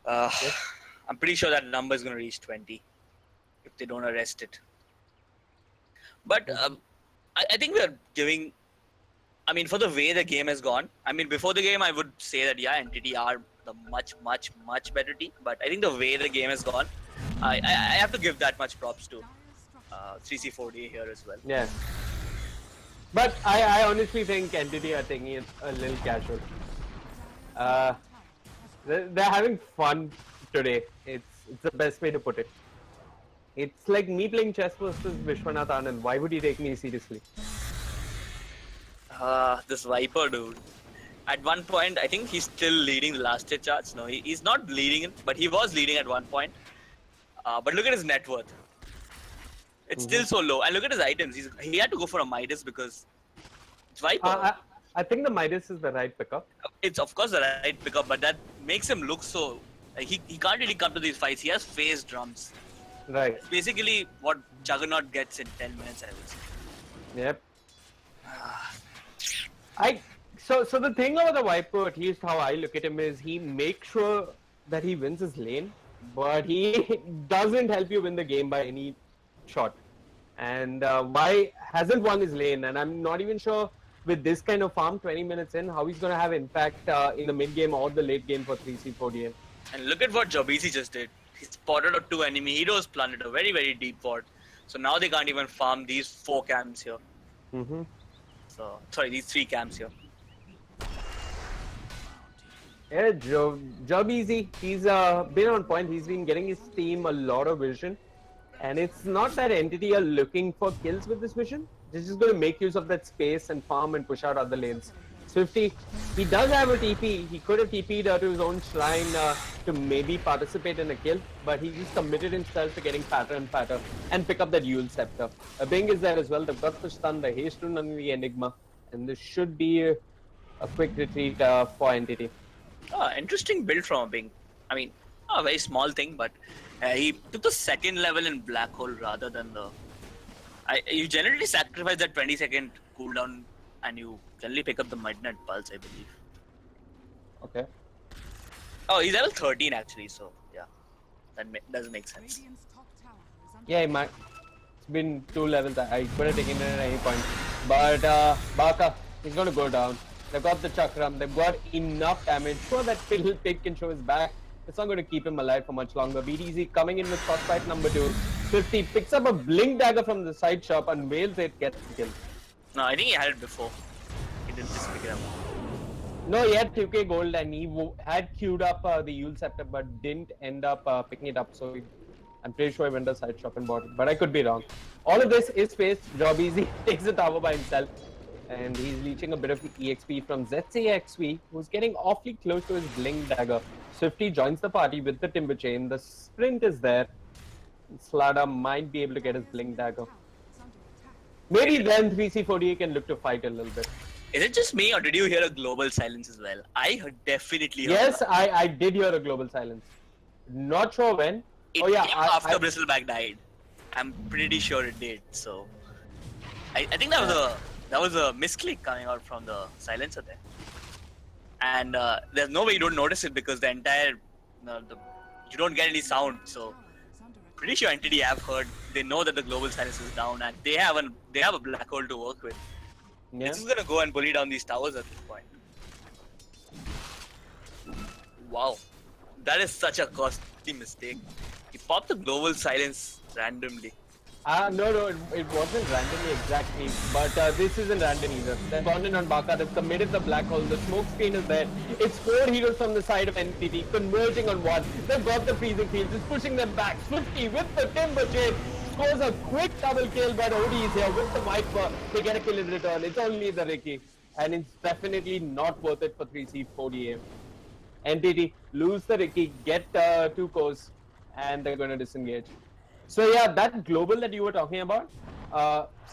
I'm pretty sure that number is going to reach 20 if they don't arrest it. But I think we're giving, I mean, for the way the game has gone, I mean, before the game, I would say that, yeah, Entity are the much better team. But I think the way the game has gone, I have to give that much props to 3C4D here as well. Yeah. But I honestly think Entity are taking it a little casual. They're having fun today. It's the best way to put it. It's like me playing chess versus Vishwanath Anand. Why would you take me seriously? This Viper dude. At one point, I think he's still leading the last year charts. No, he's not leading it, but he was leading at one point. But look at his net worth. It's still so low. And look at his items. He had to go for a Midas because Viper. I think the Midas is the right pickup. It's of course the right pickup, but that makes him look so. Like, he can't really come to these fights. He has phase drums. Right. It's basically what Juggernaut gets in 10 minutes, I would say. Yep. So the thing about the Viper, at least how I look at him, is he makes sure that he wins his lane, but he doesn't help you win the game by any shot. And why hasn't won his lane, and I'm not even sure with this kind of farm 20 minutes in how he's going to have impact in the mid game or the late game for 3C4DA. And look at what Jobisi just did. He spotted out 2 enemy heroes, planted a very, very deep ward. So now they can't even farm these 4 camps here. So, sorry, these 3 camps here. Yeah, Jobisi, he's been on point. He's been getting his team a lot of vision. And it's not that Entity are looking for kills with this vision. They're just going to make use of that space and farm and push out other lanes. Swifty, he does have a TP. He could have TP'd to his own shrine to maybe participate in a kill, but he just committed himself to getting fatter and fatter and pick up that Yule Scepter. Bing is there as well. They've got the stun, the haste rune, and the Enigma. And this should be a quick retreat for Entity. Interesting build from Bing. I mean, a very small thing, but he took the 2nd level in Black Hole rather than the... you generally sacrifice that 20-second cooldown and you generally pick up the Midnight Pulse, I believe. Okay. Oh, he's level 13 actually, so yeah. That does make sense. Radiant's top tower is under Yeah, it's been 2 levels. I could have taken it at any point. But Baka, he's going to go down. They've got the Chakram. They've got enough damage. Sure, that pig can show his back. It's not going to keep him alive for much longer. BDZ coming in with Frostbite number 2. 50 picks up a Blink Dagger from the side shop and wails it, gets the kill. No, I think he had it before. He didn't just pick it up. No, he had 2k gold and he had queued up the Yule Scepter but didn't end up picking it up. So I'm pretty sure he went to side shop and bought it. But I could be wrong. All of this is faced. Jobisi takes the tower by himself. And he's leeching a bit of EXP from ZCXV, who's getting awfully close to his Blink Dagger. Swifty joins the party with the Timber Chain. The sprint is there. Slada might be able to get his Blink Dagger. Maybe then 3C4DA can look to fight a little bit. Is it just me or did you hear a global silence as well? I definitely heard Yes, that. I did hear a global silence. Not sure when. It came after Bristleback died. I'm pretty sure it did. So I think that was a misclick coming out from the silencer there. And there's no way you don't notice it because the entire you don't get any sound. So pretty sure Entity have heard. They know that the global silence is down and they have a black hole to work with. Yeah. This is gonna go and bully down these towers at this point. Wow, that is such a costly mistake. He popped the global silence randomly. No, it wasn't randomly exactly, but this isn't random either. They've gone in on Baka, they've committed the black hole, the smoke screen is there. It's 4 heroes from the side of NTT, converging on 1. They've got the freezing fields, it's pushing them back. Swifty with the Timber Chain, scores a quick double kill, but Odie is here with the Viper. They get a kill in return, it's only the Ricky. And it's definitely not worth it for 3C4DA. NTT lose the Ricky, get 2 cores, and they're going to disengage. So yeah, that global that you were talking about,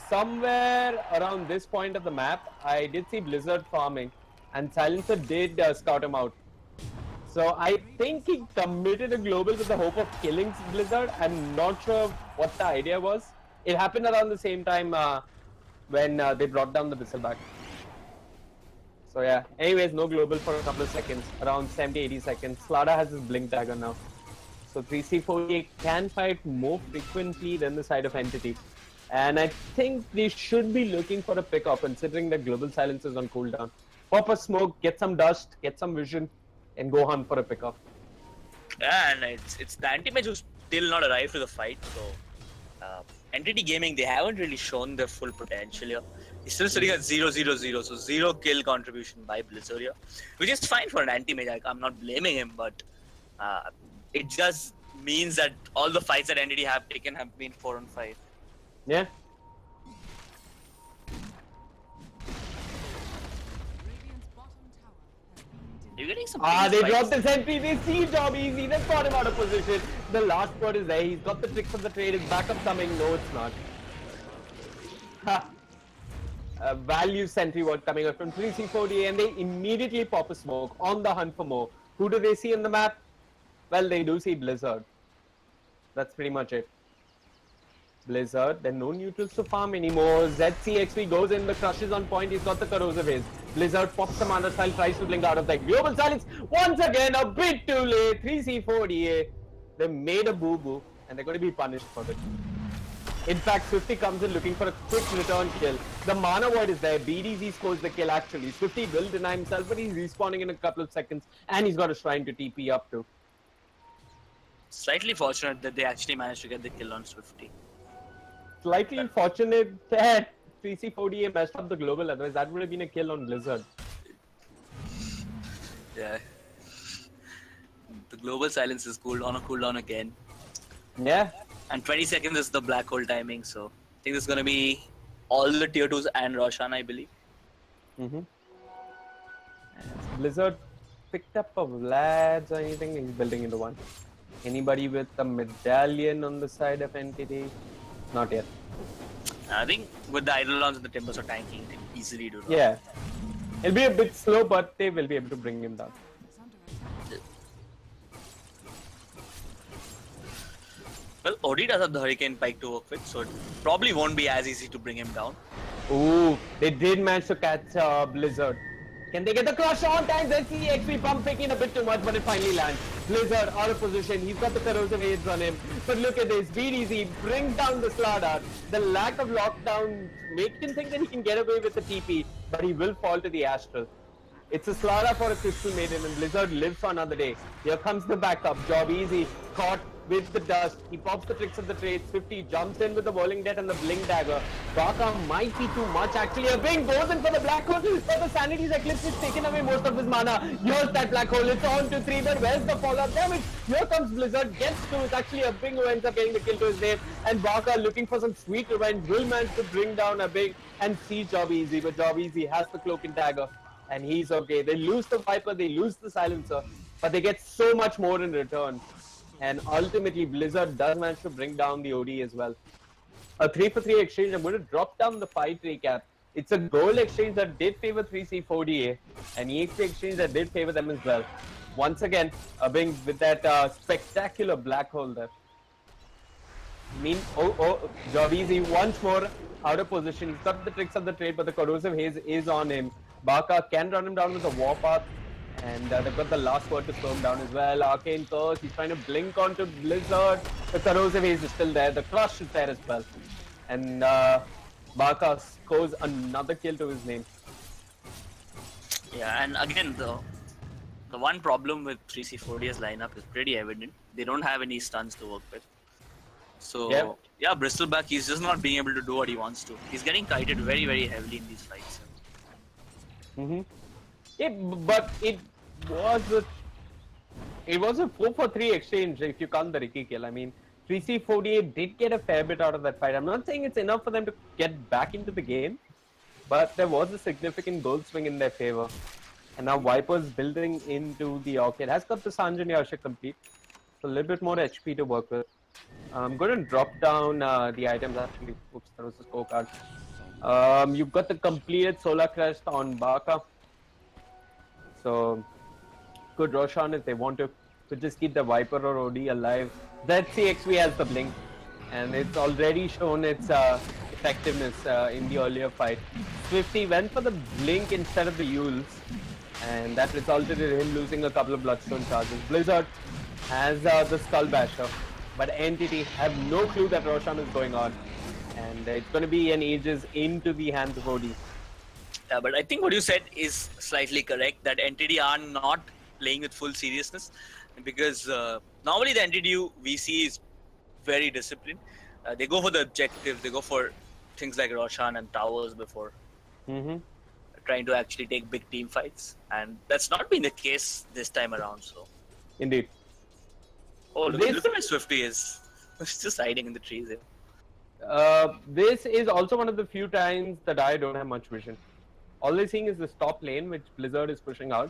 somewhere around this point of the map, I did see Blizzard farming, and Silencer did scout him out. So I think he committed a global with the hope of killing Blizzard. I'm not sure what the idea was. It happened around the same time when they brought down the Bristleback. So yeah, anyways, no global for a couple of seconds, around 70-80 seconds. Slada has his Blink Dagger now. So 3C4DA can fight more frequently than the side of Entity. And I think they should be looking for a pickup considering that global silence is on cooldown. Pop a smoke, get some dust, get some vision, and go hunt for a pickup. Yeah, and it's the anti-mage who's still not arrived to the fight. So Entity Gaming, they haven't really shown their full potential here. He's still sitting at 0-0-0, so 0 kill contribution by Blizzard here, which is fine for an anti-mage. I'm not blaming him, but it just means that all the fights that Entity have taken have been 4-on-5. Yeah. Radiant's bottom tower has been You're getting some They fights. dropped the sentry, they see Jobisi, they've got him out of position. The last word is there, he's got the tricks of the trade, his backup coming. No, it's not. Ha. value sentry ward coming out from 3C40, and they immediately pop a smoke on the hunt for more. Who do they see on the map? Well, they do see Blizzard. That's pretty much it. Blizzard, there are no neutrals to farm anymore. ZCXV goes in, the crush is on point, he's got the corrosive haze. Blizzard pops the mana style, tries to blink out of that. Global silence, once again, a bit too late. 3C40, they made a boo-boo, and they're going to be punished for it. In fact, Swifty comes in looking for a quick return kill. The mana void is there. BDZ scores the kill actually. Swifty will deny himself, but he's respawning in a couple of seconds, and he's got a shrine to TP up to. Slightly fortunate that they actually managed to get the kill on Swifty. Slightly fortunate that 3C40 messed up the global, otherwise that would have been a kill on Blizzard. Yeah. The global silence is cooldown again. Yeah. And 20 seconds is the black hole timing, so I think this is going to be all the tier 2s and Roshan, I believe. Blizzard picked up a Vlad's or anything, he's building into one. Anybody with a medallion on the side of entity? Not yet. I think with the Eidolons and the Timbers are tanking, they can easily do that. Yeah. It'll be a bit slow, but they will be able to bring him down. Well, OD does have the Hurricane Pike to work with, so it probably won't be as easy to bring him down. Ooh, they did manage to catch Blizzard. Can they get the crush on time? Let's see XP pump picking a bit too much, but it finally lands. Blizzard out of position. He's got the corrosive aids on him. But look at this. BDZ brings down the Slardar. The lack of lockdown makes him think that he can get away with the TP, but he will fall to the Astral. It's a Slardar for a Crystal Maiden, and Blizzard lives for another day. Here comes the backup. Job easy. Caught with the dust. He pops the tricks of the trade. 50 jumps in with the Whirling Death and the Blink Dagger. Baka might be too much actually. A Bing goes in for the black hole, but the Sanity's Eclipse is taking away most of his mana. Here's that black hole. It's on to 3, but where's the follow-up? Damn it! Here comes Blizzard. Gets through. It's actually a Bing who ends up getting the kill to his name. And Baka looking for some sweet revenge. Will manage to bring down a Bing and see Job Easy, but Job Easy has the Cloak and Dagger. And he's okay. They lose the Viper, they lose the Silencer, but they get so much more in return. And ultimately, Blizzard does manage to bring down the OD as well. A 3-for-3 exchange. I'm going to drop down the fight recap. It's a goal exchange that did favor 3C40A, and EXP exchange that did favor them as well. Once again, Bing with that spectacular black hole there. Job Easy once more out of position. He's got the tricks of the trade, but the corrosive haze is on him. Baka can run him down with a warpath, and they've got the last word to slow him down as well. Arcane Curse, he's trying to blink onto Blizzard. The corrosive haze is still there, the crush is there as well. And Baka scores another kill to his name. Yeah, and again, the one problem with 3C40's lineup is pretty evident. They don't have any stuns to work with. So, yeah, Bristleback, he's just not being able to do what he wants to. He's getting kited very, very heavily in these fights. But it was a 4-for-3 exchange if you count the Ricky kill. I mean, 3C48 did get a fair bit out of that fight. I'm not saying it's enough for them to get back into the game, but there was a significant goal swing in their favor. And now Viper's building into the Orchid. Has got the Sanjani Ashik complete. So a little bit more HP to work with. I'm going to drop down the items actually. Oops, there was a scorecard. You've got the completed Solar Crest on Baka. So, good Roshan if they want to just keep the Viper or OD alive. That CXV has the blink, and it's already shown its effectiveness in the earlier fight. Swifty went for the blink instead of the Yules, and that resulted in him losing a couple of Bloodstone charges. Blizzard has the Skull Basher, but Entity have no clue that Roshan is going on. And it's going to be an ages into the hands of OD. Yeah, but I think what you said is slightly correct, that Entity are not playing with full seriousness, because normally the Entity we see is very disciplined. They go for the objectives, they go for things like Roshan and towers before trying to actually take big team fights, and that's not been the case this time around. So, indeed. Oh, look at my Swifty is just hiding in the trees here. This is also one of the few times that I don't have much vision. All they're seeing is this top lane, which Blizzard is pushing out.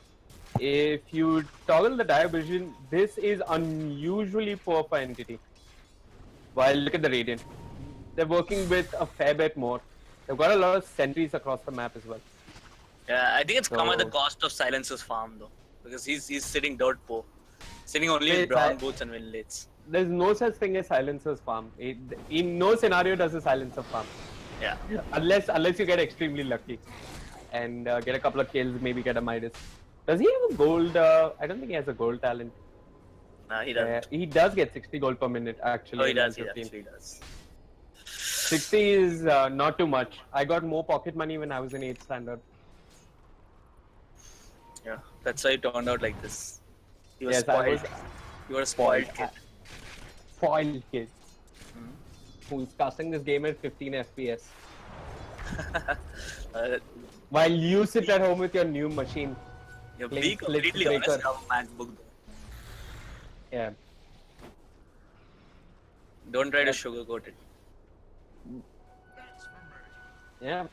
If you toggle the dire vision, this is unusually poor for Entity. While look at the Radiant. They're working with a fair bit more. They've got a lot of sentries across the map as well. Yeah, I think it's come at the So- cost of Silencer's farm though, because he's sitting dirt poor, sitting only Wait, with brown boots and win lates. There's no such thing as silencer's farm. In no scenario does a silencer farm. Yeah. Unless you get extremely lucky and get a couple of kills, maybe get a Midas. Does he have a gold? I don't think he has a gold talent. No, he doesn't. He does get 60 gold per minute actually. Oh, he in does. He 15. actually does. 60 is not too much. I got more pocket money when I was in 8th standard. Yeah, that's why it turned out like this. He was Yes, I spoiled. was- You were a spoiled kid. Spoiled kid. Who's casting this game at 15 FPS. While you sit at home with your new machine. You're playing being Split completely Breaker. honest. I have a MacBook though. Yeah. Don't try to sugarcoat it. Yeah.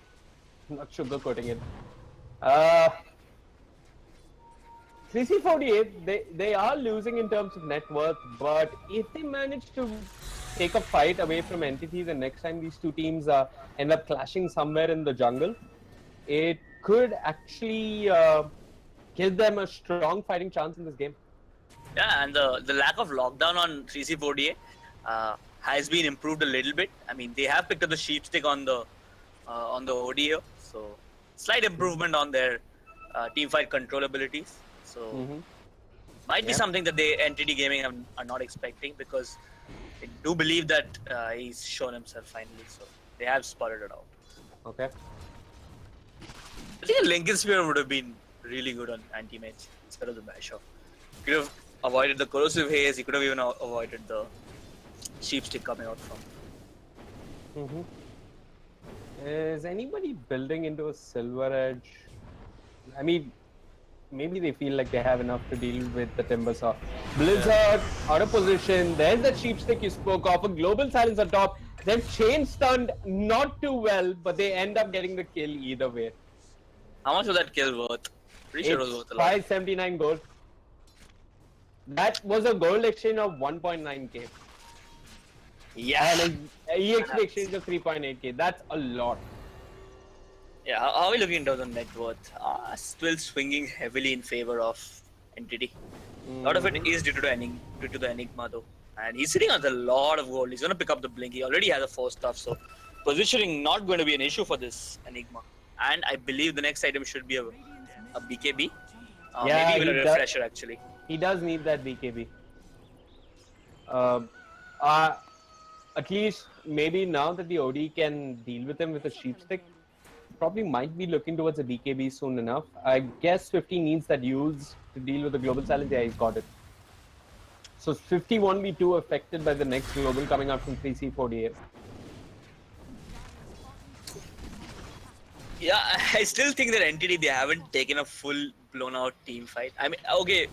Not sugarcoating it. 3C48, they are losing in terms of net worth, but if they manage to take a fight away from Entity, the next time these two teams end up clashing somewhere in the jungle, it could actually give them a strong fighting chance in this game. Yeah, and the lack of lockdown on 3C48 has been improved a little bit. I mean, they have picked up the sheep stick on the ODO, so slight improvement on their team fight control abilities. So might be something that they Entity Gaming are not expecting, because I do believe that he's shown himself finally. So they have spotted it out. Okay. I think a Lincoln Spear would have been really good on anti-mage instead of the Bashaw. Could have avoided the corrosive haze. He could have even avoided the sheep stick coming out from. Is anybody building into a Silver Edge? I mean, maybe they feel like they have enough to deal with the Timbersaw. Blizzard out of position. There's that sheep stick you spoke of. A global silence on top. They've chain stunned not too well, but they end up getting the kill either way. How much was that kill worth? Pretty sure it was worth a lot. 579 gold. That was a gold exchange of 1.9k. Yeah. And an EXP exchange of 3.8k. That's a lot. Yeah, how are we looking in terms of net worth? Still swinging heavily in favor of Entity. A lot of it is due to the Enigma though. And he's sitting on a lot of gold. He's going to pick up the Blink. He already has a 4 stuff, so positioning not going to be an issue for this Enigma. And I believe the next item should be a BKB. Yeah, maybe even a he refresher actually. He does need that BKB. At least maybe now that the OD can deal with him with a sheep stick, probably might be looking towards a BKB soon enough. I guess 50 needs that use to deal with the global challenge. Yeah, he's got it. So 50 won't be too affected by the next global coming out from 3C48. Yeah, I still think that Entity, they haven't taken a full blown out team fight. I mean, okay,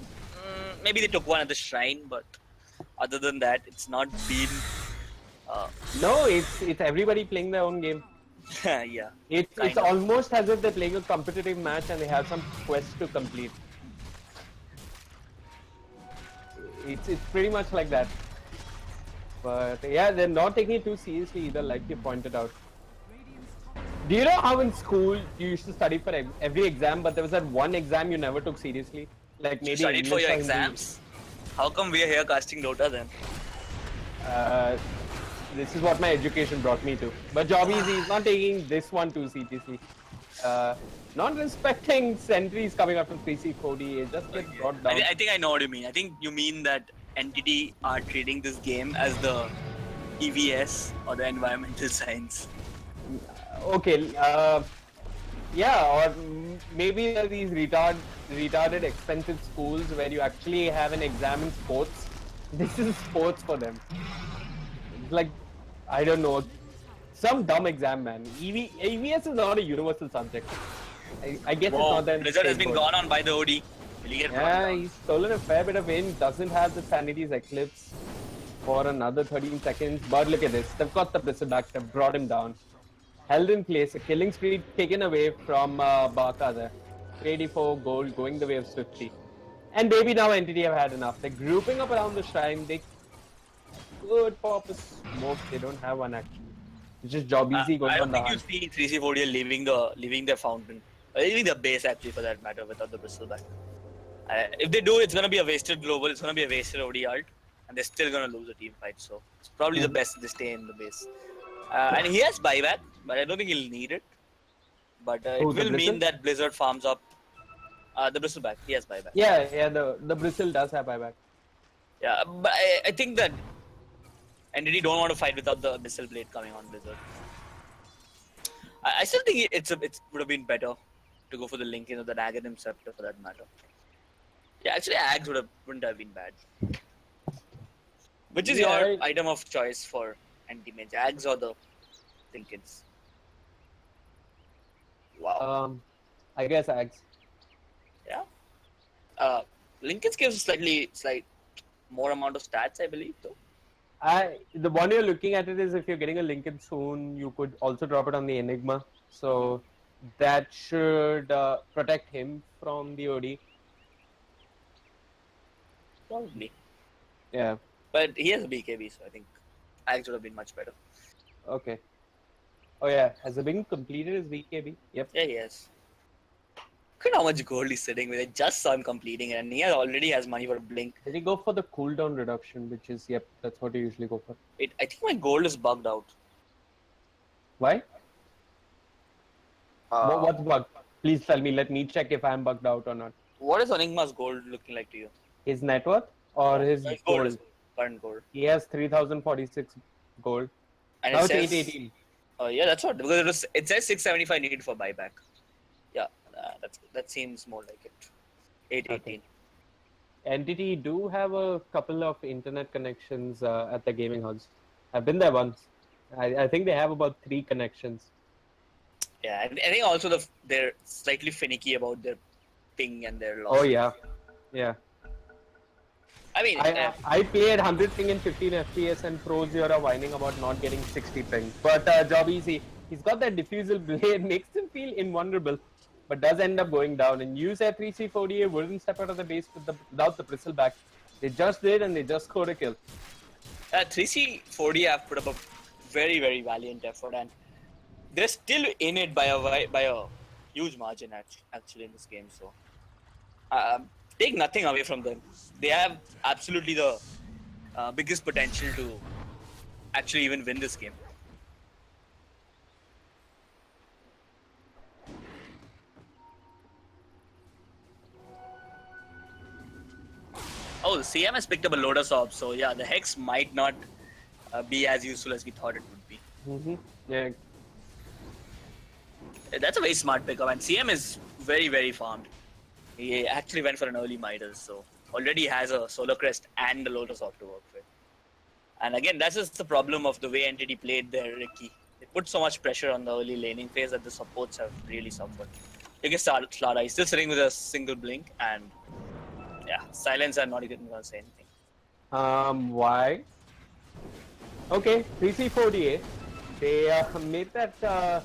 maybe they took one at the shrine, but other than that, it's not been. No, it's everybody playing their own game. Yeah. It's almost as if they're playing a competitive match and they have some quest to complete. It's pretty much like that. But yeah, they're not taking it too seriously either, like you pointed out. Do you know how in school you used to study for every exam, but there was that one exam you never took seriously? Like maybe Studied for English your or Hindi. exams? How come we are here casting Dota then? This is what my education brought me to. But Jobbies, he's not taking this one too seriously. Not respecting sentries coming up from 3C40, it just gets brought down. I think I know what you mean. I think you mean that Entity are treating this game as the EVS or the environmental science. Okay, yeah, or maybe there are these retarded expensive schools where you actually have an exam in sports. This is sports for them. It's like, I don't know, some dumb exam, man. EVS is not a universal subject. I guess it's not that. Blizzard has been gone on by the OD. Will he get brought down? He's stolen a fair bit of win, doesn't have the Sanity's Eclipse for another 13 seconds. But look at this, they've got the Blizzard back, they've brought him down. Held in place, a killing spree taken away from Baka there. 84 gold going the way of Swiftly. And maybe now Entity have had enough. They're grouping up around the shrine. They could pop a smoke. They don't have one actually. It's just job easy going I on don't the think you hunt. see 3C40 leaving their fountain, or leaving the base actually for that matter, without the bristleback. If they do, it's gonna be a wasted global. It's gonna be a wasted OD ult, and they're still gonna lose a team fight. So it's probably the best they stay in the base. And he has buyback, but I don't think he'll need it. But it Who, the will mean Bristle? that Blizzard farms up the bristleback. He has buyback. Yeah, the Bristle does have buyback. Yeah, but I think that Entity don't want to fight without the missile blade coming on Blizzard. I still think it would have been better to go for the Lincoln or the Aghanim Scepter for that matter. Yeah, actually, Ags wouldn't have been bad. Which is your item of choice for anti-mage, Ags or the Lincolns? Wow. I guess Ags. Yeah. Lincolns gives slight more amount of stats, I believe, though. The one you're looking at it is if you're getting a Lincoln soon, you could also drop it on the Enigma. So that should protect him from the OD. Probably. Yeah. But he has a BKB, so I think Ags would have been much better. Okay. Oh yeah, has the been completed his BKB? Yep. Yeah, he has. Look at how much gold he's sitting with. I just saw him completing it, and he already has money for a blink. Did he go for the cooldown reduction, which is, yep, that's what you usually go for. I think my gold is bugged out. Why? What's bugged? Please tell me, let me check if I'm bugged out or not. What is Enigma's gold looking like to you? His net worth or his gold? Is current gold. He has 3,046 gold. And now it it's says, 818. Yeah, that's what, because it says 675 needed for buyback. Yeah, that seems more like it. 818. Okay. Entity do have a couple of internet connections at the gaming house. I've been there once. I think they have about 3 connections. Yeah, I think also they're slightly finicky about their ping and their loss. Oh yeah, yeah. I mean, I played 100 ping and 15 FPS, and pros here are whining about not getting 60 ping. But job easy. He's got that diffusal blade, makes him feel invulnerable, but does end up going down. And you said 3C40 wouldn't step out of the base without the bristleback. They just did, and they just scored a kill. 3C40 have put up a very, very valiant effort, and they're still in it by a huge margin actually in this game. So take nothing away from them. They have absolutely the biggest potential to actually even win this game. Oh, the CM has picked up a Lotus Orb, so yeah, the Hex might not be as useful as we thought it would be. Yeah. That's a very smart pickup, and CM is very, very farmed. He actually went for an early Midas, so already has a Solar Crest and a Lotus Orb to work with. And again, that's just the problem of the way Entity played their Ricky. They put so much pressure on the early laning phase that the supports have really suffered. Look at Slara, he's still sitting with a single blink, and yeah, silence, I'm not even gonna say anything. Why? Okay, 3C40. They made that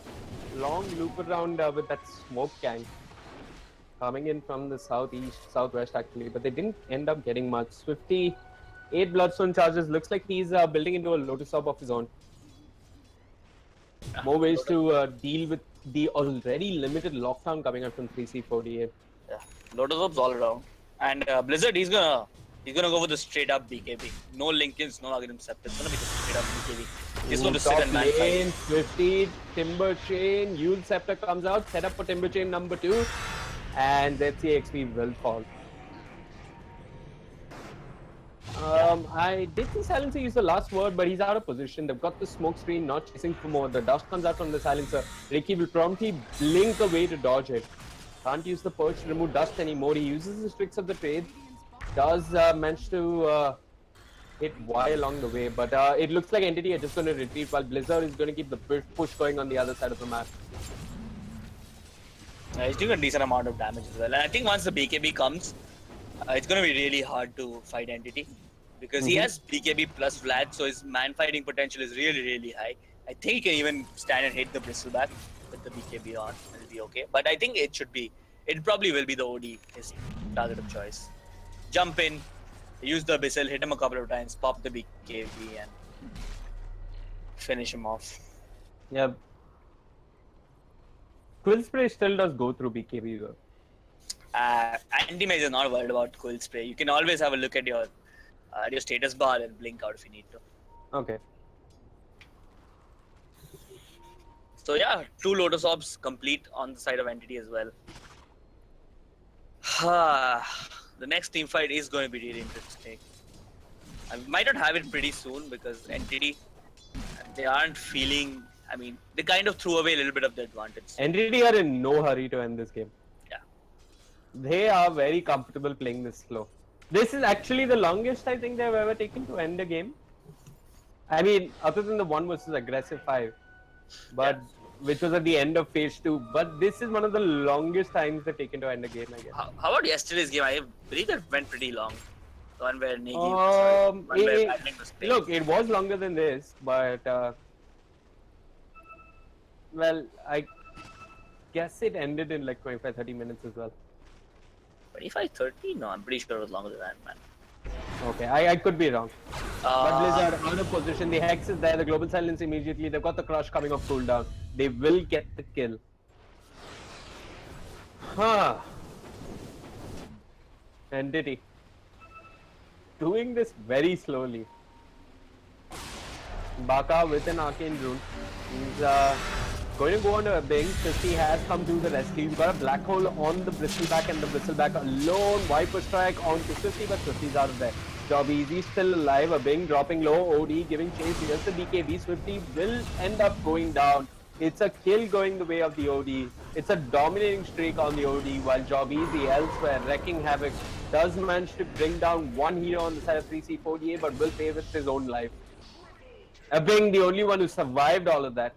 long loop around with that smoke gang coming in from the southwest actually, but they didn't end up getting much. Swifty, 8 Bloodstone charges. Looks like he's building into a Lotus Orb of his own. More ways to deal with the already limited lockdown coming out from 3C40. Yeah, Lotus Orbs all around. And Blizzard, he's gonna go with the straight up BKB. No Lincolns, no Aghanim Scepter. It's gonna be the straight up BKB. He's going to sit and man fight. Swifty, Timber Chain, Yule Scepter comes out, set up for Timber Chain number 2, and that's the XP will fall. I did see Silencer use the last word, but he's out of position. They've got the smoke screen, not chasing for more. The dust comes out from the Silencer. Ricky will promptly blink away to dodge it. Can't use the perch to remove dust anymore. He uses his tricks of the trade. Does manage to hit Y along the way, but it looks like Entity are just going to retreat while Blizzard is going to keep the push going on the other side of the map. He's doing a decent amount of damage as well. And I think once the BKB comes, it's going to be really hard to fight Entity. Because he has BKB plus Vlad, so his man fighting potential is really, really high. I think he can even stand and hit the bristleback with the BKB on. It'll be okay. But I think it probably will be the OD, his target of choice. Jump in, use the Abyssal, hit him a couple of times, pop the BKB and finish him off. Yeah. Quill Spray still does go through BKB though. Anti-mage is not worried about Quill Spray. You can always have a look at your status bar and blink out if you need to. Okay. So yeah, 2 Lotus Orbs complete on the side of Entity as well. The next team fight is going to be really interesting. I might not have it pretty soon because Entity, they aren't feeling, I mean, they kind of threw away a little bit of the advantage. Entity are in no hurry to end this game. Yeah. They are very comfortable playing this slow. This is actually the longest I think they've ever taken to end a game. I mean, other than the one versus aggressive 5, but which was at the end of phase 2. But this is one of the longest times they've taken to end a game, I guess. How about yesterday's game? I believe that went pretty long. The one where Negi was playing. Look, it was longer than this, but well, I guess it ended in like 25-30 minutes as well. 25-30? No, I'm pretty sure it was longer than that, man. Okay, I could be wrong. But Blizzard out of position. The Hex is there. The Global Silence immediately. They've got the Crush coming off cooldown. They will get the kill. Entity. Doing this very slowly. Baka with an Arcane Rune. He's going to go on a Bing. 50 has come to the rescue. He's got a Black Hole on the Bristleback and the Bristleback alone. Viper Strike onto 50, but 50's out of there. Job easy, still alive. A Bing dropping low. OD giving chase. Here's the BKB. Swifty will end up going down. It's a kill going the way of the OD. It's a dominating streak on the OD, while Job easy elsewhere wrecking havoc. Does manage to bring down one hero on the side of 3C48, but will pay with his own life. A Bing, the only one who survived all of that.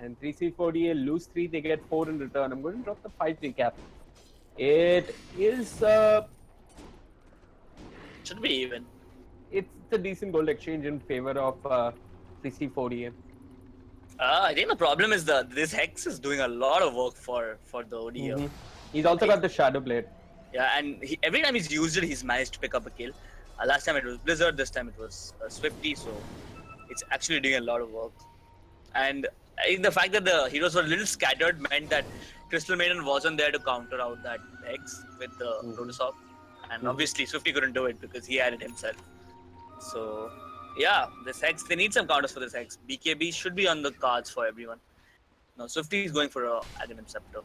And 3C48 lose 3, they get 4 in return. I'm going to drop the fight recap. It is should be even. It's a decent gold exchange in favor of 3C48. I think the problem is this Hex is doing a lot of work for the OD. He's also got the Shadow Blade. Yeah, and every time he's used it, he's managed to pick up a kill. Last time it was Blizzard, this time it was Swifty, so it's actually doing a lot of work. And I think the fact that the heroes were a little scattered meant that Crystal Maiden wasn't there to counter out that Hex with the Lotus Orb. And obviously Swifty couldn't do it because he had it himself. So yeah, this Hex, they need some counters for this Hex. BKB should be on the cards for everyone. No, Swifty is going for a Aghanim Scepter.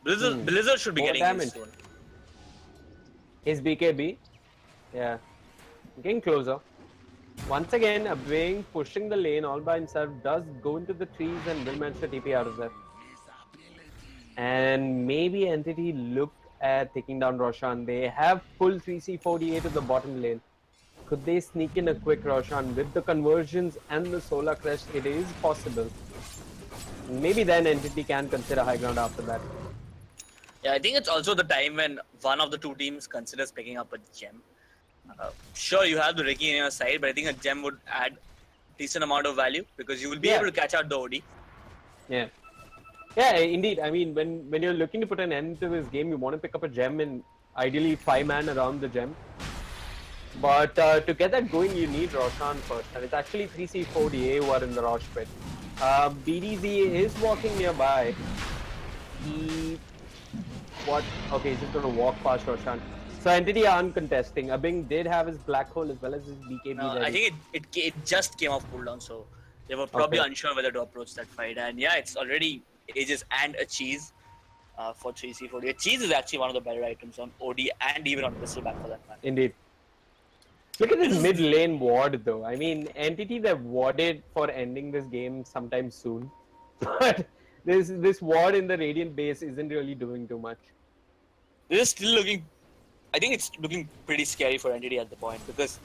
Blizzard should be More getting damage. it soon. His BKB. Yeah. Getting closer. Once again, a Bing pushing the lane all by himself, does go into the trees and will manage to TP out of there. And maybe Entity looked at taking down Roshan. They have pulled 3C48 to the bottom lane. Could they sneak in a quick Roshan with the conversions and the Solar Crest? It is possible. Maybe then Entity can consider high ground after that. Yeah, I think it's also the time when one of the two teams considers picking up a gem. Sure, you have the Ricky on your side, but I think a gem would add decent amount of value because you will be able to catch out the OD. Yeah. Yeah, indeed. I mean, when you're looking to put an end to this game, you want to pick up a gem and ideally 5-man around the gem. But to get that going, you need Roshan first. And it's actually 3C4DA who are in the Rosh pit. BDZ is walking nearby. Okay, he's just going to walk past Roshan. So Entity are uncontesting. Abing did have his Black Hole as well as his BKB. No, I think it just came off cooldown, so they were probably unsure whether to approach that fight. And yeah, it's already Aegis and a Cheese for 3C48. Cheese is actually one of the better items on OD and even on Bristleback for that matter. Indeed. Look at this mid lane ward though. I mean, Entity, they've warded for ending this game sometime soon. But this ward in the Radiant base isn't really doing too much. This is still looking... I think it's looking pretty scary for Entity at the point because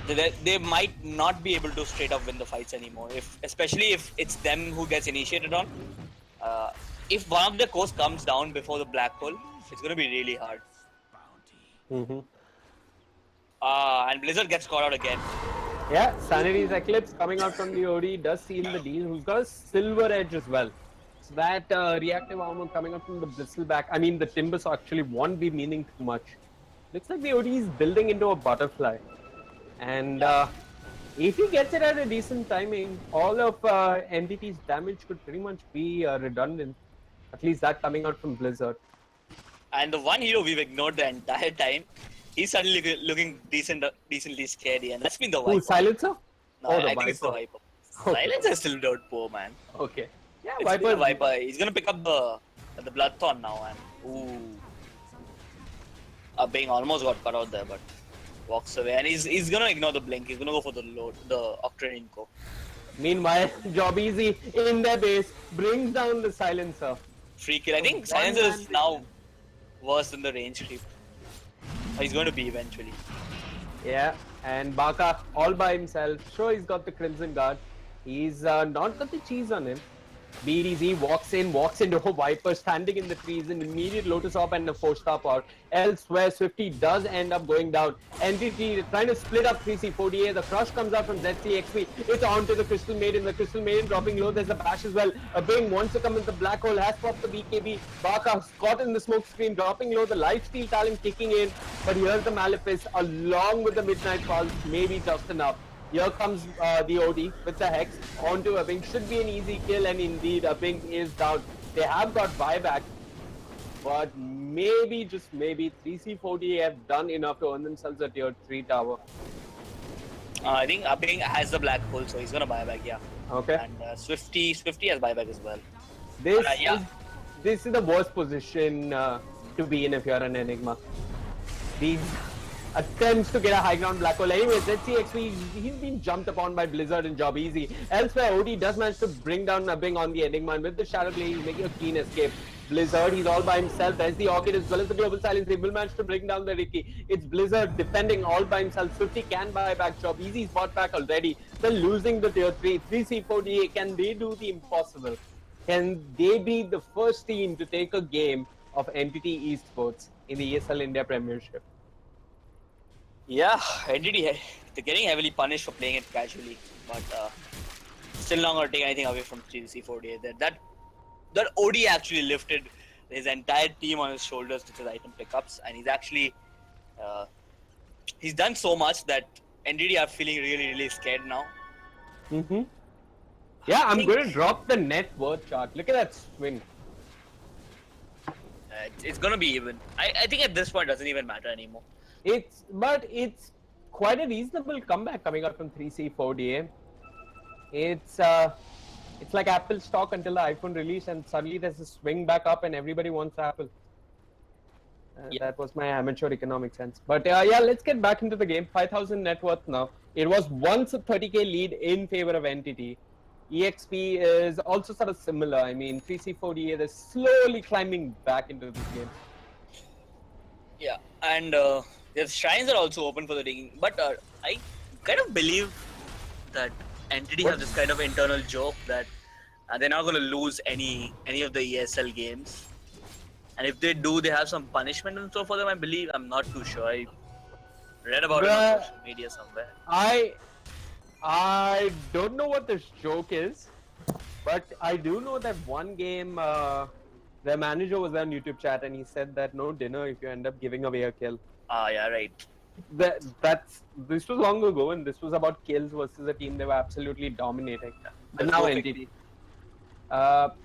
they might not be able to straight up win the fights anymore. Especially if it's them who gets initiated on. If one of the cores comes down before the Black Hole, it's going to be really hard. And Blizzard gets caught out again. Yeah, Sanity's Eclipse coming out from the OD does seal the deal. Who's got a Silver Edge as well. So that reactive armor coming up from the Bristleback. I mean, the Timbers actually won't be meaning too much. Looks like the OD is building into a butterfly. And If he gets it at a decent timing, all of NTT's damage could pretty much be redundant. At least that coming out from Blizzard. And the one hero we've ignored the entire time, he's suddenly looking decently scary, and that's been the Viper. Who, Silencer? No, Oh, the I think it's the Viper. Viper. Silencer is still dirt poor, man. Okay. Yeah, It's been the Viper. Viper. He's gonna pick up the Bloodthorn now, and Bing almost got cut out there, but walks away, and he's gonna ignore the blink. He's gonna go for the Octane Inco. Meanwhile, Job Easy in their base brings down the Silencer. Free kill. I think Silencer is now worse than the range creep. He's going to be eventually. Yeah, and Baka all by himself. Sure, he's got the Crimson Guard. He's not got the cheese on him. BDZ walks into a Viper standing in the trees, an immediate Lotus Hop and a 4-star power. Elsewhere, Swifty does end up going down. NTT trying to split up 3C4DA. The crush comes out from ZCXP. It's on to the Crystal Maiden. The Crystal Maiden dropping low. There's a bash as well. A Bing wants to come in the black hole, has popped the BKB. Baka caught in the smoke screen, dropping low. The lifesteal talent kicking in. But here's the Malefice along with the Midnight Pulse. Maybe just enough. Here comes the OD with the Hex onto a Bing. Should be an easy kill, and indeed a Bing is down. They have got buyback, but maybe, just maybe, 3C4DA have done enough to earn themselves a tier 3 tower. I think Bing has the black hole, so he's gonna buy back, yeah. Okay. And Swifty has buyback as well. This is the worst position to be in if you're an Enigma. These attempts to get a high ground black hole. Anyways, ZCXP, he's been jumped upon by Blizzard and Job Easy. Elsewhere, OD does manage to bring down a Bing on the Enigma, and with the Shadow Blade, he's making a clean escape. Blizzard, he's all by himself. There's the Orchid as well as the Global Silence. They will manage to bring down the Ricky. It's Blizzard defending all by himself. 50 can buy back. Job Easy's bought back already. They're losing the tier 3. 3C4DA, can they do the impossible? Can they be the first team to take a game of NTT Esports in the ESL India Premiership? Yeah, NTT, they're getting heavily punished for playing it casually, but still not going to take anything away from 3C4DA. That OD actually lifted his entire team on his shoulders with his item pickups, and he's actually he's done so much that NTT are feeling really scared now. Yeah, I'm going to drop the net worth chart. Look at that swing. It's going to be even. I think at this point it doesn't even matter anymore. But it's quite a reasonable comeback coming out from 3C4DA. It's like Apple stock until the iPhone release, and suddenly there's a swing back up and everybody wants Apple. That was my amateur economic sense. But yeah, let's get back into the game. 5,000 net worth now. It was once a 30k lead in favor of NTT. EXP is also sort of similar. I mean, 3C4DA, they're slowly climbing back into this game. Yeah, and the shrines are also open for the digging. But I kind of believe that NTT have this kind of internal joke that they're not going to lose any of the ESL games. And if they do, they have some punishment and so for them, I believe. I'm not too sure. I read about it on social media somewhere. I don't know what this joke is, but I do know that one game, their manager was on YouTube chat and he said that no dinner if you end up giving away a kill. Yeah, right. This was long ago, and this was about kills versus a team they were absolutely dominating. But now NTT.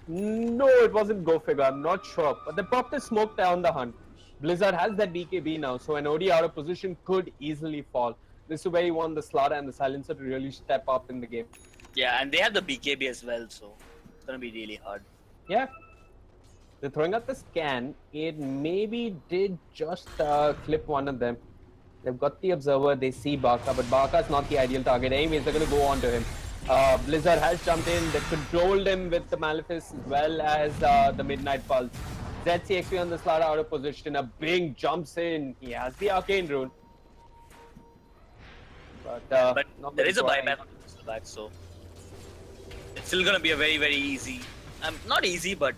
No, it wasn't Go Figure. I'm not sure, but they popped a smoke down the hunt. Blizzard has that BKB now, so an OD out of position could easily fall. This is where you want the Slaughter and the Silencer to really step up in the game. Yeah, and they have the BKB as well, so it's gonna be really hard. Yeah. They're throwing out the scan. It maybe did just clip one of them. They've got the Observer, they see Baka, but Baka's not the ideal target. Anyways, they're going to go on to him. Blizzard has jumped in, they controlled him with the Malefice as well as the Midnight Pulse. ZCXP on the Slaughter out of position. A Bing jumps in. He has the Arcane Rune. But there is a buyback on the back, so it's still going to be a very easy. Not easy, but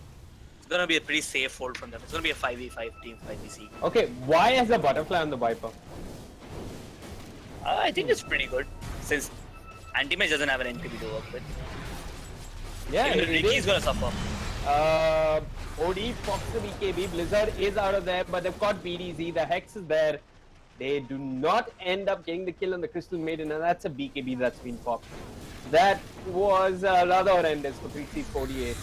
it's going to be a pretty safe hold from them. It's going to be a 5v5 team, 5vc. Okay, why has the Butterfly on the Viper? I think it's pretty good since Anti-Mage doesn't have an NPB to work with. Yeah, Ricky's going to suffer. OD pops the BKB. Blizzard is out of there, but they've got BDZ. The Hex is there. They do not end up getting the kill on the Crystal Maiden, and that's a BKB that's been popped. That was rather horrendous for 3C48.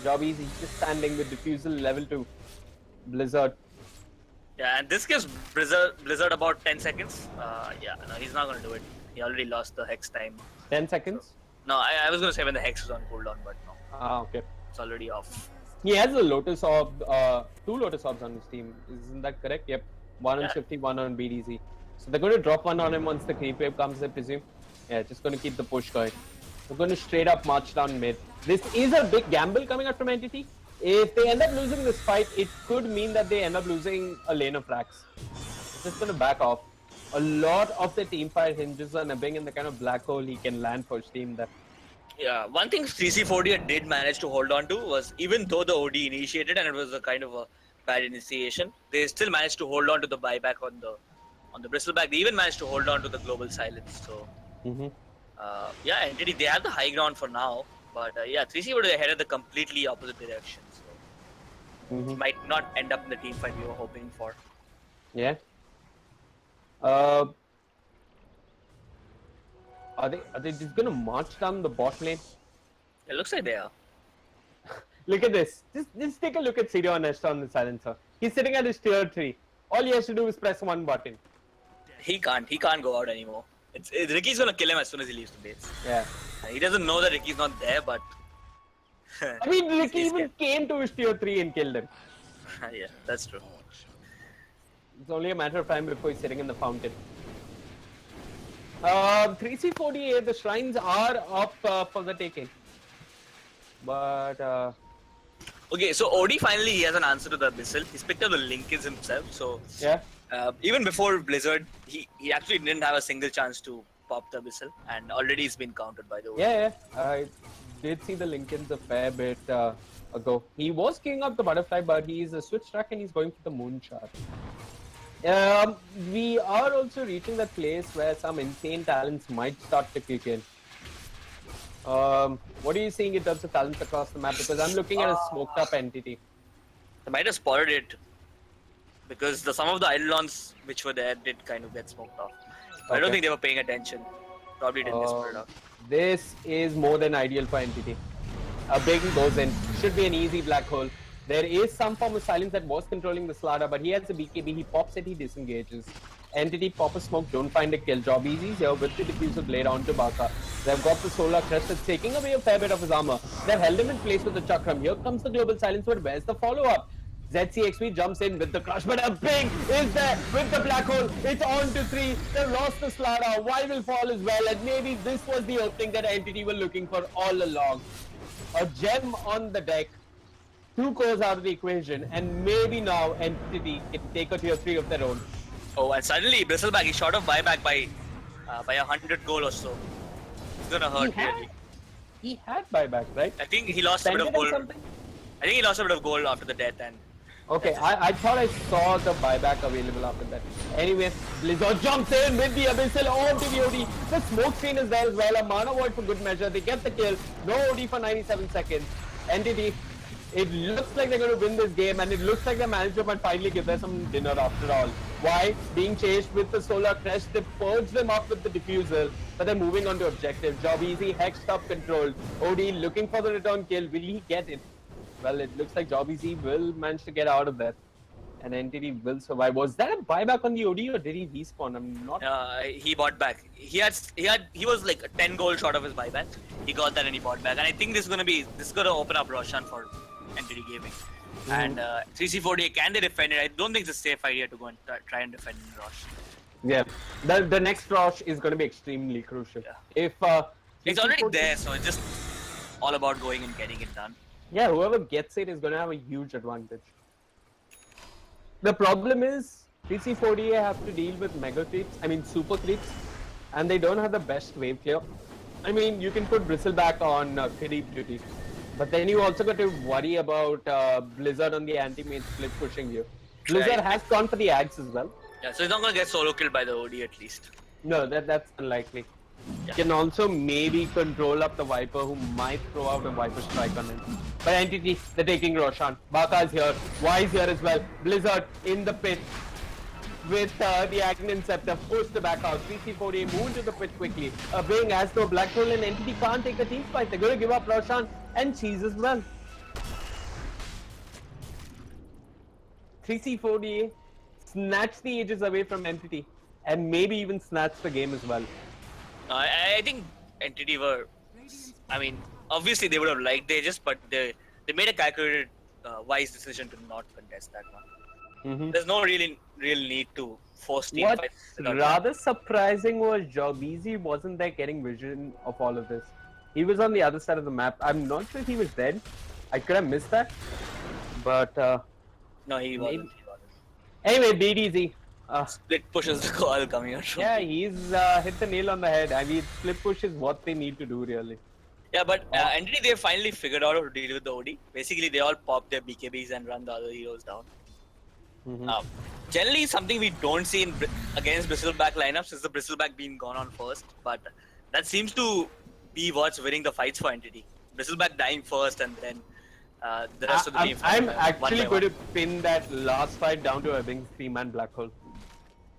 Job easy, just standing with Diffusal level 2. Blizzard. Yeah, and this gives Blizzard about 10 seconds. Yeah, no, he's not going to do it. He already lost the Hex time. 10 seconds? No, I was going to say when the Hex was on cooldown, but no. Ah, okay. It's already off. He has a Lotus Orb, 2 Lotus Orbs on his team. Isn't that correct? Yep. One on 50, one on BDZ. So they're going to drop one on him once the creep wave comes, I presume. Yeah, just going to keep the push going. They're going to straight up march down mid. This is a big gamble coming out from Entity. If they end up losing this fight, it could mean that they end up losing a lane of frags. It's just going to back off. A lot of the team fight hinges on Ebbing and the kind of black hole he can land for his team there. Yeah, one thing 3C40 did manage to hold on to was, even though the OD initiated and it was a kind of a bad initiation, they still managed to hold on to the buyback on the Bristleback. They even managed to hold on to the global silence. So, yeah, Entity, they have the high ground for now. But yeah, 3C40 are headed the completely opposite direction. So, it might not end up in the team fight we were hoping for. Yeah. Are they just gonna march down the bot lane? It looks like they are. Look at this. Just take a look at Sirio Nesta on the silencer. He's sitting at his tier 3. All he has to do is press one button. He can't go out anymore. Ricky's gonna kill him as soon as he leaves the base. Yeah. He doesn't know that Ricky's not there, but I mean, Ricky even came to his tier 3 and killed him. yeah, that's true. It's only a matter of time before he's sitting in the fountain. 3C48, the shrines are up for the taking. But okay, so OD finally he has an answer to the Abyssal. He's picked up the Linkins himself. So yeah, even before Blizzard, he actually didn't have a single chance to pop the Abyssal, and already he's been countered by the OD. Yeah, I did see the Linkins a fair bit ago. He was queuing up the butterfly, but he's a switch track and he's going for the moonshot. We are also reaching that place where some insane talents might start to kick in. What are you seeing in terms of talents across the map? Because I'm looking at a smoked up Entity. They might have spotted it because some of the Eidolons which were there did kind of get smoked off. I don't think they were paying attention. Probably didn't get spotted off. This is more than ideal for Entity. A big goes in. Should be an easy black hole. There is some form of silence that was controlling the Slaughter, but he has a BKB. He pops it, he disengages. Entity pop a smoke, don't find a kill. Job easy here with the Diffusal Blade onto Baka. They've got the Solar Crest that's taking away a fair bit of his armor. They've held him in place with the Chakram. Here comes the Global Silence, but where's the follow-up? ZCXP jumps in with the crush, but a big is there with the black hole. It's on to 3. They've lost the Slaughter. Y will fall as well, and maybe this was the opening that Entity were looking for all along. A gem on the deck. 2 cores out of the equation, and maybe now Entity can take a tier 3 of their own. Oh, and suddenly Bristleback is short of buyback by 100 gold or so. It's gonna hurt really. He had buyback, right? I think he lost a bit of gold. I think he lost a bit of gold after the death, and okay, I thought I saw the buyback available after that. Anyway, Blizzard jumps in with the Abyssal onto the OD. The smoke screen is there as well. A mana void for good measure. They get the kill. No OD for 97 seconds. Entity. It looks like they're going to win this game, and it looks like the manager might finally give them some dinner after all. Why? Being chased with the Solar Crest, they purge them up with the Diffusal, but they're moving on to objective. Job easy, Hex top controlled. OD looking for the return kill. Will he get it? Well, it looks like Job easy will manage to get out of that, and Entity will survive. Was that a buyback on the OD, or did he respawn? I'm not. He bought back. He was like a 10 gold short of his buyback. He got that and he bought back. And I think this is gonna open up Roshan for Entity Gaming. And 3C40, can they defend it? I don't think it's a safe idea to go and try and defend Rosh. Yeah, the next Rosh is going to be extremely crucial. Yeah. If it's already there, so it's just all about going and getting it done. Yeah, whoever gets it is going to have a huge advantage. The problem is 3C40 have to deal with mega creeps, I mean super creeps, and they don't have the best wave clear. I mean, you can put Bristleback on creep duty, but then you also got to worry about Blizzard on the anti-mage split pushing you. Blizzard has gone for the Ags as well. Yeah, so he's not going to get solo killed by the OD at least. No, that's unlikely. Yeah. Can also maybe control up the Viper, who might throw out a Viper strike on him. But Entity, they're taking Roshan. Baka is here. Y is here as well. Blizzard in the pit. with the Agnan Scepter, pushed the back out. 3C48 move to the pit quickly. Being as though Black Hole and Entity can't take a team fight. They're going to give up Prashant and Cheese as well. 3C48 snatch the ages away from Entity and maybe even snatch the game as well. I think Entity were, I mean, obviously they would have liked the ages, but they made a calculated, wise decision to not contest that one. There's no real need to force team What's fights. rather surprising was Jobbizi wasn't there getting vision of all of this. He was on the other side of the map. I'm not sure if he was dead. I could have missed that. But No, he wasn't. Anyway, BDZ. Split push is the call coming out. Yeah, he's hit the nail on the head. I mean, split push is what they need to do, really. Yeah, but Entity, they finally figured out how to deal with the OD. Basically, they all pop their BKBs and run the other heroes down. Generally, something we don't see against Bristleback lineups is the Bristleback being gone on first. But that seems to be what's winning the fights for Entity. Bristleback dying first and then the rest of the team. I'm actually going to pin that last fight down to a big 3-man black hole.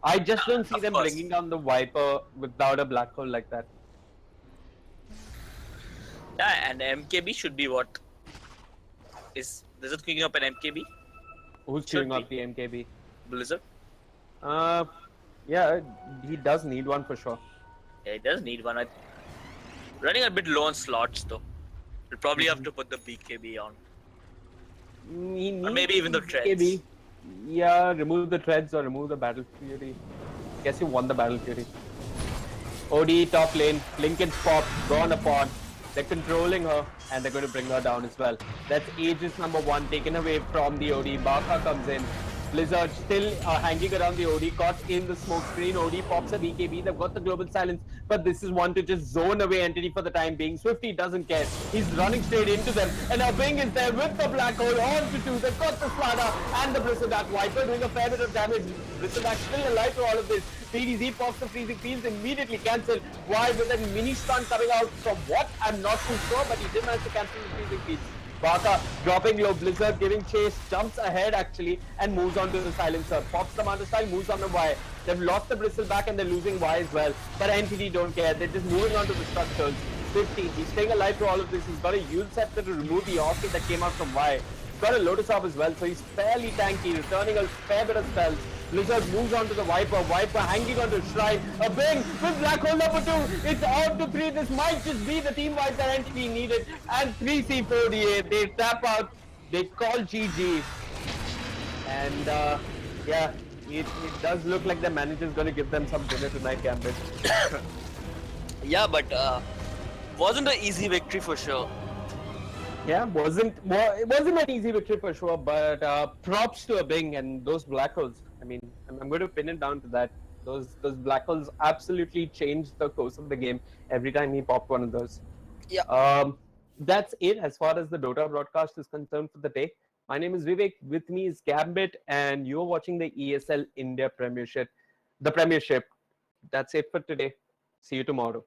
I just don't see them bringing down the Viper without a black hole like that. Yeah, and MKB should be what? Is Blizzard queuing up an MKB? Who's queuing up the MKB? Blizzard? Yeah, he does need one for sure. Yeah, he does need one. Running a bit low on slots though. We'll probably have to put the BKB on. Or maybe even the treads. BKB. Yeah, remove the treads or remove the Battle Fury. Guess you won the Battle Fury. OD top lane, Lincoln's pop, go on a pod. They're controlling her and they're going to bring her down as well. That's Aegis #1 taken away from the OD. Baka comes in. Blizzard still hanging around the OD, caught in the smoke screen. OD pops a BKB. They've got the global silence, but this is one to just zone away Entity for the time being. Swifty doesn't care. He's running straight into them, and now Bing is there with the black hole on to 2. They've got the Spada and the Bristleback Viper doing a fair bit of damage. Bristleback still alive to all of this. PDZ pops the freezing fields, immediately cancelled. Why with a mini stun coming out from what? I'm not too sure, but he did manage to cancel the freezing fields. Baka dropping low, Blizzard giving chase, jumps ahead actually and moves on to the silencer. Pops the Manta style, moves on the Y. They've lost the Bristleback and they're losing Y as well. But Entity don't care, they're just moving on to the structures. 50, he's staying alive to all of this. He's got a Yule Scepter to remove the Orchid that came out from Y. He's got a Lotus Orb as well, so he's fairly tanky, returning a fair bit of spells. Blizzard moves on to the Viper. Viper hanging on to Shrine. A Bing with Black Hole #2. It's out to 3. This might just be the team wipe that Entity needed. And 3C48. They tap out. They call GG. And yeah, it does look like the manager's going to give them some dinner tonight, Gambit. Yeah, but wasn't an easy victory for sure. Yeah, it wasn't an easy victory for sure, but props to a Bing and those black holes. I mean, I'm going to pin it down to that. Those black holes absolutely changed the course of the game every time he popped one of those. Yeah. That's it as far as the Dota broadcast is concerned for the day. My name is Vivek. With me is Gambit, and you're watching the ESL India Premiership. The Premiership. That's it for today. See you tomorrow.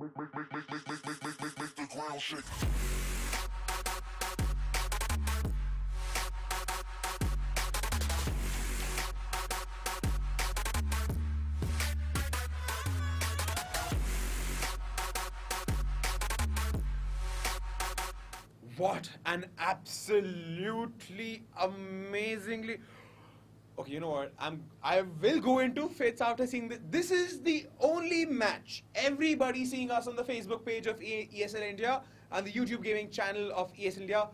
Make the ground shake. What an absolutely amazingly... Okay, you know what? I will go into fits after seeing this. This is the only match everybody seeing us on the Facebook page of ESL India and the YouTube gaming channel of ESL India.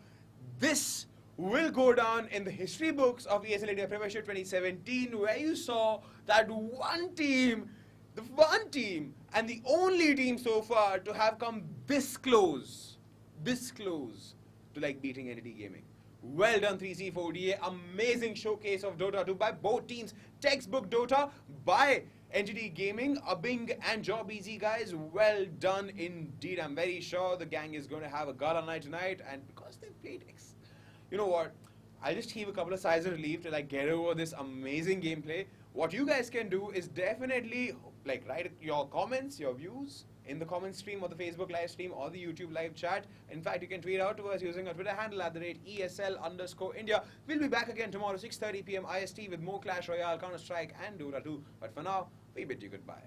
This will go down in the history books of ESL India Premiership 2017, where you saw that one team, the one team, and the only team so far to have come this close to like beating Entity Gaming. Well done 3C4DA, amazing showcase of Dota 2 by both teams. Textbook Dota by Entity Gaming, Abing and Job Easy guys, well done indeed. I'm very sure the gang is going to have a gala night tonight, and because they played you know what, I'll just heave a couple of sighs of relief to like get over this amazing gameplay. What you guys can do is definitely like write your comments, your views in the comment stream or the Facebook live stream or the YouTube live chat. In fact, you can tweet out to us using our Twitter handle at @ESL_India. We'll be back again tomorrow 6:30 PM IST with more Clash Royale, Counter-Strike and Dota 2. But for now, we bid you goodbye.